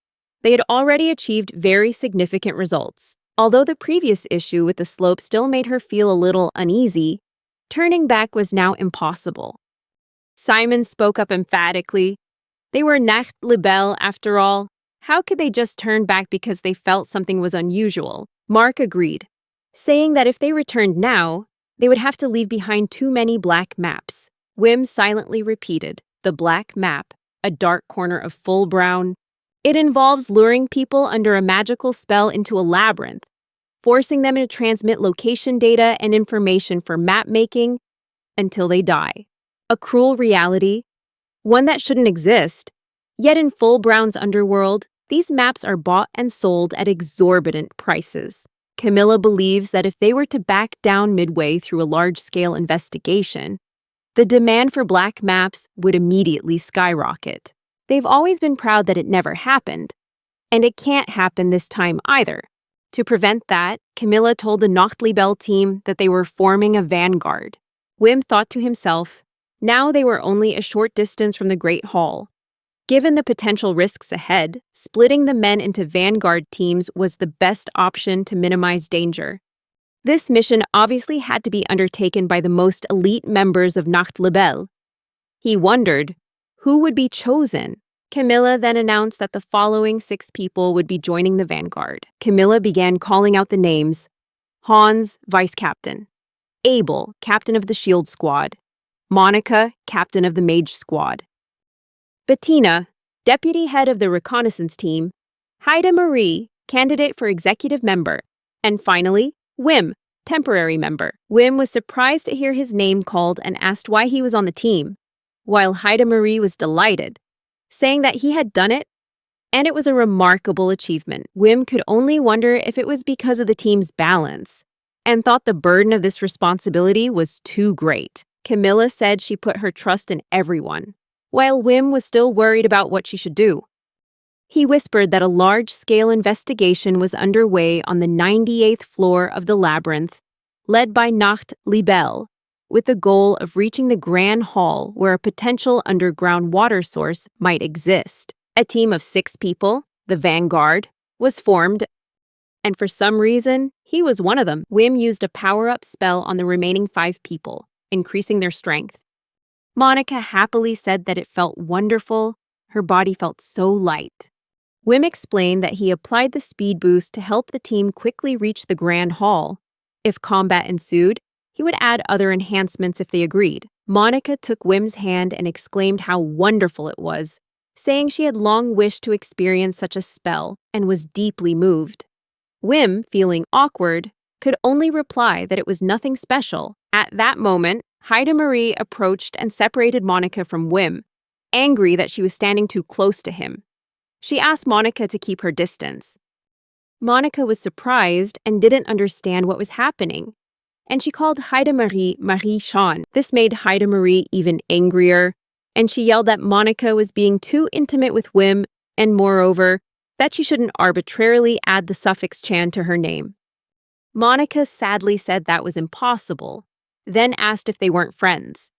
they had already achieved very significant results. Although the previous issue with the slope still made her feel a little uneasy, turning back was now impossible. Simon spoke up emphatically. They were Nachtlibel after all. How could they just turn back because they felt something was unusual? Mark agreed, saying that if they returned now, they would have to leave behind too many black maps. Wim silently repeated, the black map, a dark corner of full brown. It involves luring people under a magical spell into a labyrinth, forcing them to transmit location data and information for map making until they die. A cruel reality, one that shouldn't exist. Yet in Full Brown's underworld, these maps are bought and sold at exorbitant prices. Camilla believes that if they were to back down midway through a large-scale investigation, the demand for black maps would immediately skyrocket. They've always been proud that it never happened, and it can't happen this time either. To prevent that, Camilla told the Nachtlibel team that they were forming a vanguard. Wim thought to himself, now they were only a short distance from the Great Hall. Given the potential risks ahead, splitting the men into vanguard teams was the best option to minimize danger. This mission obviously had to be undertaken by the most elite members of Nacht Libelle. He wondered, who would be chosen? Camilla then announced that the following 6 people would be joining the vanguard. Camilla began calling out the names: Hans, vice captain; Abel, captain of the shield squad; Monica, captain of the mage squad; Bettina, deputy head of the reconnaissance team; Haida Marie, candidate for executive member; and finally, Wim, temporary member. Wim was surprised to hear his name called and asked why he was on the team, while Haida Marie was delighted, saying that he had done it, and it was a remarkable achievement. Wim could only wonder if it was because of the team's balance, and thought the burden of this responsibility was too great. Camilla said she put her trust in everyone, while Wim was still worried about what she should do. He whispered that a large-scale investigation was underway on the 98th floor of the labyrinth, led by Nacht Libelle, with the goal of reaching the Grand Hall where a potential underground water source might exist. A team of 6 people, the Vanguard, was formed, and for some reason, he was one of them. Wim used a power-up spell on the remaining 5 people, increasing their strength. Monica happily said that it felt wonderful. Her body felt so light. Wim explained that he applied the speed boost to help the team quickly reach the Grand Hall. If combat ensued, he would add other enhancements if they agreed. Monica took Wim's hand and exclaimed how wonderful it was, saying she had long wished to experience such a spell and was deeply moved. Wim, feeling awkward, could only reply that it was nothing special. At that moment, Haida Marie approached and separated Monica from Wim, angry that she was standing too close to him. She asked Monica to keep her distance. Monica was surprised and didn't understand what was happening, and she called Haida Marie Marie-Chan. This made Haida Marie even angrier, and she yelled that Monica was being too intimate with Wim, and moreover, that she shouldn't arbitrarily add the suffix Chan to her name. Monica sadly said that was impossible, then asked if they weren't friends.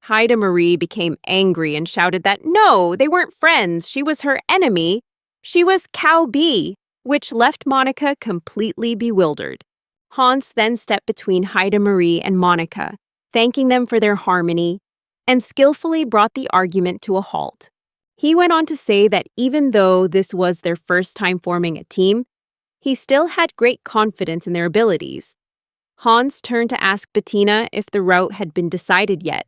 Haida Marie became angry and shouted that no, they weren't friends, she was her enemy. She was Cow B, which left Monica completely bewildered. Hans then stepped between Haida Marie and Monica, thanking them for their harmony, and skillfully brought the argument to a halt. He went on to say that even though this was their first time forming a team, he still had great confidence in their abilities. Hans turned to ask Bettina if the route had been decided yet,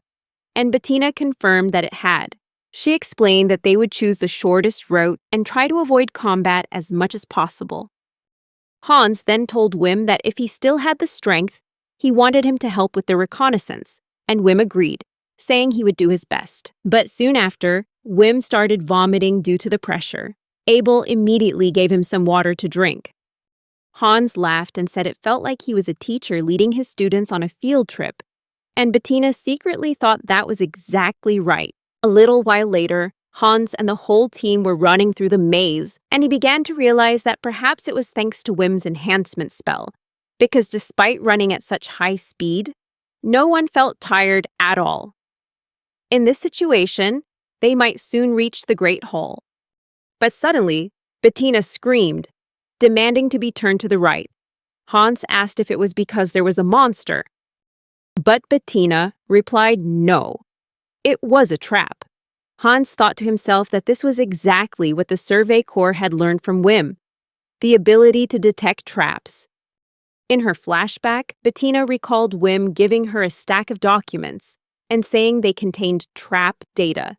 and Bettina confirmed that it had. She explained that they would choose the shortest route and try to avoid combat as much as possible. Hans then told Wim that if he still had the strength, he wanted him to help with the reconnaissance, and Wim agreed, saying he would do his best. But soon after, Wim started vomiting due to the pressure. Abel immediately gave him some water to drink. Hans laughed and said it felt like he was a teacher leading his students on a field trip, and Bettina secretly thought that was exactly right. A little while later, Hans and the whole team were running through the maze, and he began to realize that perhaps it was thanks to Wim's enhancement spell, because despite running at such high speed, no one felt tired at all. In this situation, they might soon reach the Great Hall. But suddenly, Bettina screamed, demanding to be turned to the right. Hans asked if it was because there was a monster, but Bettina replied no. It was a trap. Hans thought to himself that this was exactly what the Survey Corps had learned from Wim, the ability to detect traps. In her flashback, Bettina recalled Wim giving her a stack of documents and saying they contained trap data.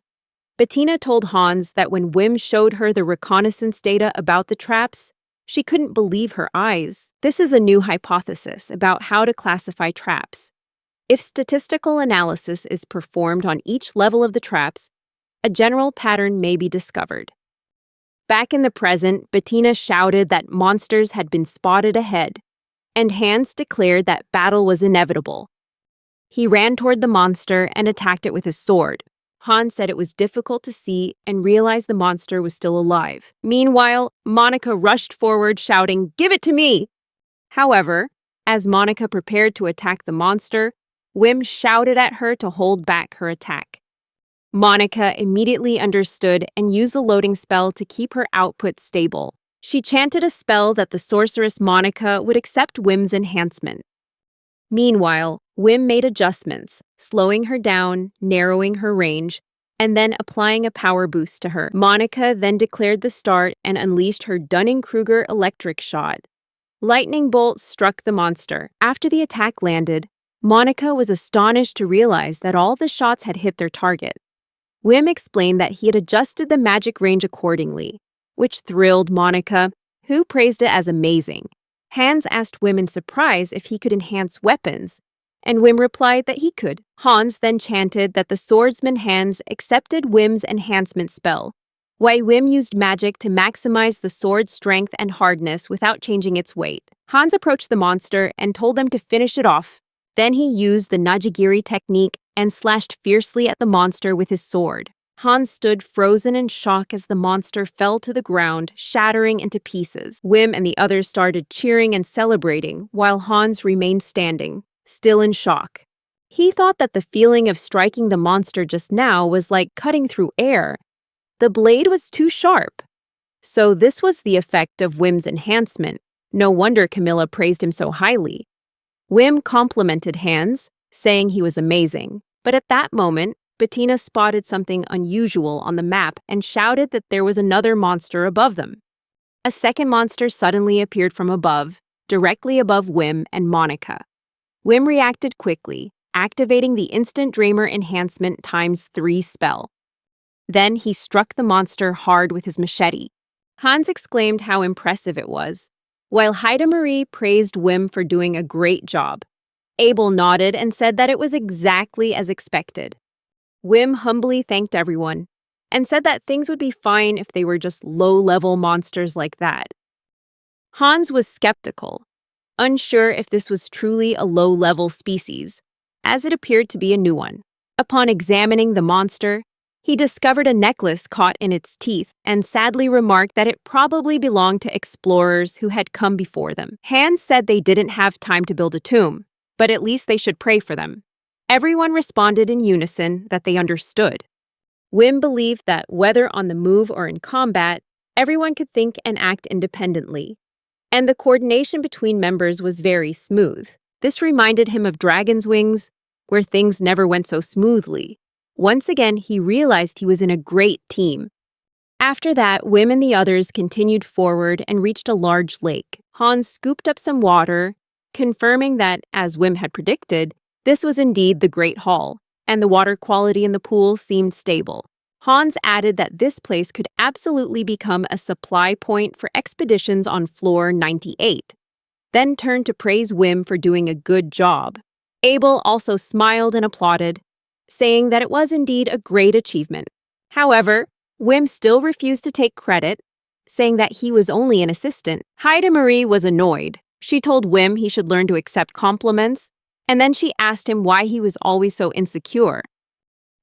Bettina told Hans that when Wim showed her the reconnaissance data about the traps, she couldn't believe her eyes. This is a new hypothesis about how to classify traps. If statistical analysis is performed on each level of the traps, a general pattern may be discovered. Back in the present, Bettina shouted that monsters had been spotted ahead, and Hans declared that battle was inevitable. He ran toward the monster and attacked it with his sword. Hans said it was difficult to see and realized the monster was still alive. Meanwhile, Monica rushed forward shouting, "Give it to me!" However, as Monica prepared to attack the monster, Wim shouted at her to hold back her attack. Monica immediately understood and used the loading spell to keep her output stable. She chanted a spell that the sorceress Monica would accept Wim's enhancement. Meanwhile, Wim made adjustments, slowing her down, narrowing her range, and then applying a power boost to her. Monica then declared the start and unleashed her Dunning-Kruger electric shot. Lightning bolts struck the monster. After the attack landed, Monica was astonished to realize that all the shots had hit their target. Wim explained that he had adjusted the magic range accordingly, which thrilled Monica, who praised it as amazing. Hans asked Wim in surprise if he could enhance weapons, and Wim replied that he could. Hans then chanted that the swordsman Hans accepted Wim's enhancement spell, while Wim used magic to maximize the sword's strength and hardness without changing its weight. Hans approached the monster and told them to finish it off. Then he used the Najigiri technique and slashed fiercely at the monster with his sword. Hans stood frozen in shock as the monster fell to the ground, shattering into pieces. Wim and the others started cheering and celebrating, while Hans remained standing, still in shock. He thought that the feeling of striking the monster just now was like cutting through air. The blade was too sharp. So this was the effect of Wim's enhancement. No wonder Camilla praised him so highly. Wim complimented Hans, saying he was amazing. But at that moment, Bettina spotted something unusual on the map and shouted that there was another monster above them. A second monster suddenly appeared from above, directly above Wim and Monica. Wim reacted quickly, activating the Instant Dreamer Enhancement ×3 spell. Then he struck the monster hard with his machete. Hans exclaimed how impressive it was, while Heidemarie praised Wim for doing a great job. Abel nodded and said that it was exactly as expected. Wim humbly thanked everyone and said that things would be fine if they were just low-level monsters like that. Hans was skeptical, unsure if this was truly a low-level species, as it appeared to be a new one. Upon examining the monster, he discovered a necklace caught in its teeth and sadly remarked that it probably belonged to explorers who had come before them. Hans said they didn't have time to build a tomb, but at least they should pray for them. Everyone responded in unison that they understood. Wim believed that whether on the move or in combat, everyone could think and act independently, and the coordination between members was very smooth. This reminded him of Dragon's Wings, where things never went so smoothly. Once again, he realized he was in a great team. After that, Wim and the others continued forward and reached a large lake. Hans scooped up some water, confirming that, as Wim had predicted, this was indeed the Great Hall, and the water quality in the pool seemed stable. Hans added that this place could absolutely become a supply point for expeditions on floor 98, then turned to praise Wim for doing a good job. Abel also smiled and applauded, saying that it was indeed a great achievement. However, Wim still refused to take credit, saying that he was only an assistant. Heidemarie was annoyed. She told Wim he should learn to accept compliments, and then she asked him why he was always so insecure.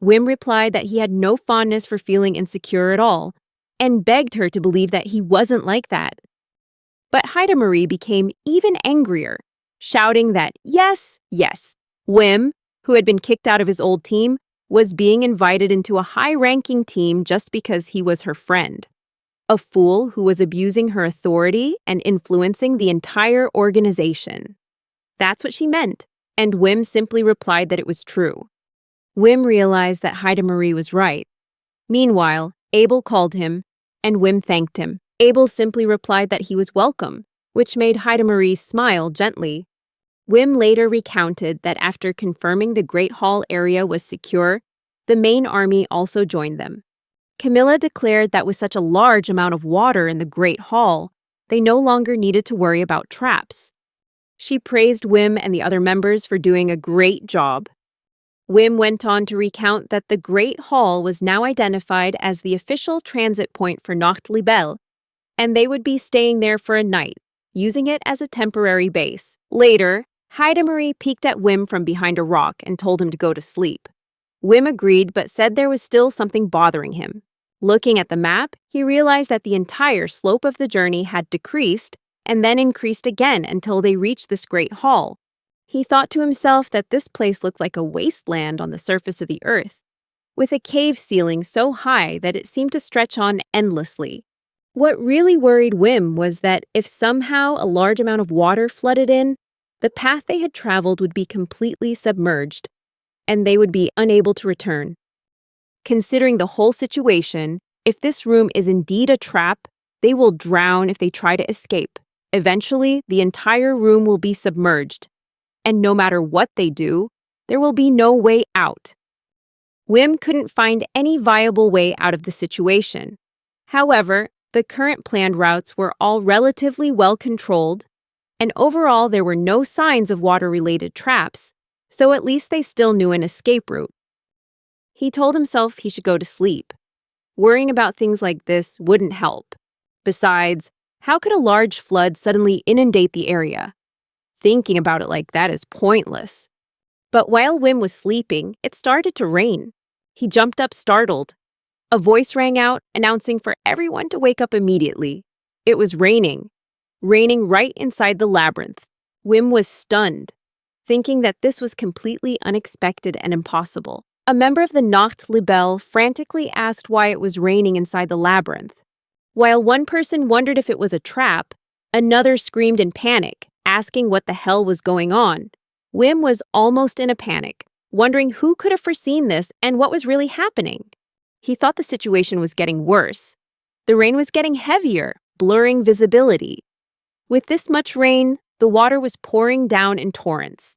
Wim replied that he had no fondness for feeling insecure at all, and begged her to believe that he wasn't like that. But Heidemarie became even angrier, shouting that yes, Wim, who had been kicked out of his old team, was being invited into a high-ranking team just because he was her friend. A fool who was abusing her authority and influencing the entire organization. That's what she meant, and Wim simply replied that it was true. Wim realized that Heidemarie was right. Meanwhile, Abel called him, and Wim thanked him. Abel simply replied that he was welcome, which made Heidemarie smile gently. Wim later recounted that after confirming the Great Hall area was secure, the main army also joined them. Camilla declared that with such a large amount of water in the Great Hall, they no longer needed to worry about traps. She praised Wim and the other members for doing a great job. Wim went on to recount that the Great Hall was now identified as the official transit point for Nachtliebel, and they would be staying there for a night, using it as a temporary base. Later, Heidemarie peeked at Wim from behind a rock and told him to go to sleep. Wim agreed but said there was still something bothering him. Looking at the map, he realized that the entire slope of the journey had decreased and then increased again until they reached this Great Hall. He thought to himself that this place looked like a wasteland on the surface of the earth. with a cave ceiling so high that it seemed to stretch on endlessly. What really worried Wim was that if somehow a large amount of water flooded in, the path they had traveled would be completely submerged, and they would be unable to return. Considering the whole situation, if this room is indeed a trap, they will drown if they try to escape. Eventually, the entire room will be submerged, and no matter what they do, there will be no way out. Wim couldn't find any viable way out of the situation. However, the current planned routes were all relatively well controlled, and overall there were no signs of water-related traps, so at least they still knew an escape route. He told himself he should go to sleep. Worrying about things like this wouldn't help. Besides, how could a large flood suddenly inundate the area? Thinking about it like that is pointless. But while Wim was sleeping, it started to rain. He jumped up startled. A voice rang out, announcing for everyone to wake up immediately. It was raining. Raining right inside the labyrinth. Wim was stunned, thinking that this was completely unexpected and impossible. A member of the Nacht Libelle frantically asked why it was raining inside the labyrinth. While one person wondered if it was a trap, another screamed in panic, asking what the hell was going on. Wim was almost in a panic, wondering who could have foreseen this and what was really happening. He thought the situation was getting worse. The rain was getting heavier, blurring visibility. With this much rain, the water was pouring down in torrents.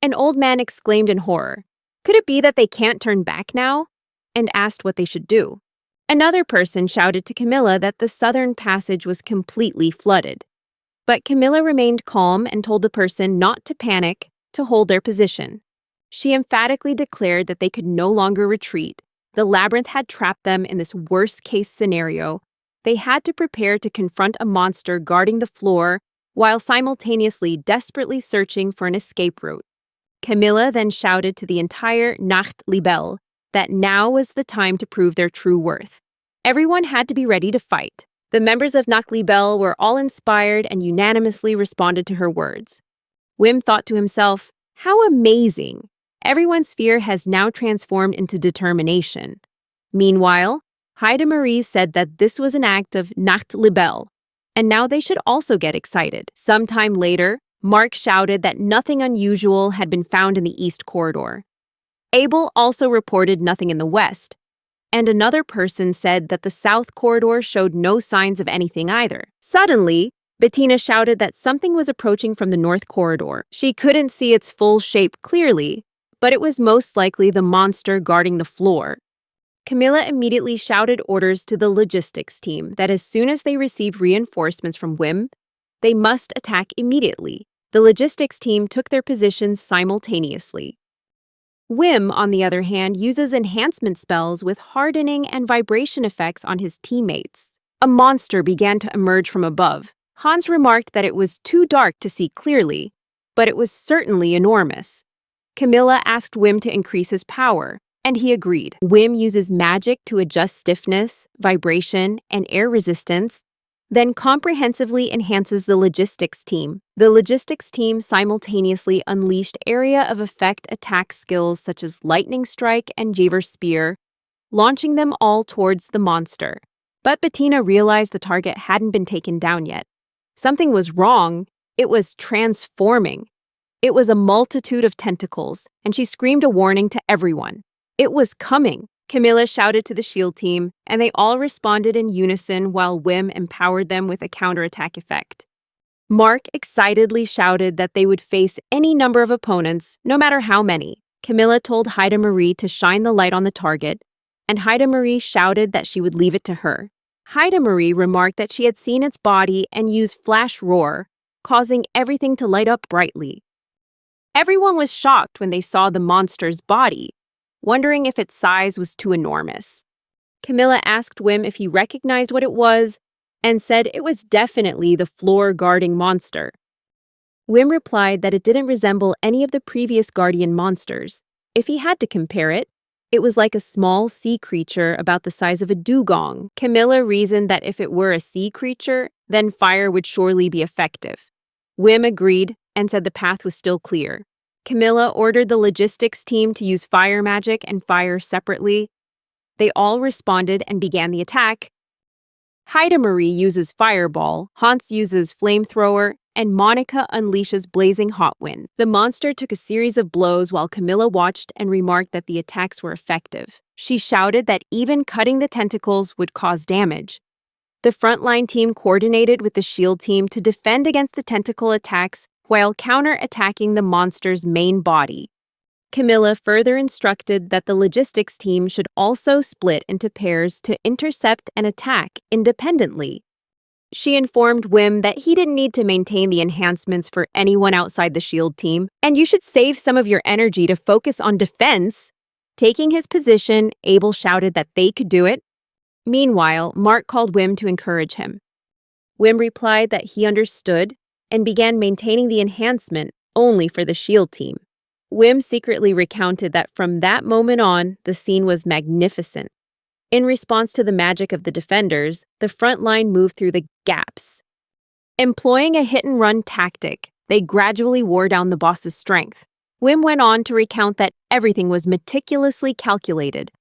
An old man exclaimed in horror, "Could it be that they can't turn back now?" and asked what they should do. Another person shouted to Camilla that the southern passage was completely flooded. But Camilla remained calm and told the person not to panic, to hold their position. She emphatically declared that they could no longer retreat. The labyrinth had trapped them in this worst-case scenario. They had to prepare to confront a monster guarding the floor while simultaneously desperately searching for an escape route. Camilla then shouted to the entire Nacht Libelle that now was the time to prove their true worth. Everyone had to be ready to fight. The members of Nacht Libelle were all inspired and unanimously responded to her words. Wim thought to himself, "How amazing! Everyone's fear has now transformed into determination." Meanwhile, Heide Marie said that this was an act of Nacht Libelle, and now they should also get excited. Sometime later, Mark shouted that nothing unusual had been found in the East Corridor. Abel also reported nothing in the West, and another person said that the South Corridor showed no signs of anything either. Suddenly, Bettina shouted that something was approaching from the North Corridor. She couldn't see its full shape clearly, but it was most likely the monster guarding the floor. Camilla immediately shouted orders to the logistics team that as soon as they received reinforcements from Wim, they must attack immediately. The logistics team took their positions simultaneously. Wim, on the other hand, uses enhancement spells with hardening and vibration effects on his teammates. A monster began to emerge from above. Hans remarked that it was too dark to see clearly, but it was certainly enormous. Camilla asked Wim to increase his power, and he agreed. Wim uses magic to adjust stiffness, vibration, and air resistance, then comprehensively enhances the logistics team. The logistics team simultaneously unleashed area of effect attack skills such as Lightning Strike and Javer Spear, launching them all towards the monster. But Bettina realized the target hadn't been taken down yet. Something was wrong. It was transforming. It was a multitude of tentacles, and she screamed a warning to everyone. It was coming. Camilla shouted to the shield team, and they all responded in unison while Wim empowered them with a counterattack effect. Mark excitedly shouted that they would face any number of opponents, no matter how many. Camilla told Heide Marie to shine the light on the target, and Heide Marie shouted that she would leave it to her. Heide Marie remarked that she had seen its body and used Flash Roar, causing everything to light up brightly. Everyone was shocked when they saw the monster's body, wondering if its size was too enormous. Camilla asked Wim if he recognized what it was, and said it was definitely the floor-guarding monster. Wim replied that it didn't resemble any of the previous guardian monsters. If he had to compare it, it was like a small sea creature about the size of a dugong. Camilla reasoned that if it were a sea creature, then fire would surely be effective. Wim agreed and said the path was still clear. Camilla ordered the logistics team to use fire magic and fire separately. They all responded and began the attack. Haida Marie uses fireball, Hans uses flamethrower, and Monica unleashes blazing hot wind. The monster took a series of blows while Camilla watched and remarked that the attacks were effective. She shouted that even cutting the tentacles would cause damage. The frontline team coordinated with the shield team to defend against the tentacle attacks while counter-attacking the monster's main body. Camilla further instructed that the logistics team should also split into pairs to intercept and attack independently. She informed Wim that he didn't need to maintain the enhancements for anyone outside the shield team, and you should save some of your energy to focus on defense. Taking his position, Abel shouted that they could do it. Meanwhile, Mark called Wim to encourage him. Wim replied that he understood and began maintaining the enhancement only for the shield team. Wim secretly recounted that from that moment on, the scene was magnificent. In response to the magic of the defenders, the front line moved through the gaps. Employing a hit-and-run tactic, they gradually wore down the boss's strength. Wim went on to recount that everything was meticulously calculated,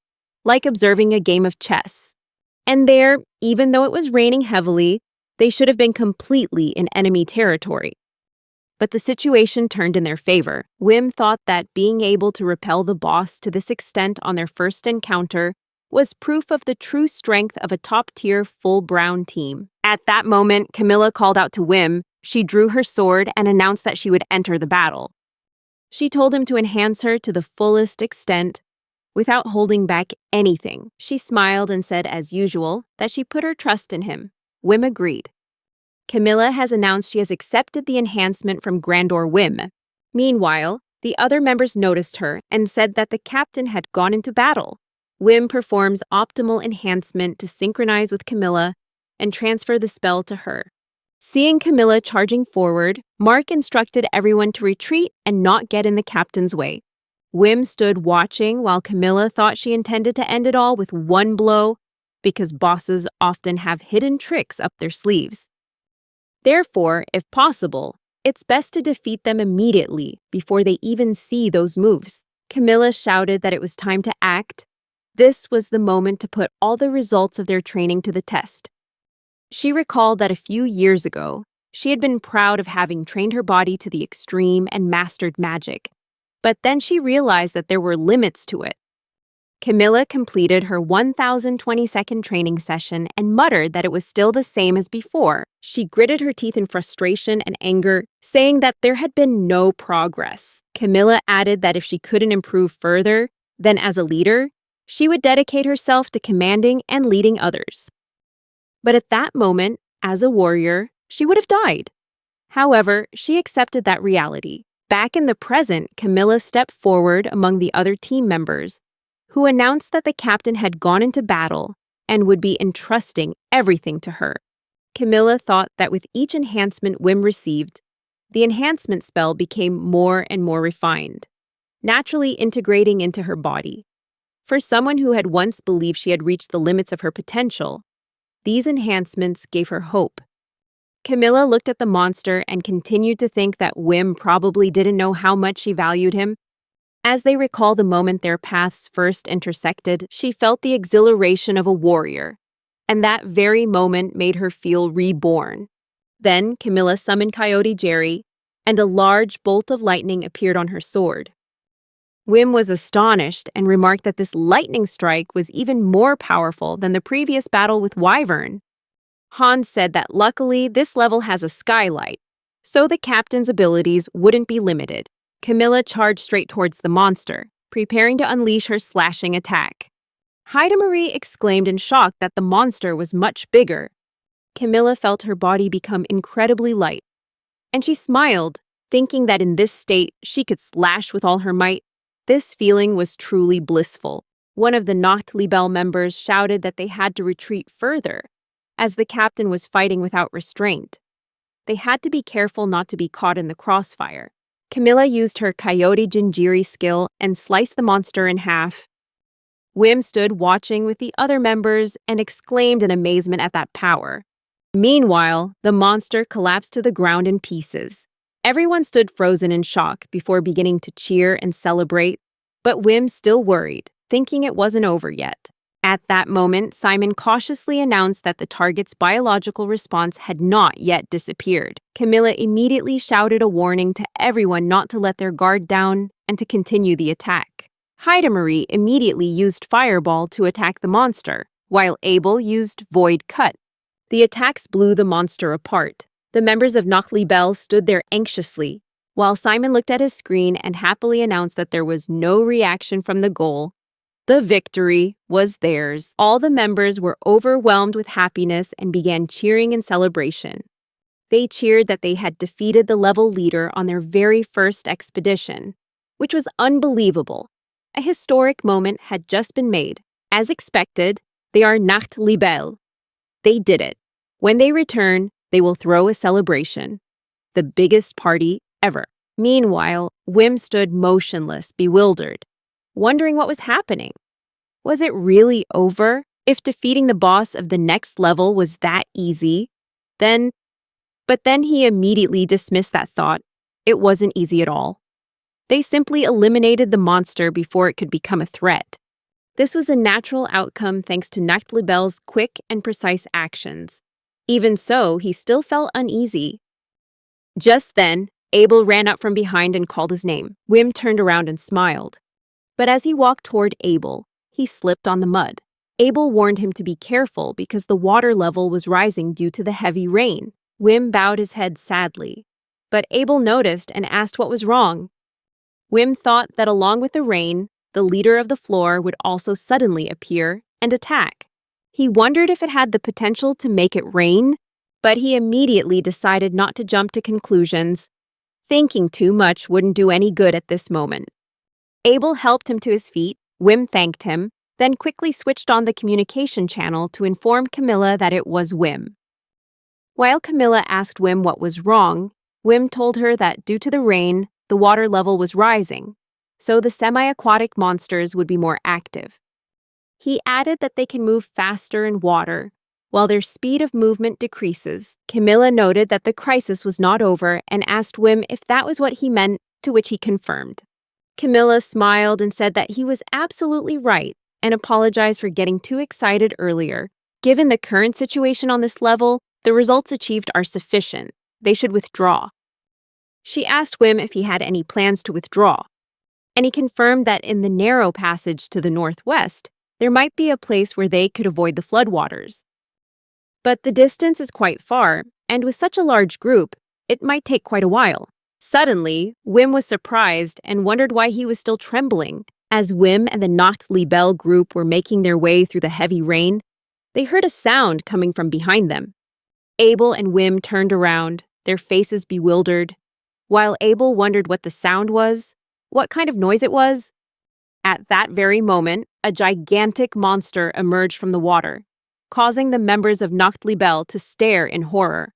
like observing a game of chess. And there, even though it was raining heavily, they should have been completely in enemy territory. But the situation turned in their favor. Wim thought that being able to repel the boss to this extent on their first encounter was proof of the true strength of a top-tier full-brown team. At that moment, Camilla called out to Wim. She drew her sword and announced that she would enter the battle. She told him to enhance her to the fullest extent, without holding back anything. She smiled and said, as usual, that she put her trust in him. Wim agreed. Camilla has announced she has accepted the enhancement from Grandor Wim. Meanwhile, the other members noticed her and said that the captain had gone into battle. Wim performs optimal enhancement to synchronize with Camilla and transfer the spell to her. Seeing Camilla charging forward, Mark instructed everyone to retreat and not get in the captain's way. Wim stood watching while Camilla thought she intended to end it all with one blow, because bosses often have hidden tricks up their sleeves. Therefore, if possible, it's best to defeat them immediately before they even see those moves. Camilla shouted that it was time to act. This was the moment to put all the results of their training to the test. She recalled that a few years ago, she had been proud of having trained her body to the extreme and mastered magic. But then she realized that there were limits to it. Camilla completed her 1,022nd training session and muttered that it was still the same as before. She gritted her teeth in frustration and anger, saying that there had been no progress. Camilla added that if she couldn't improve further, then as a leader, she would dedicate herself to commanding and leading others. But at that moment, as a warrior, she would have died. However, she accepted that reality. Back in the present, Camilla stepped forward among the other team members, who announced that the captain had gone into battle and would be entrusting everything to her. Camilla thought that with each enhancement Wim received, the enhancement spell became more and more refined, naturally integrating into her body. For someone who had once believed she had reached the limits of her potential, these enhancements gave her hope. Camilla looked at the monster and continued to think that Wim probably didn't know how much she valued him. As they recall the moment their paths first intersected, she felt the exhilaration of a warrior, and that very moment made her feel reborn. Then Camilla summoned Coyote Jerry, and a large bolt of lightning appeared on her sword. Wim was astonished and remarked that this lightning strike was even more powerful than the previous battle with Wyvern. Hans said that luckily this level has a skylight, so the captain's abilities wouldn't be limited. Camilla charged straight towards the monster, preparing to unleash her slashing attack. Haida Marie exclaimed in shock that the monster was much bigger. Camilla felt her body become incredibly light, and she smiled, thinking that in this state she could slash with all her might. This feeling was truly blissful. One of the Nachtliebel members shouted that they had to retreat further, as the captain was fighting without restraint. They had to be careful not to be caught in the crossfire. Camilla used her Coyote Jinjiri skill and sliced the monster in half. Wim stood watching with the other members and exclaimed in amazement at that power. Meanwhile, the monster collapsed to the ground in pieces. Everyone stood frozen in shock before beginning to cheer and celebrate, but Wim still worried, thinking it wasn't over yet. At that moment, Simon cautiously announced that the target's biological response had not yet disappeared. Camilla immediately shouted a warning to everyone not to let their guard down and to continue the attack. Marie immediately used Fireball to attack the monster, while Abel used Void Cut. The attacks blew the monster apart. The members of Bell stood there anxiously, while Simon looked at his screen and happily announced that there was no reaction from the goal. The victory was theirs. All the members were overwhelmed with happiness and began cheering in celebration. They cheered that they had defeated the level leader on their very first expedition, which was unbelievable. A historic moment had just been made. As expected, they are Nachtliebel. They did it. When they return, they will throw a celebration. The biggest party ever. Meanwhile, Wim stood motionless, bewildered, wondering what was happening. Was it really over? If defeating the boss of the next level was that easy, then he immediately dismissed that thought. It wasn't easy at all. They simply eliminated the monster before it could become a threat. This was a natural outcome thanks to Nachtliebel's quick and precise actions. Even so, he still felt uneasy. Just then, Abel ran up from behind and called his name. Wim turned around and smiled. But as he walked toward Abel, he slipped on the mud. Abel warned him to be careful because the water level was rising due to the heavy rain. Wim bowed his head sadly. But Abel noticed and asked what was wrong. Wim thought that along with the rain, the leader of the floor would also suddenly appear and attack. He wondered if it had the potential to make it rain, but he immediately decided not to jump to conclusions. Thinking too much wouldn't do any good at this moment. Abel helped him to his feet, Wim thanked him, then quickly switched on the communication channel to inform Camilla that it was Wim. While Camilla asked Wim what was wrong, Wim told her that due to the rain, the water level was rising, so the semi-aquatic monsters would be more active. He added that they can move faster in water, while their speed of movement decreases. Camilla noted that the crisis was not over and asked Wim if that was what he meant, to which he confirmed. Camilla smiled and said that he was absolutely right and apologized for getting too excited earlier. Given the current situation on this level, the results achieved are sufficient. They should withdraw. She asked Wim if he had any plans to withdraw, and he confirmed that in the narrow passage to the northwest, there might be a place where they could avoid the floodwaters. But the distance is quite far, and with such a large group, it might take quite a while. Suddenly, Wim was surprised and wondered why he was still trembling. As Wim and the Nachtliebel group were making their way through the heavy rain, they heard a sound coming from behind them. Abel and Wim turned around, their faces bewildered. While Abel wondered what the sound was, what kind of noise it was, at that very moment, a gigantic monster emerged from the water, causing the members of Nachtliebel to stare in horror.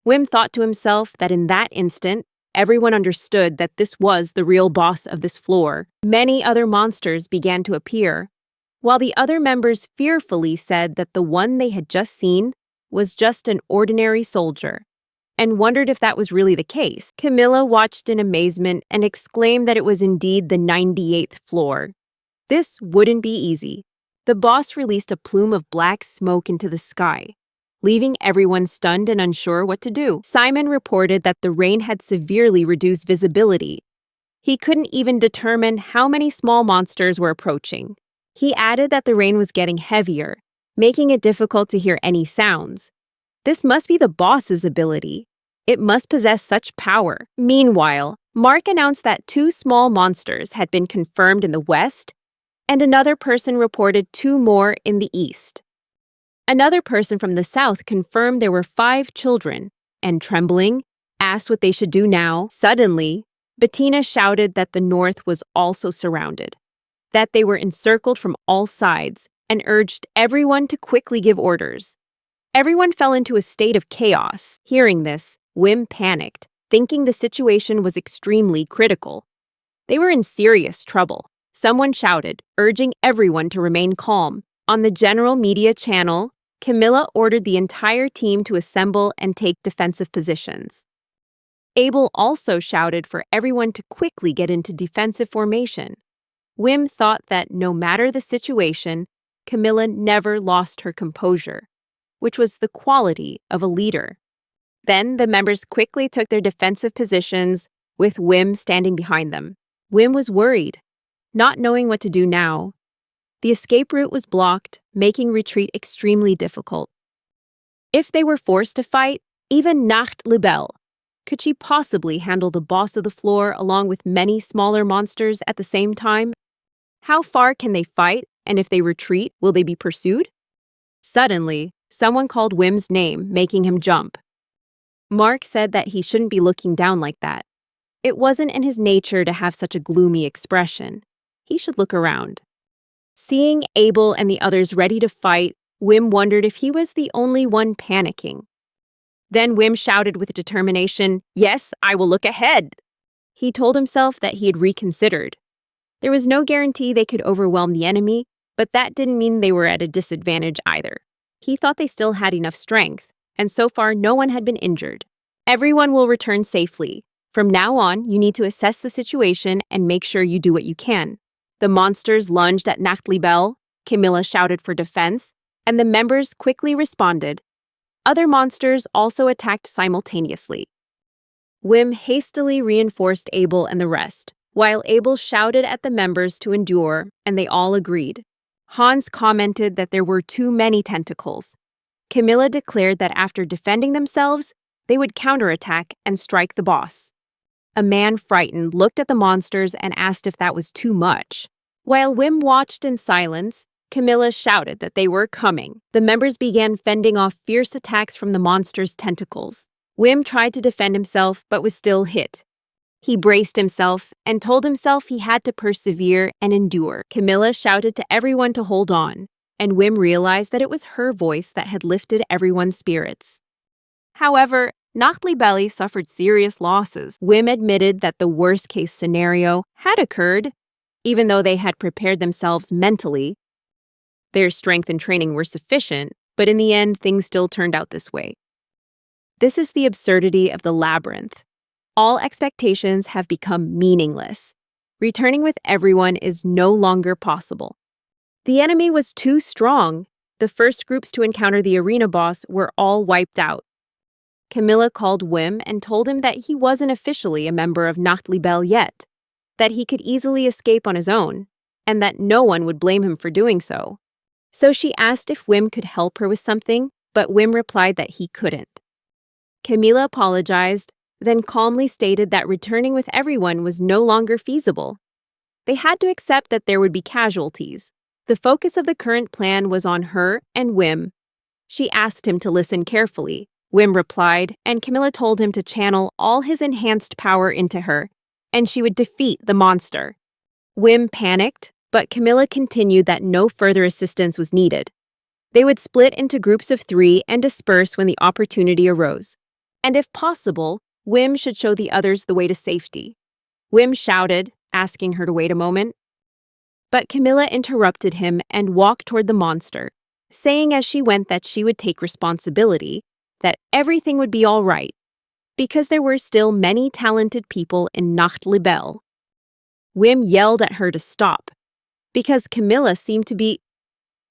Wim thought to himself that in that instant, everyone understood that this was the real boss of this floor. Many other monsters began to appear, while the other members fearfully said that the one they had just seen was just an ordinary soldier, and wondered if that was really the case. Camilla watched in amazement and exclaimed that it was indeed the 98th floor. This wouldn't be easy. The boss released a plume of black smoke into the sky, leaving everyone stunned and unsure what to do. Simon reported that the rain had severely reduced visibility. He couldn't even determine how many small monsters were approaching. He added that the rain was getting heavier, making it difficult to hear any sounds. This must be the boss's ability. It must possess such power. Meanwhile, Mark announced that 2 small monsters had been confirmed in the west, and another person reported 2 more in the east. Another person from the south confirmed there were 5 children, and trembling, asked what they should do now. Suddenly, Bettina shouted that the north was also surrounded, that they were encircled from all sides, and urged everyone to quickly give orders. Everyone fell into a state of chaos. Hearing this, Wim panicked, thinking the situation was extremely critical. They were in serious trouble. Someone shouted, urging everyone to remain calm. On the general media channel, Camilla ordered the entire team to assemble and take defensive positions. Abel also shouted for everyone to quickly get into defensive formation. Wim thought that no matter the situation, Camilla never lost her composure, which was the quality of a leader. Then the members quickly took their defensive positions, with Wim standing behind them. Wim was worried, not knowing what to do now. The escape route was blocked, making retreat extremely difficult. If they were forced to fight, even Nacht Libelle, could she possibly handle the boss of the floor along with many smaller monsters at the same time? How far can they fight, and if they retreat, will they be pursued? Suddenly, someone called Wim's name, making him jump. Mark said that he shouldn't be looking down like that. It wasn't in his nature to have such a gloomy expression. He should look around. Seeing Abel and the others ready to fight, Wim wondered if he was the only one panicking. Then Wim shouted with determination, "Yes, I will look ahead." He told himself that he had reconsidered. There was no guarantee they could overwhelm the enemy, but that didn't mean they were at a disadvantage either. He thought they still had enough strength, and so far no one had been injured. Everyone will return safely. From now on, you need to assess the situation and make sure you do what you can. The monsters lunged at Nacht Libelle, Camilla shouted for defense, and the members quickly responded. Other monsters also attacked simultaneously. Wim hastily reinforced Abel and the rest, while Abel shouted at the members to endure, and they all agreed. Hans commented that there were too many tentacles. Camilla declared that after defending themselves, they would counterattack and strike the boss. A man frightened looked at the monsters and asked if that was too much. While Wim watched in silence, Camilla shouted that they were coming. The members began fending off fierce attacks from the monster's tentacles. Wim tried to defend himself but was still hit. He braced himself and told himself he had to persevere and endure. Camilla shouted to everyone to hold on, and Wim realized that it was her voice that had lifted everyone's spirits. However, Nacht Libelle suffered serious losses. Wim admitted that the worst-case scenario had occurred, even though they had prepared themselves mentally. Their strength and training were sufficient, but in the end, things still turned out this way. This is the absurdity of the labyrinth. All expectations have become meaningless. Returning with everyone is no longer possible. The enemy was too strong. The first groups to encounter the arena boss were all wiped out. Camilla called Wim and told him that he wasn't officially a member of Nacht Libelle yet, that he could easily escape on his own, and that no one would blame him for doing so. So she asked if Wim could help her with something, but Wim replied that he couldn't. Camilla apologized, then calmly stated that returning with everyone was no longer feasible. They had to accept that there would be casualties. The focus of the current plan was on her and Wim. She asked him to listen carefully. Wim replied, and Camilla told him to channel all his enhanced power into her, and she would defeat the monster. Wim panicked, but Camilla continued that no further assistance was needed. They would split into groups of 3 and disperse when the opportunity arose. And if possible, Wim should show the others the way to safety. Wim shouted, asking her to wait a moment. But Camilla interrupted him and walked toward the monster, saying as she went that she would take responsibility, that everything would be all right, because there were still many talented people in Nacht Libelle. Wim yelled at her to stop, because Camilla seemed to be...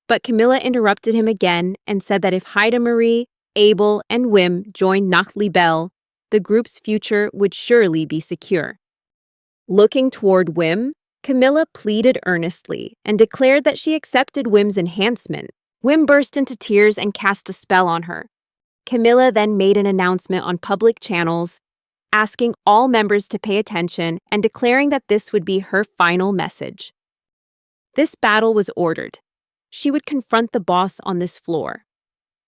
But Camilla interrupted him again and said that if Haida Marie, Abel, and Wim joined Nacht Libelle, the group's future would surely be secure. Looking toward Wim, Camilla pleaded earnestly and declared that she accepted Wim's enhancement. Wim burst into tears and cast a spell on her. Camilla then made an announcement on public channels, asking all members to pay attention and declaring that this would be her final message. This battle was ordered. She would confront the boss on this floor.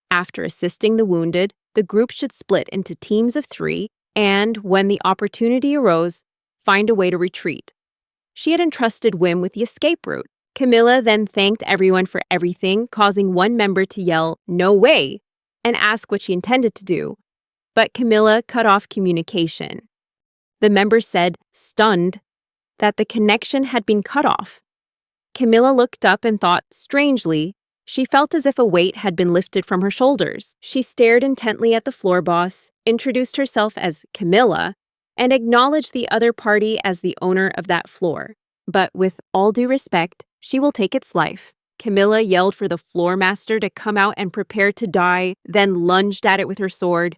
After assisting the wounded, the group should split into teams of 3 and, when the opportunity arose, find a way to retreat. She had entrusted Wim with the escape route. Camilla then thanked everyone for everything, causing one member to yell, "No way!" and ask what she intended to do. But Camilla cut off communication. The member said, stunned, that the connection had been cut off. Camilla looked up and thought, strangely, she felt as if a weight had been lifted from her shoulders. She stared intently at the floor boss, introduced herself as Camilla, and acknowledge the other party as the owner of that floor. But with all due respect, she will take its life. Camilla yelled for the floor master to come out and prepare to die, then lunged at it with her sword.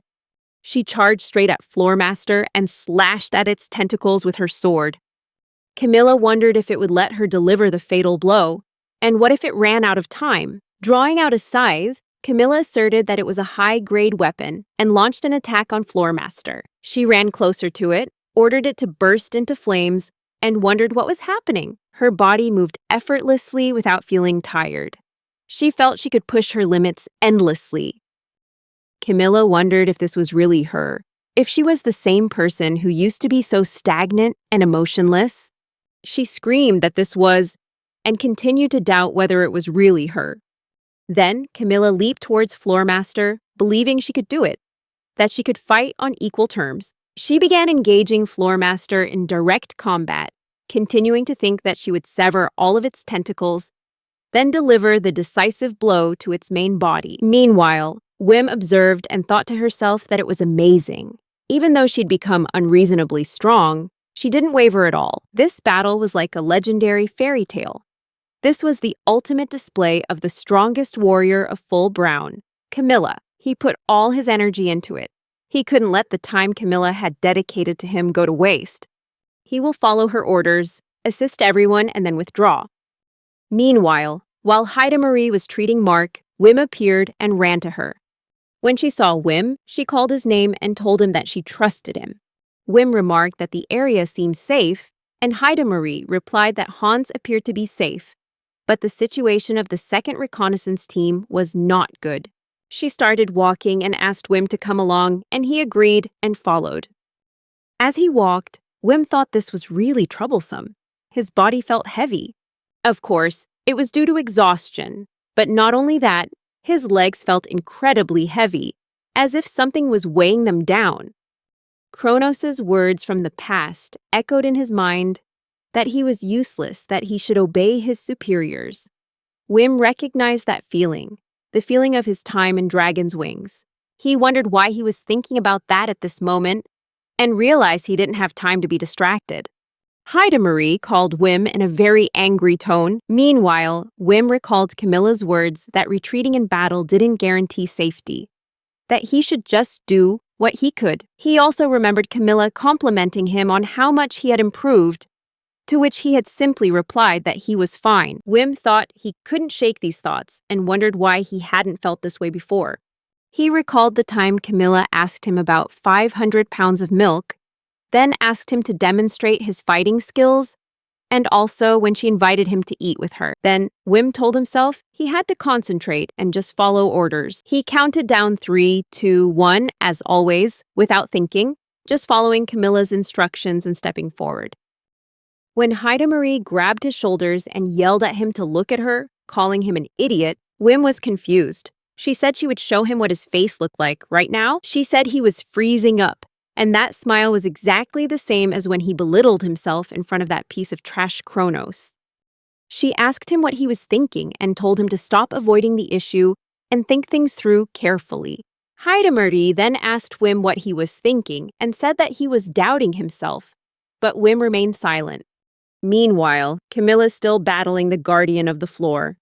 She charged straight at floor master and slashed at its tentacles with her sword. Camilla wondered if it would let her deliver the fatal blow, and what if it ran out of time? Drawing out a scythe, Camilla asserted that it was a high-grade weapon and launched an attack on floor master. She ran closer to it, ordered it to burst into flames, and wondered what was happening. Her body moved effortlessly without feeling tired. She felt she could push her limits endlessly. Camilla wondered if this was really her, if she was the same person who used to be so stagnant and emotionless. She screamed that this was, and continued to doubt whether it was really her. Then Camilla leaped towards Floormaster, believing she could do it, that she could fight on equal terms. She began engaging Floormaster in direct combat, continuing to think that she would sever all of its tentacles, then deliver the decisive blow to its main body. Meanwhile, Wim observed and thought to herself that it was amazing. Even though she'd become unreasonably strong, she didn't waver at all. This battle was like a legendary fairy tale. This was the ultimate display of the strongest warrior of full brown, Camilla. He put all his energy into it. He couldn't let the time Camilla had dedicated to him go to waste. He will follow her orders, assist everyone, and then withdraw. Meanwhile, while Haida Marie was treating Mark, Wim appeared and ran to her. When she saw Wim, she called his name and told him that she trusted him. Wim remarked that the area seemed safe, and Haida Marie replied that Hans appeared to be safe, but the situation of the second reconnaissance team was not good. She started walking and asked Wim to come along, and he agreed and followed. As he walked, Wim thought this was really troublesome. His body felt heavy. Of course, it was due to exhaustion, but not only that, his legs felt incredibly heavy, as if something was weighing them down. Kronos's words from the past echoed in his mind, that he was useless, that he should obey his superiors. Wim recognized that feeling, the feeling of his time in Dragon's Wings. He wondered why he was thinking about that at this moment, and realized he didn't have time to be distracted. Haida Marie called Wim in a very angry tone. Meanwhile, Wim recalled Camilla's words that retreating in battle didn't guarantee safety, that he should just do what he could. He also remembered Camilla complimenting him on how much he had improved, to which he had simply replied that he was fine. Wim thought he couldn't shake these thoughts and wondered why he hadn't felt this way before. He recalled the time Camilla asked him about 500 pounds of milk, then asked him to demonstrate his fighting skills, and also when she invited him to eat with her. Then Wim told himself he had to concentrate and just follow orders. He counted down 3, 2, 1, as always, without thinking, just following Camilla's instructions and stepping forward. When Haida Marie grabbed his shoulders and yelled at him to look at her, calling him an idiot, Wim was confused. She said she would show him what his face looked like. Right now, she said he was freezing up, and that smile was exactly the same as when he belittled himself in front of that piece of trash Kronos. She asked him what he was thinking and told him to stop avoiding the issue and think things through carefully. Haida Marie then asked Wim what he was thinking and said that he was doubting himself, but Wim remained silent. Meanwhile, Camilla's still battling the guardian of the floor.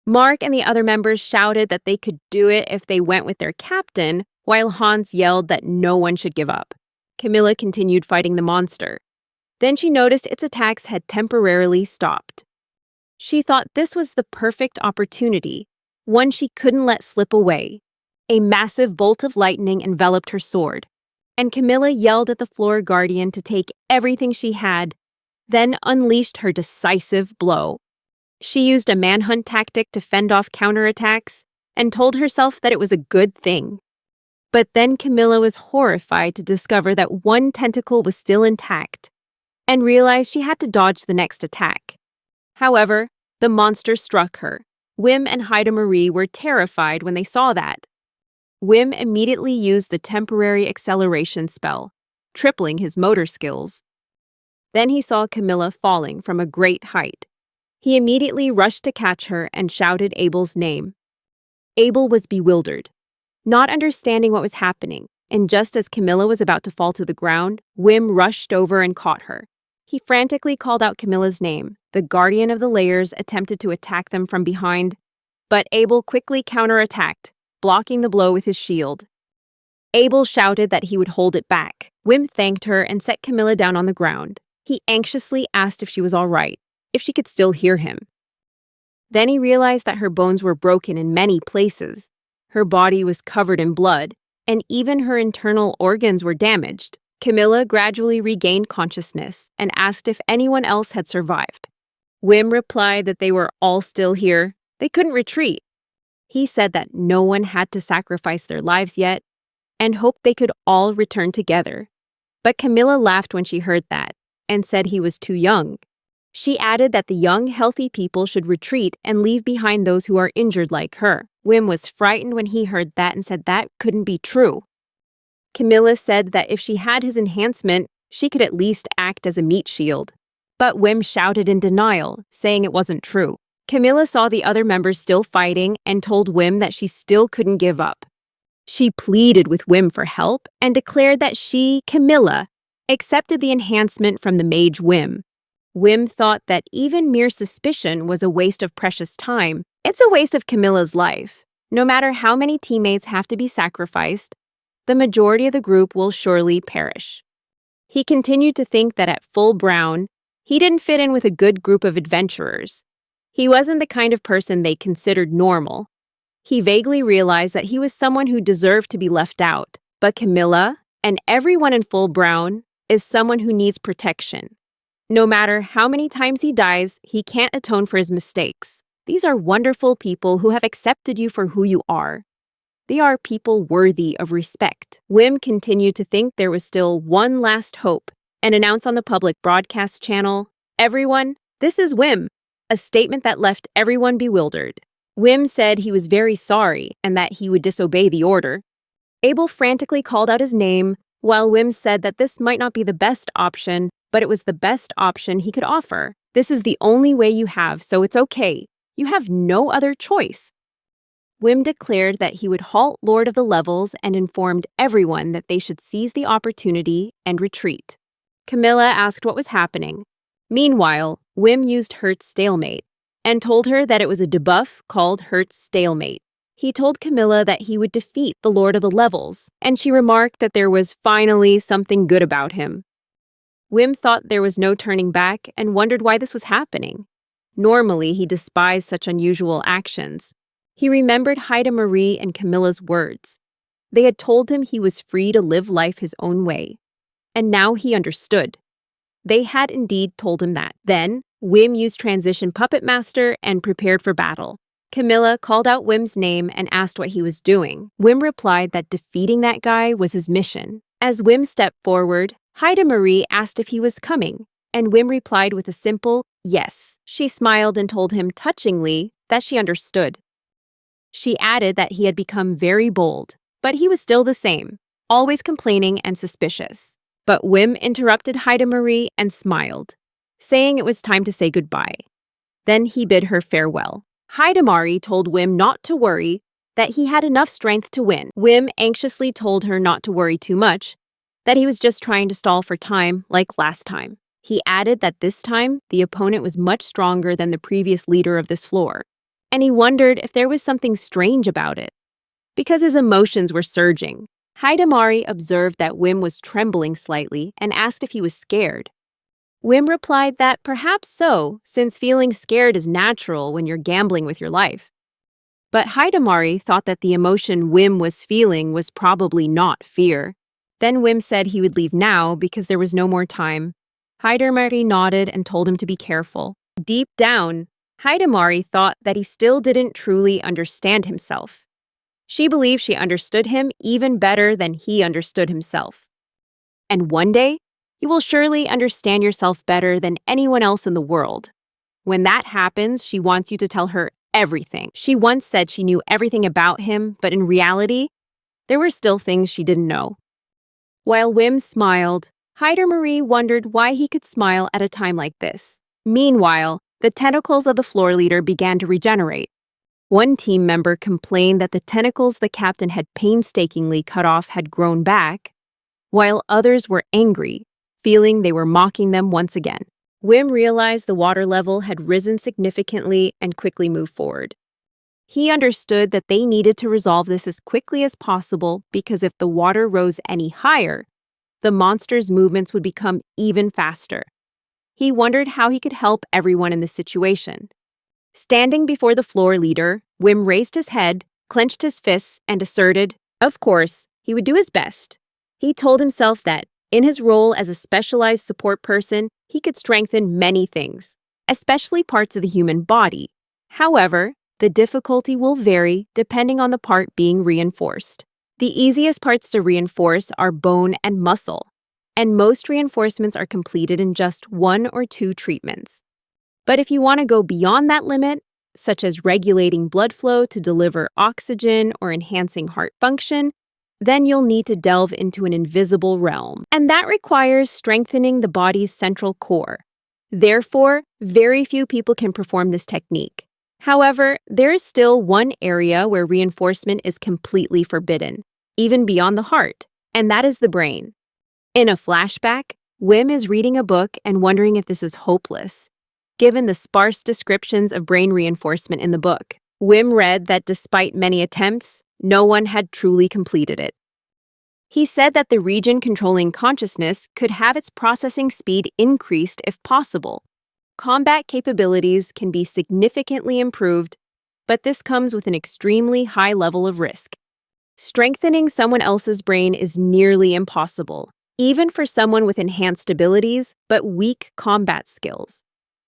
Mark and the other members shouted that they could do it if they went with their captain, while Hans yelled that no one should give up. Camilla continued fighting the monster. Then she noticed its attacks had temporarily stopped. She thought this was the perfect opportunity, one she couldn't let slip away. A massive bolt of lightning enveloped her sword, and Camilla yelled at the floor guardian to take everything she had, then unleashed her decisive blow. She used a manhunt tactic to fend off counterattacks and told herself that it was a good thing. But then Camilla was horrified to discover that one tentacle was still intact and realized she had to dodge the next attack. However, the monster struck her. Wim and Haida Marie were terrified when they saw that. Wim immediately used the temporary acceleration spell, tripling his motor skills. Then he saw Camilla falling from a great height. He immediately rushed to catch her and shouted Abel's name. Abel was bewildered, not understanding what was happening. and just as Camilla was about to fall to the ground, Wim rushed over and caught her. He frantically called out Camilla's name. The guardian of the layers attempted to attack them from behind, but Abel quickly counterattacked, blocking the blow with his shield. Abel shouted that he would hold it back. Wim thanked her and set Camilla down on the ground. He anxiously asked if she was all right, if she could still hear him. Then he realized that her bones were broken in many places. Her body was covered in blood, and even her internal organs were damaged. Camilla gradually regained consciousness and asked if anyone else had survived. Wim replied that they were all still here. They couldn't retreat. He said that no one had to sacrifice their lives yet and hoped they could all return together. But Camilla laughed when she heard that and said he was too young. She added that the young, healthy people should retreat and leave behind those who are injured like her. Wim was frightened when he heard that and said that couldn't be true. Camilla said that if she had his enhancement, she could at least act as a meat shield. But Wim shouted in denial, saying it wasn't true. Camilla saw the other members still fighting and told Wim that she still couldn't give up. She pleaded with Wim for help and declared that she, Camilla, accepted the enhancement from the mage Wim. Wim thought that even mere suspicion was a waste of precious time. It's a waste of Camilla's life. No matter how many teammates have to be sacrificed, the majority of the group will surely perish. He continued to think that at full brown, he didn't fit in with a good group of adventurers. He wasn't the kind of person they considered normal. He vaguely realized that he was someone who deserved to be left out. But Camilla, and everyone in full brown, is someone who needs protection. No matter how many times he dies, he can't atone for his mistakes. These are wonderful people who have accepted you for who you are. They are people worthy of respect. Wim continued to think there was still one last hope and announced on the public broadcast channel, "Everyone, this is Wim," a statement that left everyone bewildered. Wim said he was very sorry and that he would disobey the order. Abel frantically called out his name, while Wim said that this might not be the best option, but it was the best option he could offer. This is the only way you have, so it's okay. You have no other choice. Wim declared that he would halt Lord of the Levels and informed everyone that they should seize the opportunity and retreat. Camilla asked what was happening. Meanwhile, Wim used Hert's stalemate and told her that it was a debuff called Hert's stalemate. He told Camilla that he would defeat the Lord of the Levels, and she remarked that there was finally something good about him. Wim thought there was no turning back and wondered why this was happening. Normally, he despised such unusual actions. He remembered Haida Marie and Camilla's words. They had told him he was free to live life his own way. And now he understood. They had indeed told him that. Then, Wim used Transition Puppet Master and prepared for battle. Camilla called out Wim's name and asked what he was doing. Wim replied that defeating that guy was his mission. As Wim stepped forward, Haida Marie asked if he was coming, and Wim replied with a simple yes. She smiled and told him touchingly that she understood. She added that he had become very bold, but he was still the same, always complaining and suspicious. But Wim interrupted Haida Marie and smiled, saying it was time to say goodbye. Then he bid her farewell. Haida Marie told Wim not to worry, that he had enough strength to win. Wim anxiously told her not to worry too much, that he was just trying to stall for time like last time. He added that this time, the opponent was much stronger than the previous leader of this floor, and he wondered if there was something strange about it. Because his emotions were surging, Haida Marie observed that Wim was trembling slightly and asked if he was scared. Wim replied that perhaps so, since feeling scared is natural when you're gambling with your life. But Haida Marie thought that the emotion Wim was feeling was probably not fear. Then Wim said he would leave now because there was no more time. Haida Marie nodded and told him to be careful. Deep down, Haida Marie thought that he still didn't truly understand himself. She believed she understood him even better than he understood himself. And one day, you will surely understand yourself better than anyone else in the world. When that happens, she wants you to tell her everything. She once said she knew everything about him, but in reality, there were still things she didn't know. While Wim smiled, Haida Marie wondered why he could smile at a time like this. Meanwhile, the tentacles of the floor leader began to regenerate. One team member complained that the tentacles the captain had painstakingly cut off had grown back, while others were angry, feeling they were mocking them once again. Wim realized the water level had risen significantly and quickly moved forward. He understood that they needed to resolve this as quickly as possible because if the water rose any higher, the monster's movements would become even faster. He wondered how he could help everyone in this situation. Standing before the floor leader, Wim raised his head, clenched his fists, and asserted, of course, he would do his best. He told himself that, in his role as a specialized support person, he could strengthen many things, especially parts of the human body. However, the difficulty will vary depending on the part being reinforced. The easiest parts to reinforce are bone and muscle, and most reinforcements are completed in just 1 or 2 treatments. But if you want to go beyond that limit, such as regulating blood flow to deliver oxygen or enhancing heart function, then you'll need to delve into an invisible realm. And that requires strengthening the body's central core. Therefore, very few people can perform this technique. However, there is still one area where reinforcement is completely forbidden, even beyond the heart, and that is the brain. In a flashback, Wim is reading a book and wondering if this is hopeless, given the sparse descriptions of brain reinforcement in the book. Wim read that despite many attempts, no one had truly completed it. He said that the region controlling consciousness could have its processing speed increased if possible. Combat capabilities can be significantly improved, but this comes with an extremely high level of risk. Strengthening someone else's brain is nearly impossible, even for someone with enhanced abilities but weak combat skills.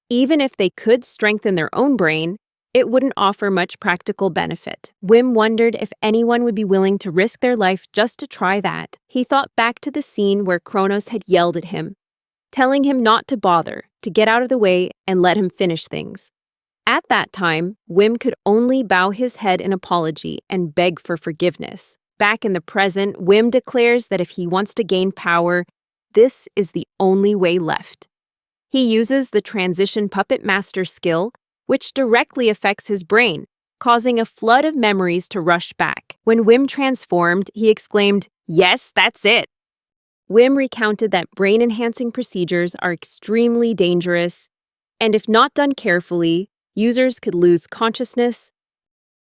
Even if they could strengthen their own brain, it wouldn't offer much practical benefit. Wim wondered if anyone would be willing to risk their life just to try that. He thought back to the scene where Kronos had yelled at him, telling him not to bother, to get out of the way and let him finish things. At that time, Wim could only bow his head in apology and beg for forgiveness. Back in the present, Wim declares that if he wants to gain power, this is the only way left. He uses the transition puppet master skill, which directly affects his brain, causing a flood of memories to rush back. When Wim transformed, he exclaimed, "Yes, that's it!" Wim recounted that brain-enhancing procedures are extremely dangerous, and if not done carefully, users could lose consciousness.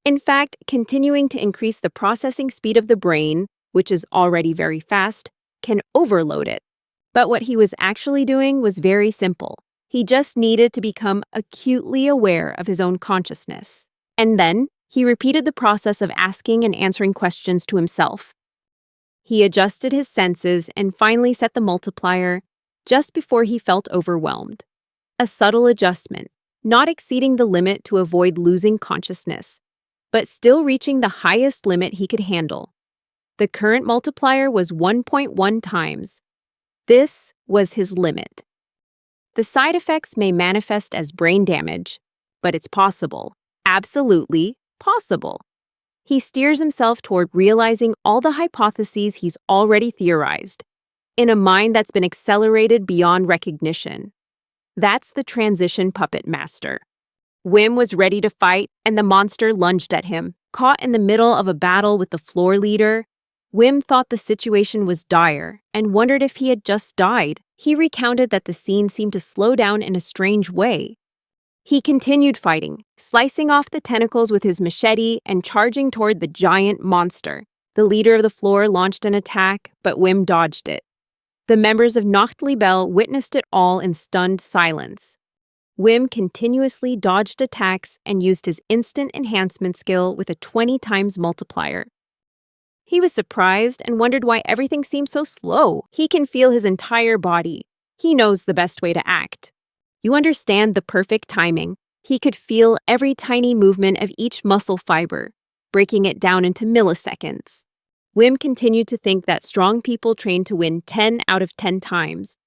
In fact, continuing to increase the processing speed of the brain, which is already very fast, can overload it. But what he was actually doing was very simple. He just needed to become acutely aware of his own consciousness. And then, he repeated the process of asking and answering questions to himself. He adjusted his senses and finally set the multiplier just before he felt overwhelmed. A subtle adjustment, not exceeding the limit to avoid losing consciousness, but still reaching the highest limit he could handle. The current multiplier was 1.1 times. This was his limit. The side effects may manifest as brain damage, but it's possible, absolutely possible. He steers himself toward realizing all the hypotheses he's already theorized, in a mind that's been accelerated beyond recognition. That's the transition puppet master. Wim was ready to fight, and the monster lunged at him. Caught in the middle of a battle with the floor leader, Wim thought the situation was dire and wondered if he had just died. He recounted that the scene seemed to slow down in a strange way. He continued fighting, slicing off the tentacles with his machete and charging toward the giant monster. The leader of the floor launched an attack, but Wim dodged it. The members of Nachtliebel witnessed it all in stunned silence. Wim continuously dodged attacks and used his instant enhancement skill with a 20 times multiplier. He was surprised and wondered why everything seemed so slow. He can feel his entire body. He knows the best way to act. You understand the perfect timing. He could feel every tiny movement of each muscle fiber, breaking it down into milliseconds. Wim continued to think that strong people train to win 10 out of 10 times.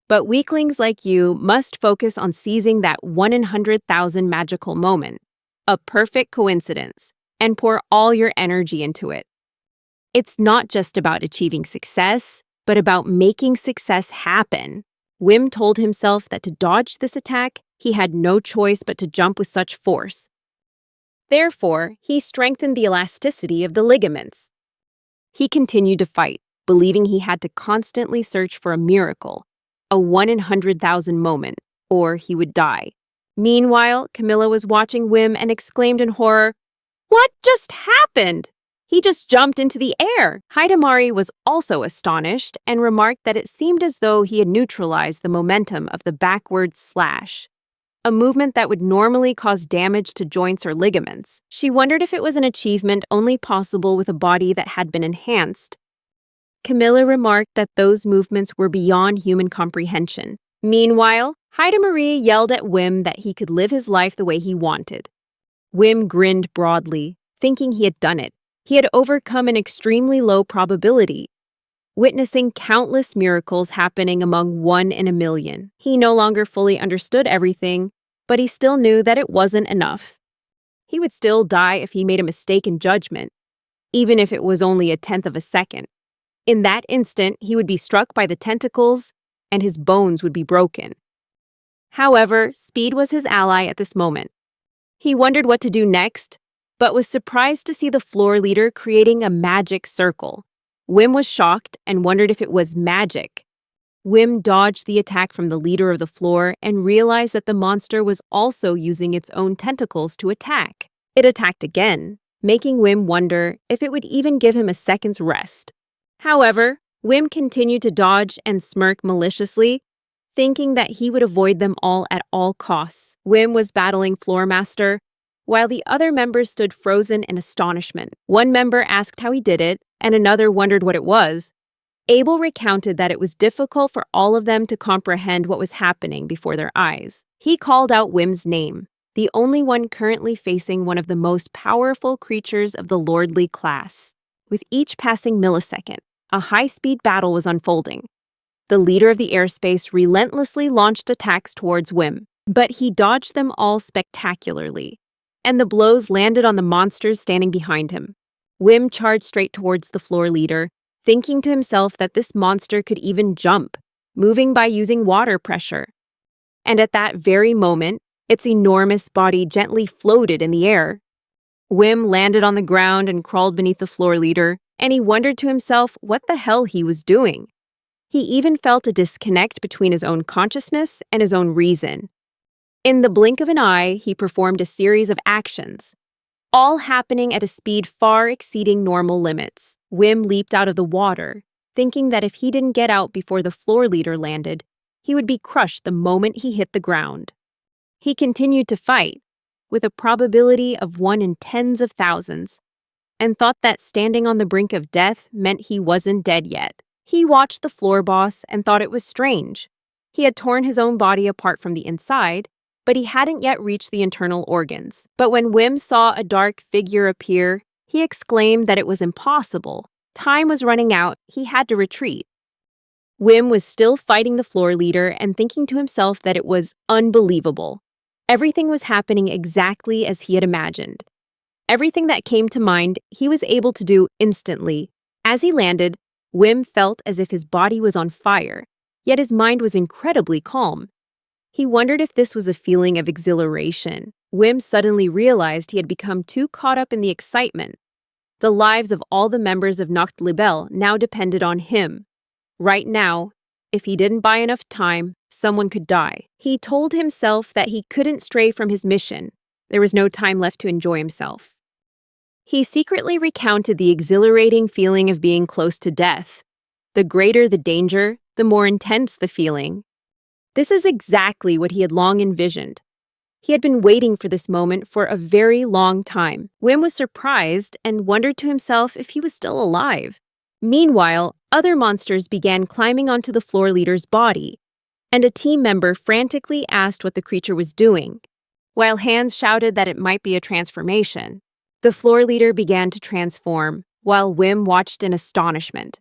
But weaklings like you must focus on seizing that 1 in 100,000 magical moment, a perfect coincidence, and pour all your energy into it. It's not just about achieving success, but about making success happen. Wim told himself that to dodge this attack, he had no choice but to jump with such force. Therefore, he strengthened the elasticity of the ligaments. He continued to fight, believing he had to constantly search for a miracle, a 1 in 100,000 moment, or he would die. Meanwhile, Camilla was watching Wim and exclaimed in horror, "What just happened? He just jumped into the air." Hidamari was also astonished and remarked that it seemed as though he had neutralized the momentum of the backward slash, a movement that would normally cause damage to joints or ligaments. She wondered if it was an achievement only possible with a body that had been enhanced. Camilla remarked that those movements were beyond human comprehension. Meanwhile, Hidamari yelled at Wim that he could live his life the way he wanted. Wim grinned broadly, thinking he had done it. He had overcome an extremely low probability, witnessing countless miracles happening among 1 in a million. He no longer fully understood everything, but he still knew that it wasn't enough. He would still die if he made a mistake in judgment, even if it was only a tenth of a second. In that instant, he would be struck by the tentacles and his bones would be broken. However, speed was his ally at this moment. He wondered what to do next, but was surprised to see the floor leader creating a magic circle. Wim was shocked and wondered if it was magic. Wim dodged the attack from the leader of the floor and realized that the monster was also using its own tentacles to attack. It attacked again, making Wim wonder if it would even give him a second's rest. However, Wim continued to dodge and smirk maliciously, thinking that he would avoid them all at all costs. Wim was battling Floormaster, while the other members stood frozen in astonishment. One member asked how he did it, and another wondered what it was. Abel recounted that it was difficult for all of them to comprehend what was happening before their eyes. He called out Wim's name, the only one currently facing one of the most powerful creatures of the lordly class. With each passing millisecond, a high-speed battle was unfolding. The leader of the airspace relentlessly launched attacks towards Wim, but he dodged them all spectacularly, and the blows landed on the monsters standing behind him. Wim charged straight towards the floor leader, thinking to himself that this monster could even jump, moving by using water pressure. And at that very moment, its enormous body gently floated in the air. Wim landed on the ground and crawled beneath the floor leader, and he wondered to himself what the hell he was doing. He even felt a disconnect between his own consciousness and his own reason. In the blink of an eye, he performed a series of actions, all happening at a speed far exceeding normal limits. Wim leaped out of the water, thinking that if he didn't get out before the floor leader landed, he would be crushed the moment he hit the ground. He continued to fight, with a probability of 1 in tens of thousands, and thought that standing on the brink of death meant he wasn't dead yet. He watched the floor boss and thought it was strange. He had torn his own body apart from the inside, but he hadn't yet reached the internal organs. But when Wim saw a dark figure appear, he exclaimed that it was impossible. Time was running out, he had to retreat. Wim was still fighting the floor leader and thinking to himself that it was unbelievable. Everything was happening exactly as he had imagined. Everything that came to mind, he was able to do instantly. As he landed, Wim felt as if his body was on fire, yet his mind was incredibly calm. He wondered if this was a feeling of exhilaration. Wim suddenly realized he had become too caught up in the excitement. The lives of all the members of Nacht Libelle now depended on him. Right now, if he didn't buy enough time, someone could die. He told himself that he couldn't stray from his mission. There was no time left to enjoy himself. He secretly recounted the exhilarating feeling of being close to death. The greater the danger, the more intense the feeling. This is exactly what he had long envisioned. He had been waiting for this moment for a very long time. Wim was surprised and wondered to himself if he was still alive. Meanwhile, other monsters began climbing onto the floor leader's body, and a team member frantically asked what the creature was doing, while Hans shouted that it might be a transformation. The floor leader began to transform, while Wim watched in astonishment.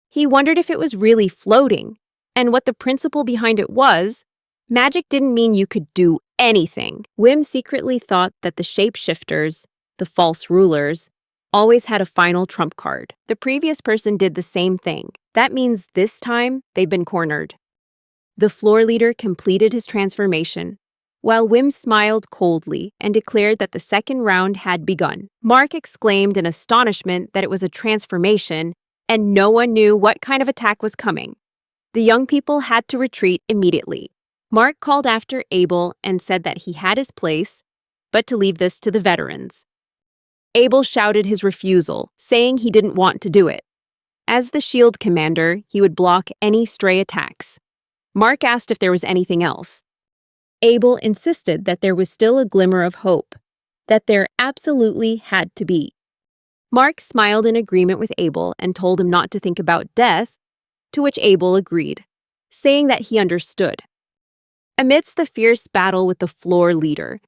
He wondered if it was really floating, and what the principle behind it was. Magic didn't mean you could do anything. Wim secretly thought that the shapeshifters, the false rulers, always had a final trump card. The previous person did the same thing. That means this time, they've been cornered. The floor leader completed his transformation, while Wim smiled coldly and declared that the second round had begun. Mark exclaimed in astonishment that it was a transformation, and no one knew what kind of attack was coming. The young people had to retreat immediately. Mark called after Abel and said that he had his place, but to leave this to the veterans. Abel shouted his refusal, saying he didn't want to do it. As the shield commander, he would block any stray attacks. Mark asked if there was anything else. Abel insisted that there was still a glimmer of hope, that there absolutely had to be. Mark smiled in agreement with Abel and told him not to think about death, to which Abel agreed, saying that he understood. Amidst the fierce battle with the floor leader,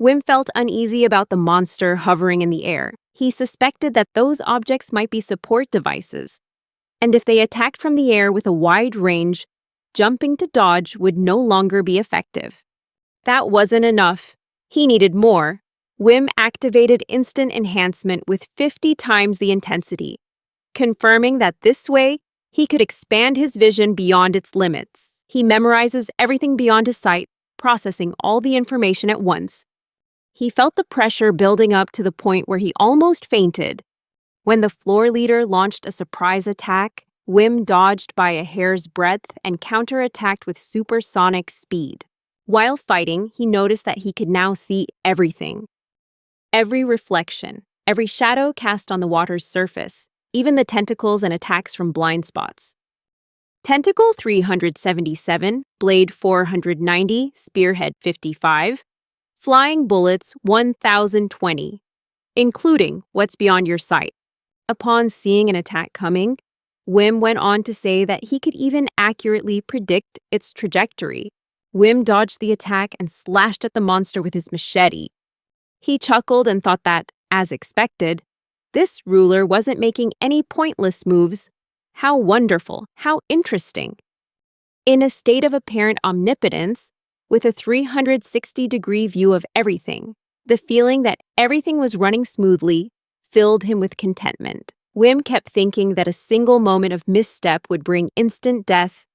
Wim felt uneasy about the monster hovering in the air. He suspected that those objects might be support devices, and if they attacked from the air with a wide range, jumping to dodge would no longer be effective. That wasn't enough. He needed more. Wim activated instant enhancement with 50 times the intensity, confirming that this way he could expand his vision beyond its limits. He memorizes everything beyond his sight, processing all the information at once. He felt the pressure building up to the point where he almost fainted. When the floor leader launched a surprise attack, Wim dodged by a hair's breadth and counterattacked with supersonic speed. While fighting, he noticed that he could now see everything. Every reflection, every shadow cast on the water's surface, even the tentacles and attacks from blind spots. Tentacle 377, Blade 490, Spearhead 55, Flying Bullets 1020, including what's beyond your sight. Upon seeing an attack coming, Wim went on to say that he could even accurately predict its trajectory. Wim dodged the attack and slashed at the monster with his machete. He chuckled and thought that, as expected, this ruler wasn't making any pointless moves. How wonderful, how interesting. In a state of apparent omnipotence, with a 360-degree view of everything, the feeling that everything was running smoothly filled him with contentment. Wim kept thinking that a single moment of misstep would bring instant death,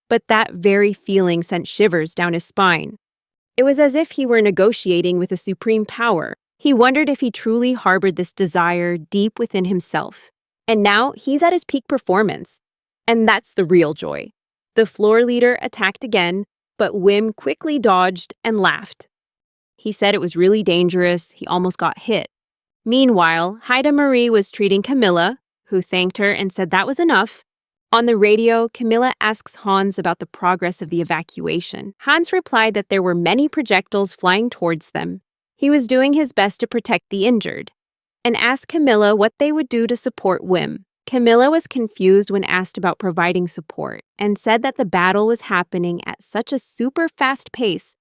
but that very feeling sent shivers down his spine. It was as if he were negotiating with a supreme power. He wondered if he truly harbored this desire deep within himself. And now he's at his peak performance. And that's the real joy. The floor leader attacked again, but Wim quickly dodged and laughed. He said it was really dangerous, he almost got hit. Meanwhile, Haida Marie was treating Camilla, who thanked her and said that was enough. On the radio, Camilla asks Hans about the progress of the evacuation. Hans replied that there were many projectiles flying towards them. He was doing his best to protect the injured, and asked Camilla what they would do to support Wim. Camilla was confused when asked about providing support and said that the battle was happening at such a super fast pace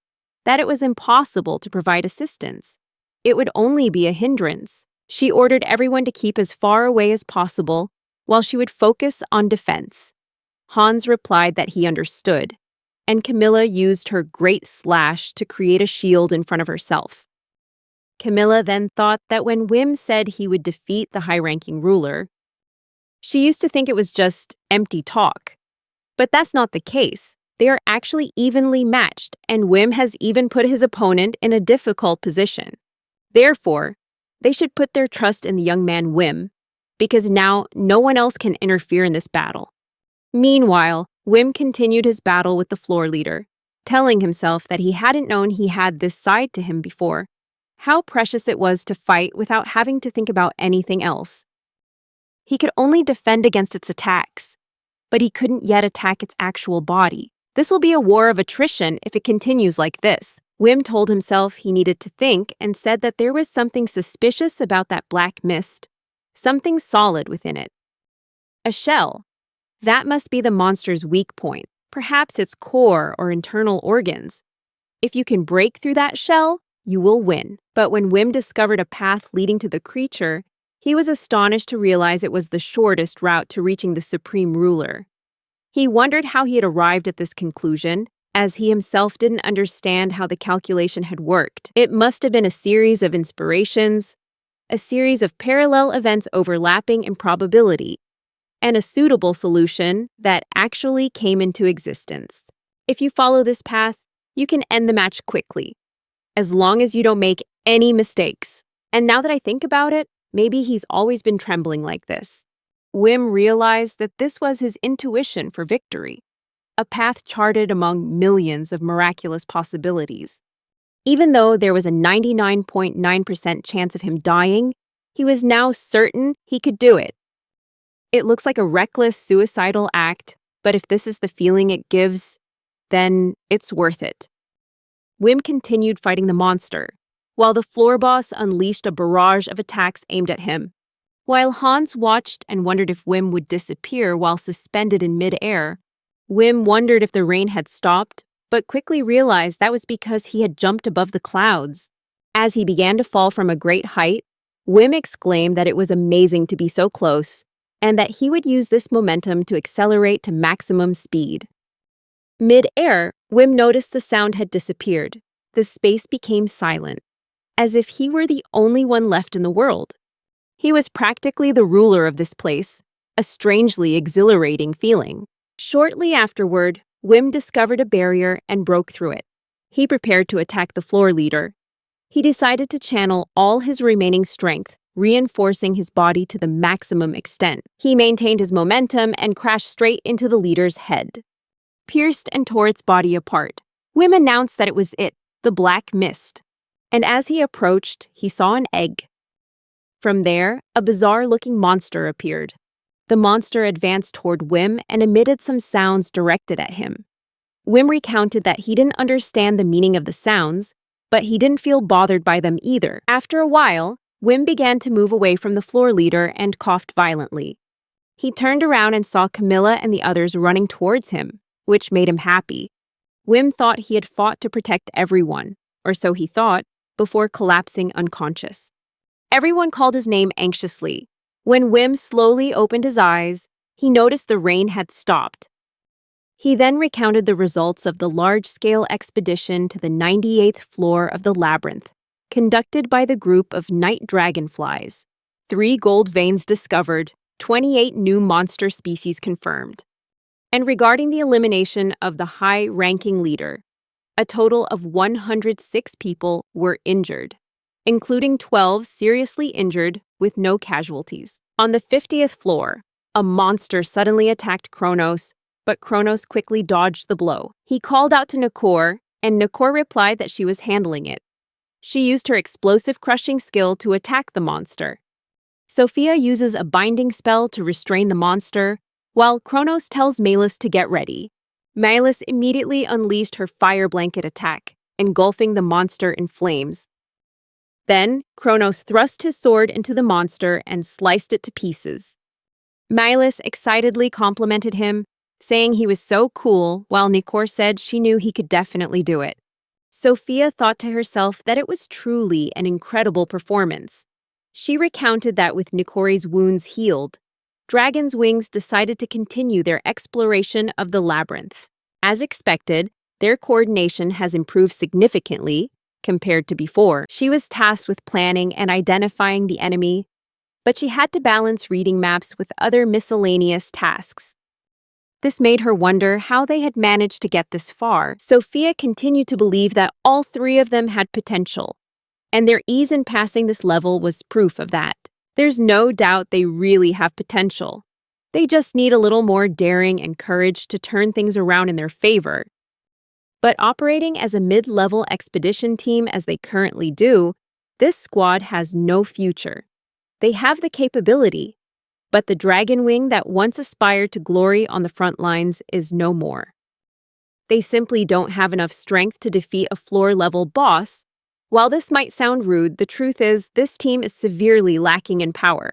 that it was impossible to provide assistance. It would only be a hindrance. She ordered everyone to keep as far away as possible while she would focus on defense. Hans replied that he understood, and Camilla used her great slash to create a shield in front of herself. Camilla then thought that when Wim said he would defeat the high-ranking ruler, she used to think it was just empty talk. But that's not the case. They are actually evenly matched, and Wim has even put his opponent in a difficult position. Therefore, they should put their trust in the young man Wim, because now no one else can interfere in this battle. Meanwhile, Wim continued his battle with the floor leader, telling himself that he hadn't known he had this side to him before. How precious it was to fight without having to think about anything else. He could only defend against its attacks, but he couldn't yet attack its actual body. This will be a war of attrition if it continues like this. Wim told himself he needed to think and said that there was something suspicious about that black mist, something solid within it. A shell. That must be the monster's weak point, perhaps its core or internal organs. If you can break through that shell, you will win. But when Wim discovered a path leading to the creature, he was astonished to realize it was the shortest route to reaching the supreme ruler. He wondered how he had arrived at this conclusion, as he himself didn't understand how the calculation had worked. It must have been a series of inspirations, a series of parallel events overlapping in probability, and a suitable solution that actually came into existence. If you follow this path, you can end the match quickly. as long as you don't make any mistakes. And now that I think about it, maybe he's always been trembling like this. Wim realized that this was his intuition for victory, a path charted among millions of miraculous possibilities. Even though there was a 99.9% chance of him dying, he was now certain he could do it. It looks like a reckless, suicidal act, but if this is the feeling it gives, then it's worth it. Wim continued fighting the monster, while the floor boss unleashed a barrage of attacks aimed at him. While Hans watched and wondered if Wim would disappear while suspended in mid-air, Wim wondered if the rain had stopped, but quickly realized that was because he had jumped above the clouds. As he began to fall from a great height, Wim exclaimed that it was amazing to be so close, and that he would use this momentum to accelerate to maximum speed. Mid-air, Wim noticed the sound had disappeared. The space became silent, as if he were the only one left in the world. He was practically the ruler of this place, a strangely exhilarating feeling. Shortly afterward, Wim discovered a barrier and broke through it. He prepared to attack the floor leader. He decided to channel all his remaining strength, reinforcing his body to the maximum extent. He maintained his momentum and crashed straight into the leader's head. Pierced and tore its body apart, Wim announced that it was it, the Black Mist. And as he approached, he saw an egg. From there, a bizarre-looking monster appeared. The monster advanced toward Wim and emitted some sounds directed at him. Wim recounted that he didn't understand the meaning of the sounds, but he didn't feel bothered by them either. After a while, Wim began to move away from the floor leader and coughed violently. He turned around and saw Camilla and the others running towards him, which made him happy. Wim thought he had fought to protect everyone, or so he thought, before collapsing unconscious. Everyone called his name anxiously. When Wim slowly opened his eyes, he noticed the rain had stopped. He then recounted the results of the large-scale expedition to the 98th floor of the labyrinth, conducted by the group of night dragonflies. 3 gold veins discovered, 28 new monster species confirmed. And regarding the elimination of the high-ranking leader, a total of 106 people were injured, including 12 seriously injured with no casualties. On the 50th floor, a monster suddenly attacked Kronos, but Kronos quickly dodged the blow. He called out to Nikor, and Nikor replied that she was handling it. She used her explosive crushing skill to attack the monster. Sophia uses a binding spell to restrain the monster, while Kronos tells Melis to get ready. Melis immediately unleashed her fire blanket attack, engulfing the monster in flames. Then, Kronos thrust his sword into the monster and sliced it to pieces. Melis excitedly complimented him, saying he was so cool, while Nikor said she knew he could definitely do it. Sophia thought to herself that it was truly an incredible performance. She recounted that with Nikori's wounds healed, Dragon's Wings decided to continue their exploration of the labyrinth. As expected, their coordination has improved significantly compared to before. She was tasked with planning and identifying the enemy, but she had to balance reading maps with other miscellaneous tasks. This made her wonder how they had managed to get this far. Sophia continued to believe that all 3 of them had potential, and their ease in passing this level was proof of that. There's no doubt they really have potential. They just need a little more daring and courage to turn things around in their favor. But operating as a mid-level expedition team as they currently do, this squad has no future. They have the capability, but the dragon wing that once aspired to glory on the front lines is no more. They simply don't have enough strength to defeat a floor-level boss. While this might sound rude, the truth is this team is severely lacking in power.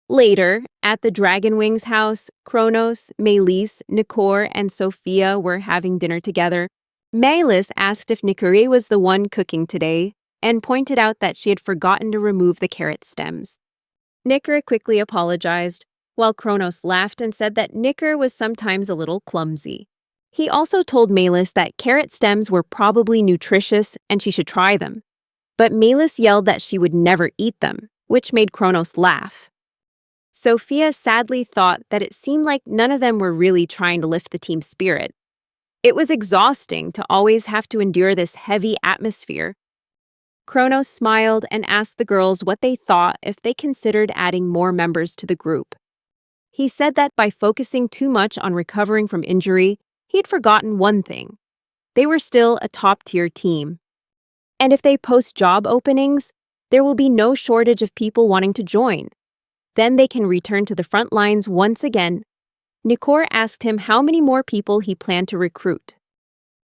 Later, at the Dragon Wings house, Kronos, Melis, Nikor, and Sophia were having dinner together. Melis asked if Nikore was the one cooking today, and pointed out that she had forgotten to remove the carrot stems. Nikor quickly apologized, while Kronos laughed and said that Nikor was sometimes a little clumsy. He also told Melis that carrot stems were probably nutritious and she should try them. But Melis yelled that she would never eat them, which made Kronos laugh. Sophia sadly thought that it seemed like none of them were really trying to lift the team's spirit. It was exhausting to always have to endure this heavy atmosphere, Kronos smiled and asked the girls what they thought if they considered adding more members to the group. He said that by focusing too much on recovering from injury, he'd forgotten one thing. They were still a top-tier team. And if they post job openings, there will be no shortage of people wanting to join. Then they can return to the front lines once again. Nikor asked him how many more people he planned to recruit.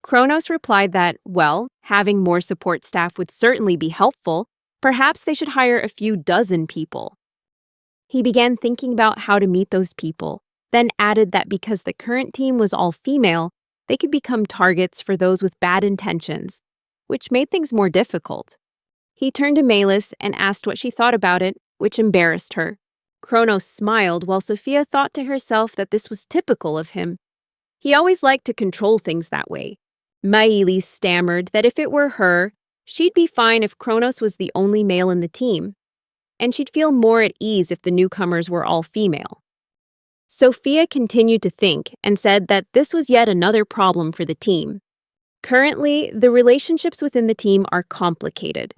Kronos replied that, well, having more support staff would certainly be helpful. Perhaps they should hire a few dozen people. He began thinking about how to meet those people, then added that because the current team was all female, they could become targets for those with bad intentions, which made things more difficult. He turned to Melis and asked what she thought about it, which embarrassed her. Kronos smiled while Sophia thought to herself that this was typical of him. He always liked to control things that way. Melis stammered that if it were her, she'd be fine if Kronos was the only male in the team, and she'd feel more at ease if the newcomers were all female. Sophia continued to think and said that this was yet another problem for the team. Currently, the relationships within the team are complicated.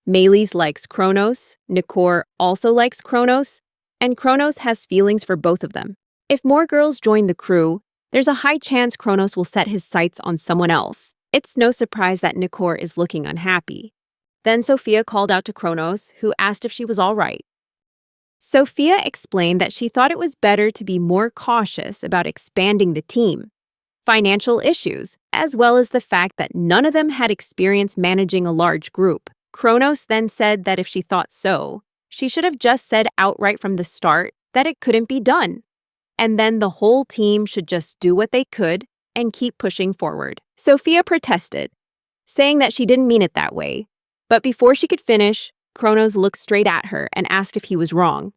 Melis likes Kronos, Nikor also likes Kronos, and Kronos has feelings for both of them. If more girls join the crew, there's a high chance Kronos will set his sights on someone else. It's no surprise that Nikor is looking unhappy. Then Sophia called out to Kronos, who asked if she was all right. Sophia explained that she thought it was better to be more cautious about expanding the team. Financial issues, as well as the fact that none of them had experience managing a large group. Kronos then said that if she thought so, she should have just said outright from the start that it couldn't be done. And then the whole team should just do what they could and keep pushing forward. Sophia protested, saying that she didn't mean it that way. But before she could finish, Kronos looked straight at her and asked if he was wrong.